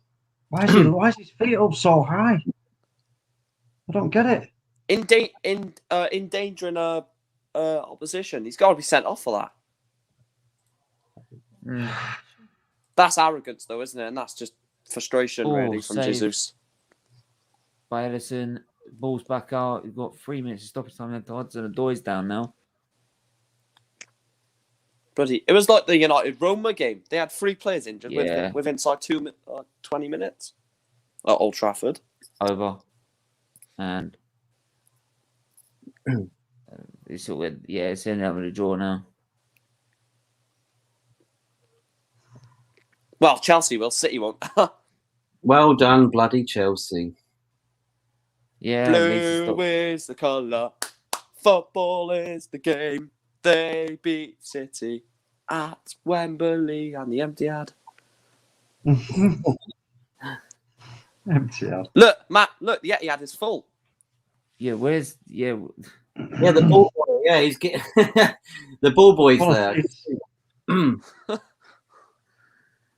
his feet up so high? I don't get it. Endangering opposition. He's got to be sent off for that. That's arrogance, though, isn't it? And that's just frustration, really, from saved Jesus. by Ellison. Ball's back out. You've got 3 minutes to stoppage time left. Hudson, the door's down now. Bloody, it was like the United Roma game. They had 3 players injured Yeah. within inside 20 minutes at Old Trafford. Over. And it's all good. Yeah, it's ending up with a draw now. Well, Chelsea will. City won't. Well done, bloody Chelsea. Yeah, Blue is the colour. Football is the game. They beat City at Wembley and the Ethiad. Ethiad. Look, Matt. Look, the Ethiad is full. Yeah, where's Yeah, the ball boy. Yeah, he's getting the ball boy's Full of there. seats.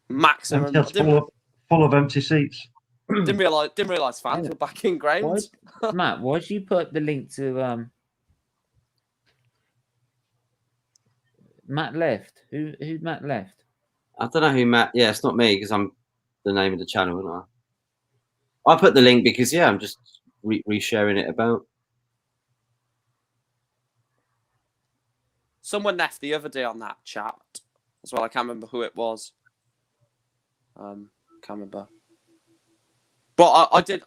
Maximum. Ethiad's full of empty seats. Didn't realise fans were back in grounds. Matt, why did you put the link to Matt left? Who Matt left? I don't know who Matt. Yeah, it's not me because I'm the name of the channel, isn't I? I put the link because I'm just resharing it about. Someone left the other day on that chat as well. I can't remember who it was. Can't remember. But I did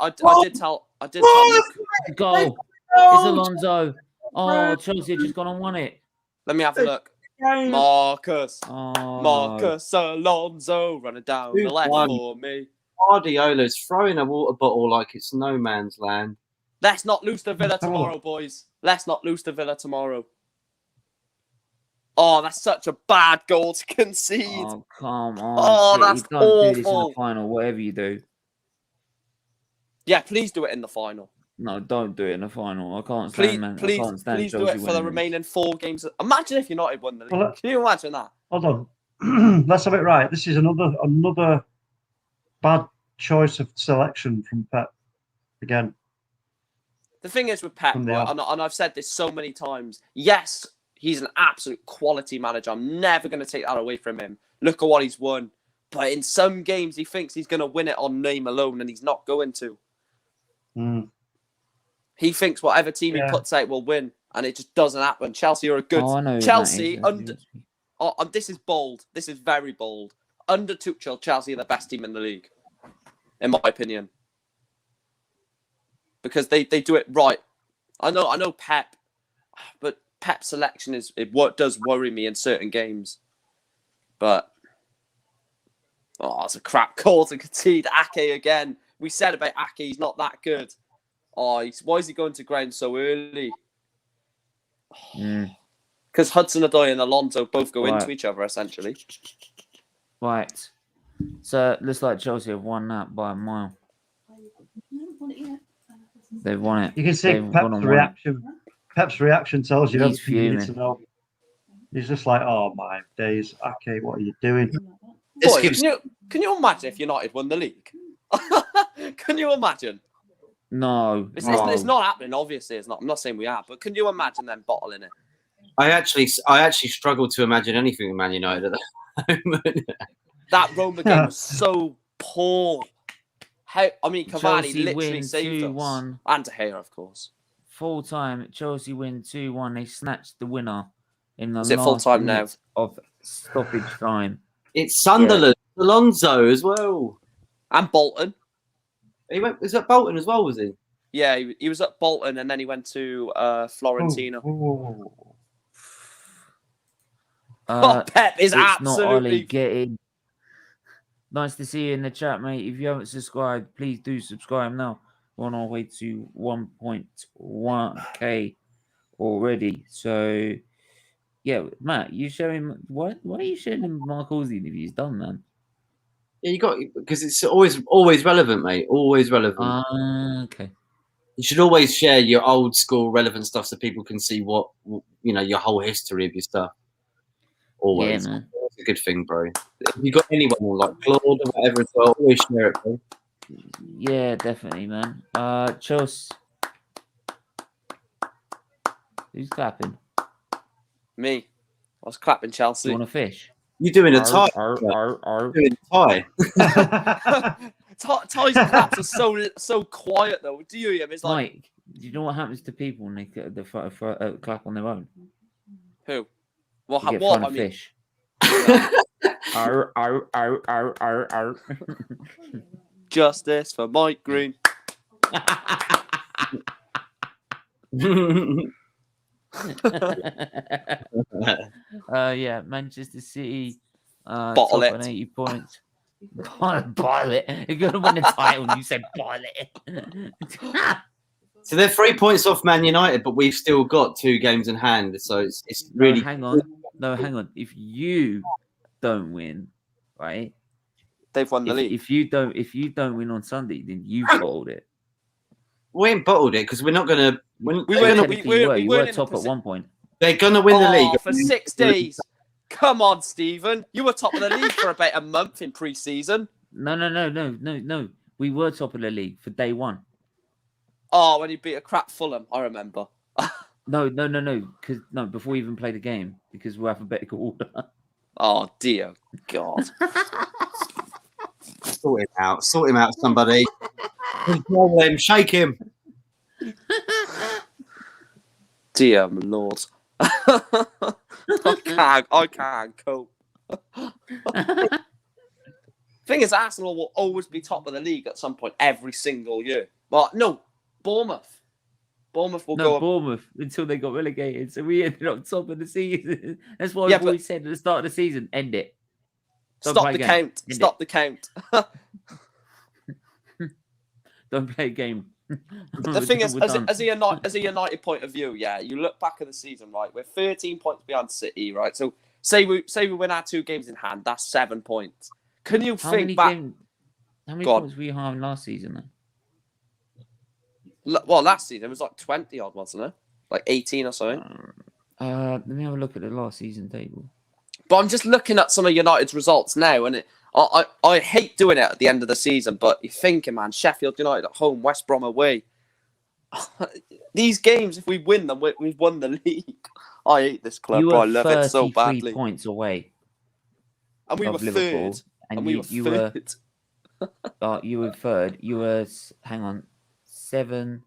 tell Luke. Goal. It's Alonso. Oh, Chelsea just gone and won it. Let me have a look. Marcus Oh, Alonso running down the left for me. Guardiola's throwing a water bottle like it's no man's land. Let's not lose to Villa tomorrow, boys. Let's not lose to Villa tomorrow. Oh, that's such a bad goal to concede. Oh, come on. Oh, City, that's don't do this in awful. the final, whatever you do. Yeah, please do it in the final. No, don't do it in the final. I can't stand, man. I can't stand Please do Chelsea it for the winning this. remaining 4 games. Imagine if United won the league. Well, Can you imagine that? Hold on. Let's have it right. This is another bad choice of selection from Pep again. The thing is with Pep, right, and I've said this so many times, yes, he's an absolute quality manager. I'm never going to take that away from him. Look at what he's won. But in some games, he thinks he's going to win it on name alone, and he's not going to. He thinks whatever team he puts out will win, and it just doesn't happen. Chelsea are a good... Oh, I know Chelsea, this is bold. This is very bold. Under Tuchel, Chelsea are the best team in the league, in my opinion. Because they do it right. I know Pep, but Pep's selection is what does worry me in certain games. But it's a crap call to concede. Ake again. We said about Ake, he's not that good. Why is he going to ground so early? Because Hudson-Odoi and Alonso both go into each other essentially. Right. So it looks like Chelsea have won that by a mile. They've won it. You can see Pep's reaction. Pep's reaction tells you everything you need to know. He's just like, oh my days, Ake, what are you doing? Boys, can you imagine if United won the league? Can you imagine? No. It's not happening, obviously. It's not. I'm not saying we are, but can you imagine them bottling it? I actually struggle to imagine anything with Man United at the moment. That Roma game was so poor. Cavani Chelsea literally win saved 2-1. us. And De Gea, of course. Full time, Chelsea win 2-1. They snatched the winner in the Is it full last time now? minutes of stoppage time. It's Sunderland, Alonso as well. And Bolton. He was at Bolton as well, was he? Yeah, he was at Bolton and then he went to Fiorentina. Pep is It's not absolutely. Ollie getting. Nice to see you in the chat, mate. If you haven't subscribed, please do subscribe now. We're on our way to 1.1k already. So, yeah, Matt, you showing why are you showing him Mark Halsey interviews done, man? Yeah, you got because it's always relevant, mate. Always relevant. Okay. You should always share your old school relevant stuff so people can see what your whole history of your stuff. Always, yeah, man. That's a good thing, bro. If you got anyone like Claude or whatever as well, always share it, bro. Yeah, definitely, man. Chelsea. Who's clapping? Me. I was clapping Chelsea. Do you want a fish? You doing a tie? Doing a tie. Ty's claps are so quiet though. Do you hear him? It's like, Mike, do you know what happens to people when they clap on their own? who? Well, They get what? fun I of mean, fish. Arr, arr, arr, arr, arr, arr. justice for Mike Green. Yeah, Manchester City. Bottle top it. on 80 points. Bottle it. You're going to win the title and you said bottle it. So they're 3 points off Man United, but we've still got 2 games in hand. So it's really. No, hang on. If you don't win, right? They've won the league. If you don't win on Sunday, then you bottled it. We ain't bottled it because we're not going to. You were top at one point. They're going to win the league for 6 days. Come on, Stephen. You were top of the league for about a month in pre-season. No. We were top of the league for day one. Oh, when you beat a crap Fulham, I remember. No. Because before we even played the game, because we're alphabetical order. Oh dear God. Sort him out, somebody. Control him, shake him. Dear Lord. I can't cope. Thing is, Arsenal will always be top of the league at some point every single year. Well, no, Bournemouth. Bournemouth will go up. Bournemouth until they got relegated. So we ended up top of the season. That's why we said at the start of the season, end it. Stop the count. Stop the count. Don't play a game. The thing is, as a United point of view, yeah, you look back at the season, right? We're 13 points behind City, right? So say we win our 2 games in hand, that's 7 points. Can you think back? How many points were you having last season then? Well, last season it was like 20 odd, wasn't it? Like 18 or something. Let me have a look at the last season table. But I'm just looking at some of United's results now, and I hate doing it at the end of the season, but you're thinking, man, Sheffield United at home, West Brom away. These games, if we win them, we've won the league. I hate this club, but I love it so badly. 33 points away. And we were Liverpool, third. and we were third. You were third. You were, hang on, 7.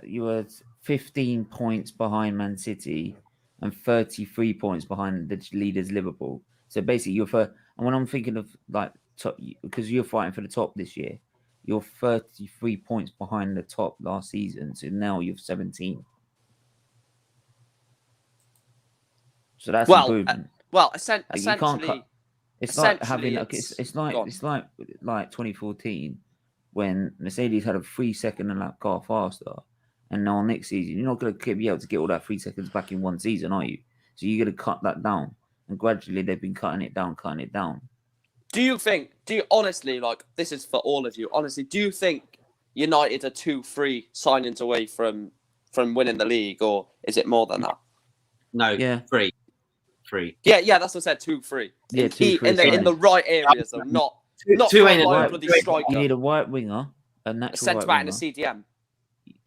You were 15 points behind Man City and 33 points behind the leaders Liverpool. So basically, you're first. And when I'm thinking of like top, because you're fighting for the top this year, you're 33 points behind the top last season. So now you're 17. So that's improvement. Essentially, it's like having it's like 2014 when Mercedes had a 3 second and that car faster, and now next season you're not going to be able to get all that 3 seconds back in one season, are you? So you're going to cut that down, and gradually they've been cutting it down. Do you honestly, like, this is for all of you, honestly, do you think United are 2-3 signings away from winning the league, or is it more than that? No, yeah, 3. Yeah, that's what I said, 2-3. Yeah, in the right areas, though, not two ain't a bloody striker. You need a right winger, a natural centre back and a CDM.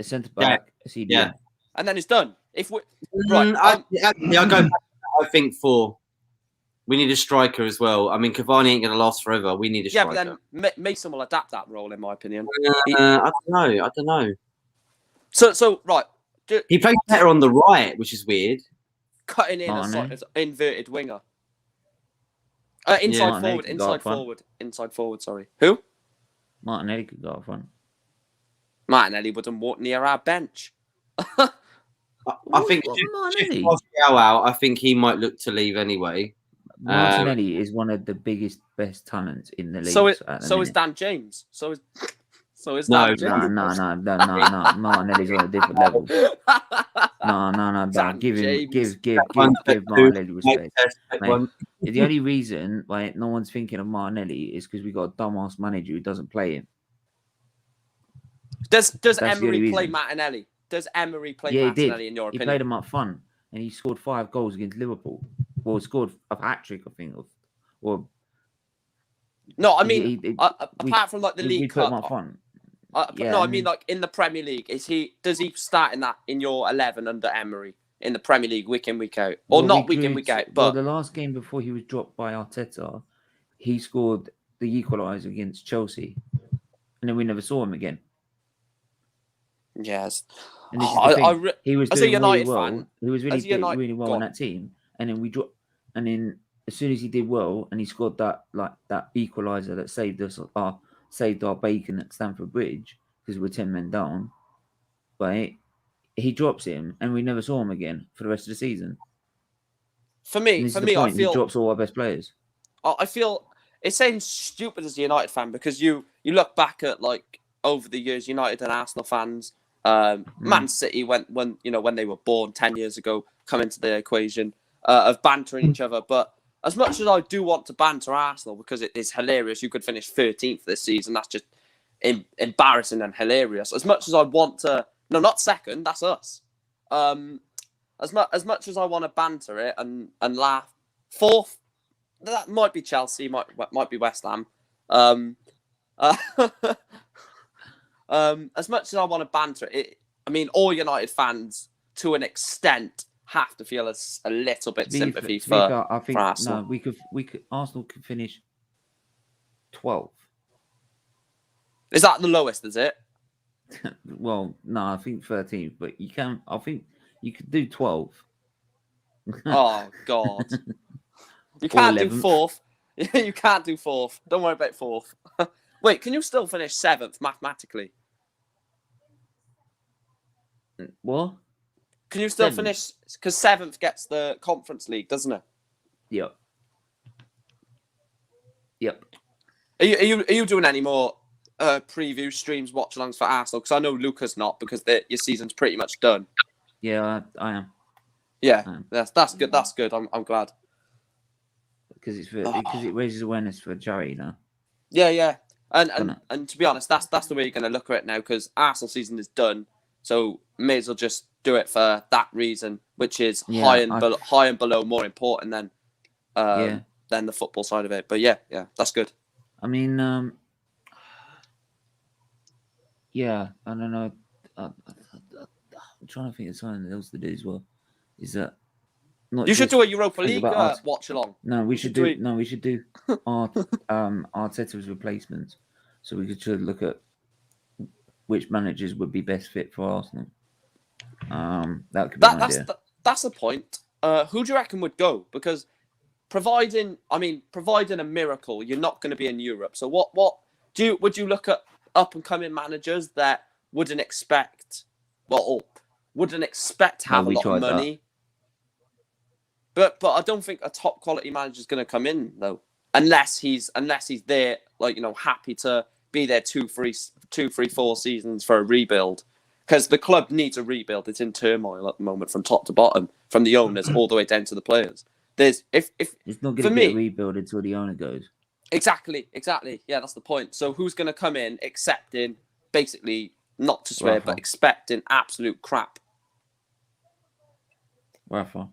A centre back, a CDM. Yeah. And then it's done. If we I go back. I think 4. We need a striker as well. I mean, Cavani ain't going to last forever. We need a striker. Yeah, but then Mason will adapt that role, in my opinion. I don't know. So right, He plays better on the right, which is weird. Cutting in Martinelli. as inverted winger. Yeah, Inside Martinelli forward, could go up inside front. forward, inside forward. Sorry, who? Martinelli could go up front. Martinelli wouldn't walk near our bench. I think What, if Martinelli? Martial out, I think he might look to leave anyway. Martinelli is one of the biggest, best talents in the league. So at the is minute. Dan James. So is No, Dan James. No. Martinelli's on a different level. No. Dan Give James. Martinelli respect. Mate, Mate, the only reason why no one's thinking of Martinelli is because we got a dumbass manager who doesn't play him. Does That's the Emery only play reason. Martinelli? Does Emery play Yeah, he Martinelli did. in your He opinion? played him up front, and he scored 5 goals against Liverpool. Well, he scored a hat trick, I think. Or No, I mean, we- apart from like the we League put him Cup. up front. Yeah, no, I mean like in the Premier League. Does he start in your 11 under Emery in the Premier League week in, week out, or Well, not we week in, grew week out? to- But well, the last game before he was dropped by Arteta, he scored the equaliser against Chelsea, and then we never saw him again. yes, And this is the thing. He was as a doing United really well. fan- He was really as a United- really well go in on. that team, and then we dropped. And then as soon as he did well, and he scored that equaliser that saved our bacon at Stamford Bridge because we're 10 men down. Right, he drops him, and we never saw him again for the rest of the season. for And me, this is the I point. feel He drops all our best players. I feel it sounds stupid as a United fan because you look back at like over the years, United and Arsenal fans, Man City when they were born 10 years ago, come into the equation of bantering each other. But as much as I do want to banter Arsenal because it is hilarious, you could finish 13th this season. That's just embarrassing and hilarious. As much as I want to, no, not second, that's us. As much as I want to banter it and laugh, fourth. That might be Chelsea, might be West Ham. As much as I want to banter it, I mean, all United fans, to an extent, have to feel a little bit sympathy for Arsenal. No, we could Arsenal could finish 12th. Is that the lowest? Is it? Well, no, I think 13th, but you can. I think you could do 12. Oh God. You can't do 11th. fourth. You can't do fourth. Don't worry about fourth. Wait, can you still finish 7th mathematically? What? Can you still 7th? finish? Because 7th gets the Conference League, doesn't it? Yep. Are you doing any more preview streams, watch-alongs for Arsenal? Because I know Luca's not, because your season's pretty much done. Yeah, I am. Yeah, that's good. That's good. I'm glad. Because it raises awareness for charity now. Yeah. And to be honest, that's the way you're going to look at it now, because Arsenal season is done. So may as well just do it for that reason, which is high and below more important than the football side of it. But yeah, that's good. I mean, I don't know. I'm trying to think of something else to do as well. Is that you should do a Europa League watch along? No, we should do. No, we should do Arteta's replacements, so we could look at which managers would be best fit for Arsenal. That could be an idea. That's the point. Who do you reckon would go? Because providing a miracle, you're not going to be in Europe. So what would you look at up and coming managers that wouldn't expect to have a lot of money? But I don't think a top quality manager is going to come in though, unless he's there, happy to be there 2, 3, 4 seasons for a rebuild. Because the club needs a rebuild. It's in turmoil at the moment, from top to bottom, from the owners all the way down to the players. It's not going to get a rebuild until the owner goes. Exactly. Yeah, that's the point. So who's going to come in accepting, basically, not to swear, but expecting absolute crap? Rafa.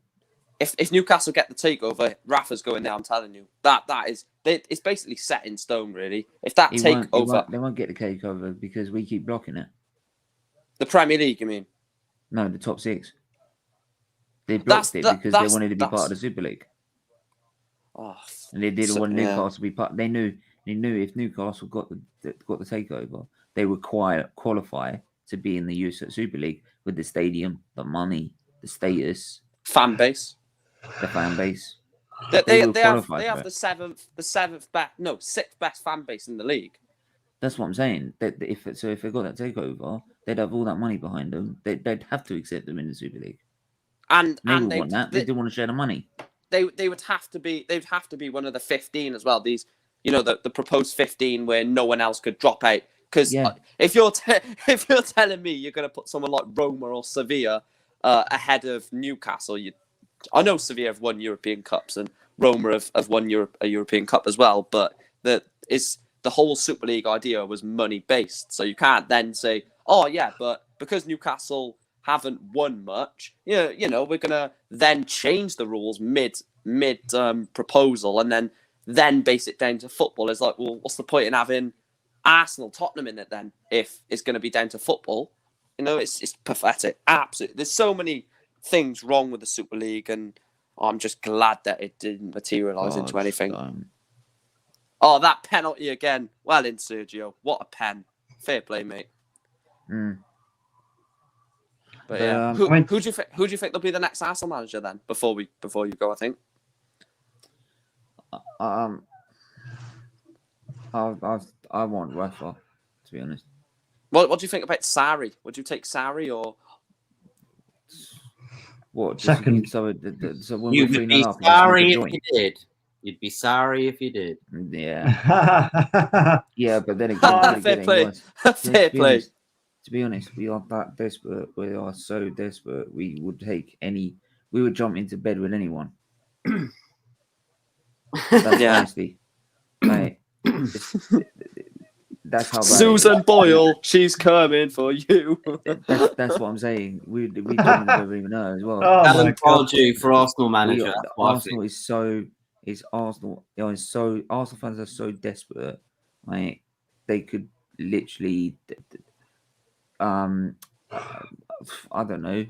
If Newcastle get the takeover, Rafa's going there. I'm telling you, it's basically set in stone, really. If that takeover, they won't get the takeover because we keep blocking it. The Premier League, you mean? No, the top 6. They blocked it because they wanted to be part of the Super League. Oh, and they didn't want Newcastle to be part. They knew if Newcastle got the takeover, they would qualify to be in the USL Super League, with the stadium, the money, the status, Fan base. the fan base. They will have qualify for it. the sixth best fan base in the league. That's what I'm saying. That if they got that takeover, they'd have all that money behind them. They'd have to accept them in the Super League. And They would they want that. They didn't want to share the money. they would have to be one of the 15 as well. These, the proposed 15 where no one else could drop out. Because if you're telling me you're going to put someone like Roma or Sevilla ahead of Newcastle, I know Sevilla have won European Cups and Roma have won a European Cup as well, but the whole Super League idea was money based. So you can't then say, oh yeah, but because Newcastle haven't won much, we're gonna then change the rules mid proposal and then base it down to football. It's like, well, what's the point in having Arsenal, Tottenham in it then if it's going to be down to football? It's pathetic. Absolutely, there's so many things wrong with the Super League, and I'm just glad that it didn't materialise into anything. Oh, that penalty again. Well in, Sergio. What a pen. Fair play, mate. But yeah, who do you think will be the next Arsenal manager then? Before you go, I think. I want Rafa, to be honest. What do you think about Sarri? Would you take Sarri or what? Second. So when You'd be sorry if you did. You'd be sorry if you did. Yeah. Yeah, but then again, fair play. Fair play. To be honest, we are that desperate. We are so desperate. We would jump into bed with anyone. That's honestly, mate. That's how Susan Boyle, she's coming for you. That's what I'm saying. We don't even know as well. Alan Pardew for Arsenal manager. Arsenal is so. Arsenal fans are so desperate. Like they could literally. I don't know.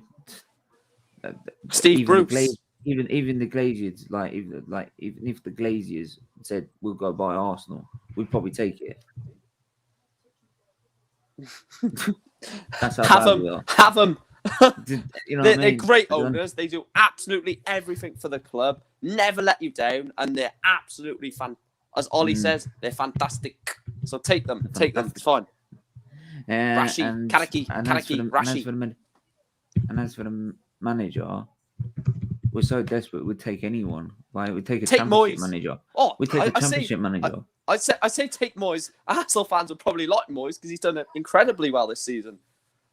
Steve Bruce. Even the Glaziers, even if the Glaziers said we'll go buy Arsenal, we'd probably take it. That's how have them. They're mean? great owners. They do absolutely everything for the club. Never let you down, and they're absolutely as Ollie says, they're fantastic. So take them. It's fine. Rashi, Kaneki, Rashi. And as for the manager, we're so desperate. We'd take anyone. Like we'd take a championship manager. Oh, we'd take a championship manager. I say take Moyes. Arsenal fans would probably like Moyes because he's done it incredibly well this season.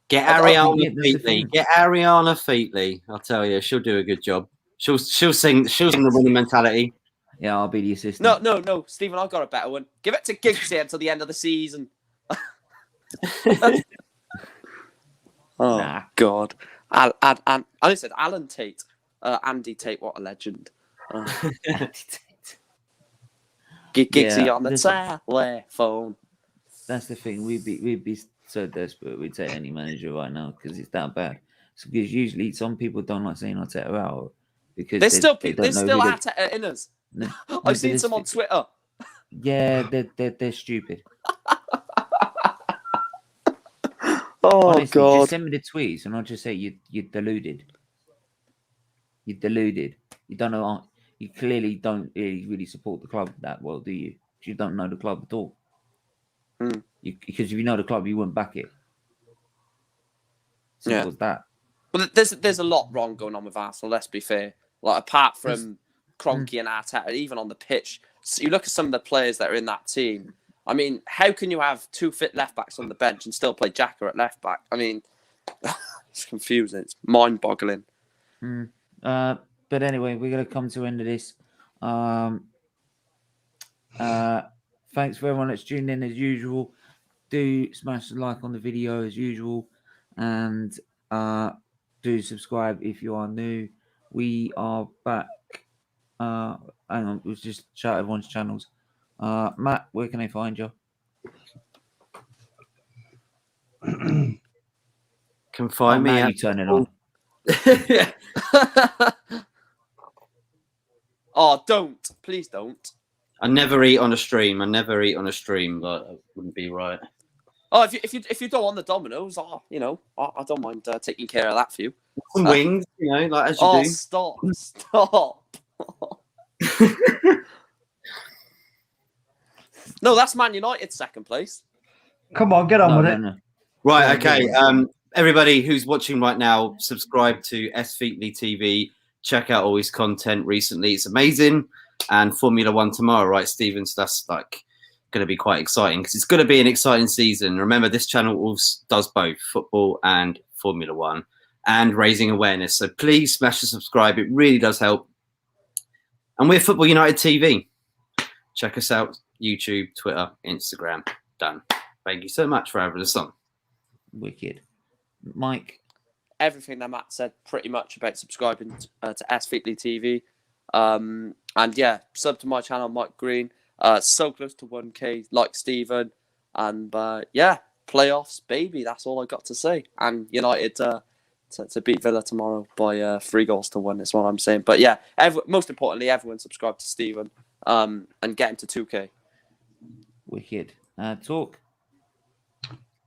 Get Ariana Featley. Get Ariana Featley. I'll tell you, she'll do a good job. She'll sing the winning mentality. Yeah, I'll be the assistant. No, Stephen, I've got a better one. Give it to Giggsy until the end of the season. Oh God! I said Alan Tate, Andy Tate. What a legend! Andy Tate. Giggsy on the telephone. That's the thing. We'd be so desperate. We'd take any manager right now because it's that bad. Because usually some people don't like saying Arteta out because there's still Arteta in us. I've seen some on Twitter. Yeah, they're stupid. Honestly, God! Just send me the tweets and I'll just say you're deluded. You're deluded. You don't know. You clearly don't really support the club that well, do you? You don't know the club at all. Because if you know the club, you wouldn't back it. Simple as that. Well, there's a lot wrong going on with Arsenal. Let's be fair. Like apart from Kroenke and Arteta, even on the pitch, so you look at some of the players that are in that team. I mean, how can you have two fit left backs on the bench and still play Xhaka at left back? I mean, it's confusing. It's mind-boggling. But anyway, we're going to come to the end of this. Thanks for everyone that's tuned in as usual. Do smash the like on the video as usual. And do subscribe if you are new. We are back. Hang on, let's just shout everyone's channels. Matt, where can I find you? Can find me. You turn it on. Oh, don't. Please don't. I never eat on a stream. But it wouldn't be right. Oh, if you don't want the Dominoes, you know, I don't mind taking care of that for you. Some wings, you know, like as you do. Stop. No, that's Man United second place. Come on, get on with it. No. Right, okay. Everybody who's watching right now, subscribe to SFeatleyTV. Check out all his content recently. It's amazing. And Formula One tomorrow, right, Stephen? So that's like going to be quite exciting because it's going to be an exciting season. Remember, this channel does both football and Formula One and raising awareness. So please smash the subscribe. It really does help. And we're Football United TV. Check us out. YouTube, Twitter, Instagram. Done. Thank you so much for having us on. Wicked. Mike? Everything that Matt said pretty much about subscribing to SFeatleyTV. And yeah, sub to my channel, Mike Green. So close to 1K, like Stephen. And yeah, playoffs, baby. That's all I got to say. And United to beat Villa tomorrow by 3-1 is what I'm saying. But yeah, most importantly, everyone subscribe to Stephen and get him to 2K. Wicked. Talk.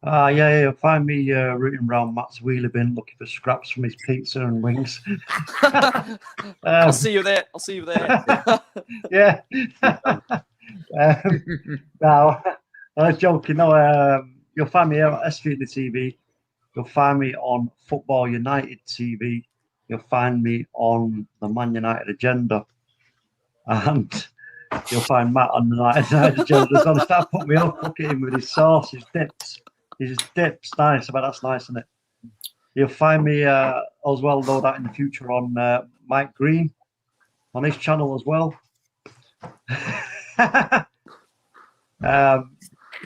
Yeah, you'll find me rooting around Matt's wheelie bin looking for scraps from his pizza and wings. I'll see you there. Yeah. No, I was joking. No, you'll find me on SFeatleyTV. You'll find me on Football United TV. You'll find me on the Man United Agenda. And you'll find Matt on the United Agenda. He's going to start putting me up, look at him with his sauce, his dips. His dips, nice. I bet that's nice, isn't it? You'll find me as well, though, that in the future on Mike Green on his channel as well.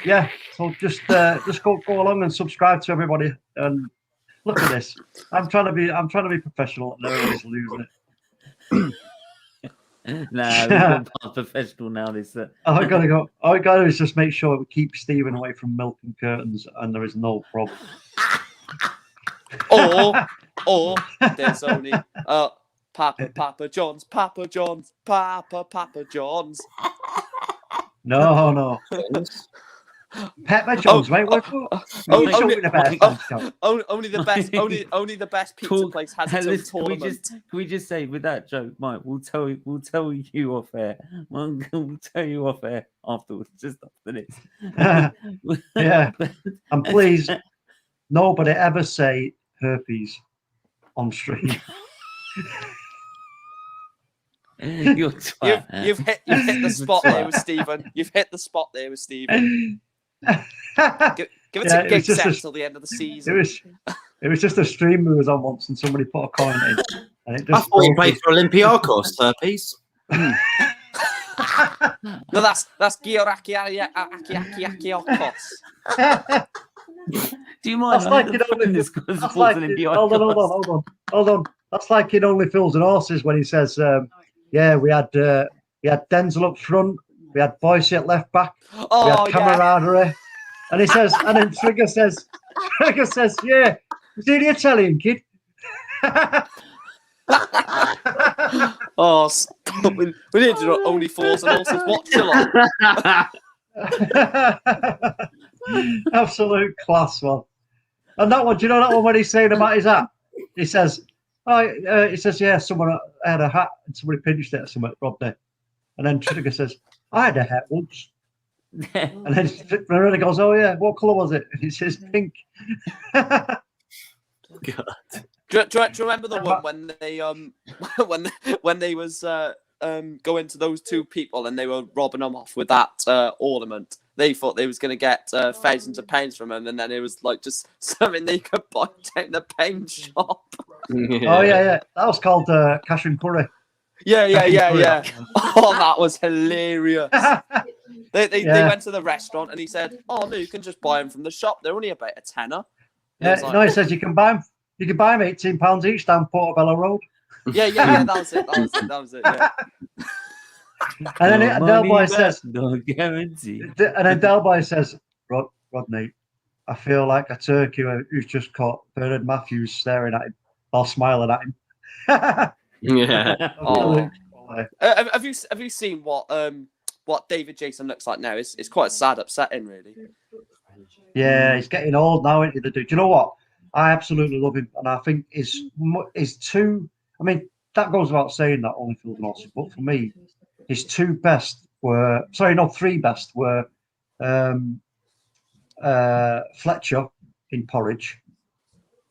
Yeah, so just go along and subscribe to everybody. And look at this. I'm trying to be professional, and everybody's losing it. Nah, we've got past professional now. This. All I gotta do is just make sure we keep Stephen away from milk and curtains, and there is no problem. Or there's only Papa John's. No. Pepper John's, mate. Only the best pizza place has its own tournament. Can we just say with that joke, Mike? We'll tell you off air. We'll tell you off air afterwards, just after this. Yeah, and please, nobody ever say herpes on stream. You've hit the spot there with Stephen. You've hit the spot there with Stephen. Give it a gig set till the end of the season. It was just a stream we was on once, and somebody put a coin in, and it just. I thought you played for Olympiacos, herpes. No, that's Gioraki Akiakos. Do you mind? That's like hold on. That's like in Only Fools and Horses when he says, "Yeah, we had Denzel up front, we had Boyce at left back, we had camaraderie," and he says, and then Trigger says, "Yeah, is he the Italian kid?" Oh, stop. We need to do Only Fools and Horses. Watch along. Absolute class, man. And that one, do you know that one when he's saying about his hat? He says, yeah, someone had a hat and somebody pinched it or something, Rodney. And then Trigger says, I had a hat once. And then Renee goes, oh yeah, what colour was it? And he says pink. God. Do you remember the one when they when they was going to those two people and they were robbing them off with that ornament? They thought they was going to get thousands of pounds from them, and then it was like just something they could buy down the paint shop. Yeah. Oh yeah, that was called cash and curry. Yeah. Oh, that was hilarious. They went to the restaurant and he said, "Oh no, you can just buy them from the shop. They're only about a tenner." Yeah, no, he says you can buy them. You can buy them £18 each down Portobello Road. Yeah, that was it. Yeah. And then Del Boy says, no guarantee. And then Del Boy says, Rodney, I feel like a turkey who's just caught Bernard Matthews staring at him or smiling at him. Yeah. Oh. Have you seen what David Jason looks like now? It's quite sad, upsetting, really. Yeah, he's getting old now, isn't he? The dude. Do you know what? I absolutely love him, and I think his two. I mean, that goes without saying that Holyfield and Austin, but for me, his two best were three best were Fletcher in Porridge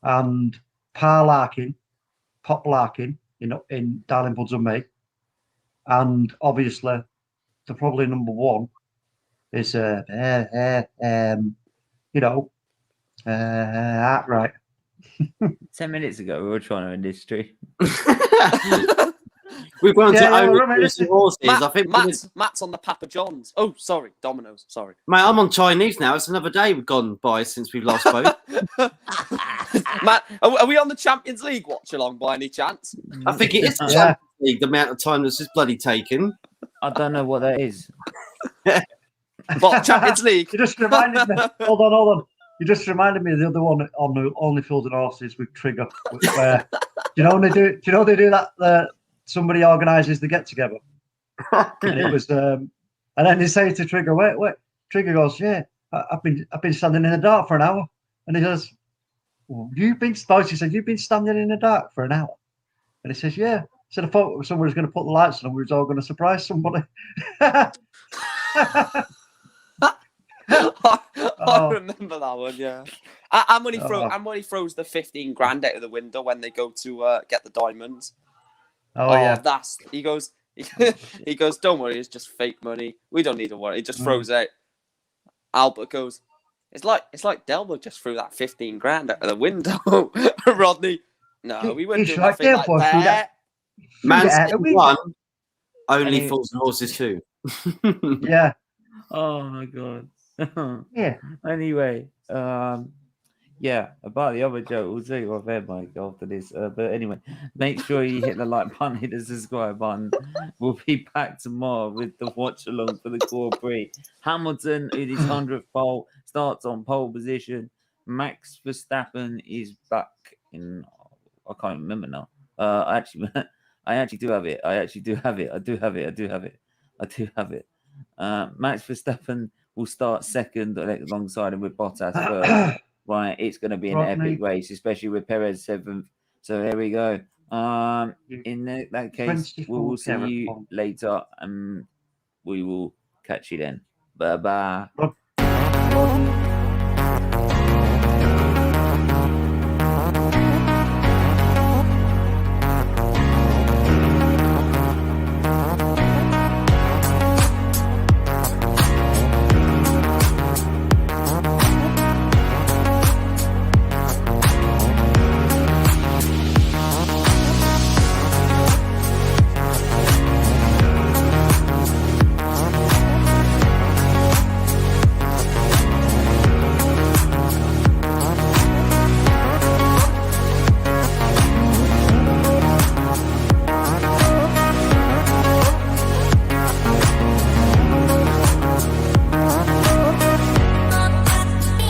and Pop Larkin in Darling Buds and Me, and obviously the probably number one is right. 10 minutes ago, we were trying to end history. We've gone to we're only horses. I think Matt's on the Papa John's. Oh, sorry, Domino's. Sorry, mate, I'm on Chinese now. It's another day we've gone by since we've last spoke. Matt, are we on the Champions League watch along by any chance? I think it is the Champions League. The amount of time this is bloody taken. I don't know what that is. But Champions League. You just reminded me. Hold on. You just reminded me of the other one on the Holyfield and Horses with Trigger. Where, do you know they do that? Somebody organises the get together, and it was, and then they say to Trigger, "Wait." Trigger goes, "Yeah, I've been standing in the dark for an hour," and he says, "She said you've been standing in the dark for an hour," and he says, "Yeah." He said, "I thought someone was going to put the lights on and we was all going to surprise somebody." I remember that one, yeah. And when he throws the 15 grand out of the window when they go to get the diamonds. Oh yeah, he goes, "Don't worry, it's just fake money. We don't need to worry." He just throws out. Albert goes, It's like Delbert just threw that 15 grand out of the window. Rodney, no, we wouldn't do nothing like that. Man City 1, only Fools and Horses 2. Yeah. Oh my god. Yeah. Anyway, yeah, about the other joke, we'll see off air, Mike, after this. But anyway, make sure you hit the like button, hit the subscribe button. We'll be back tomorrow with the watch along for the Grand Prix. Hamilton, in his 100th pole, starts on pole position. Max Verstappen is back in. I can't remember now. I actually do have it. I do have it. Max Verstappen will start second alongside him with Bottas third. Right, it's going to be an epic race, especially with Perez 7th. So here we go. In that case, we will see you later, and we will catch you then. Bye bye.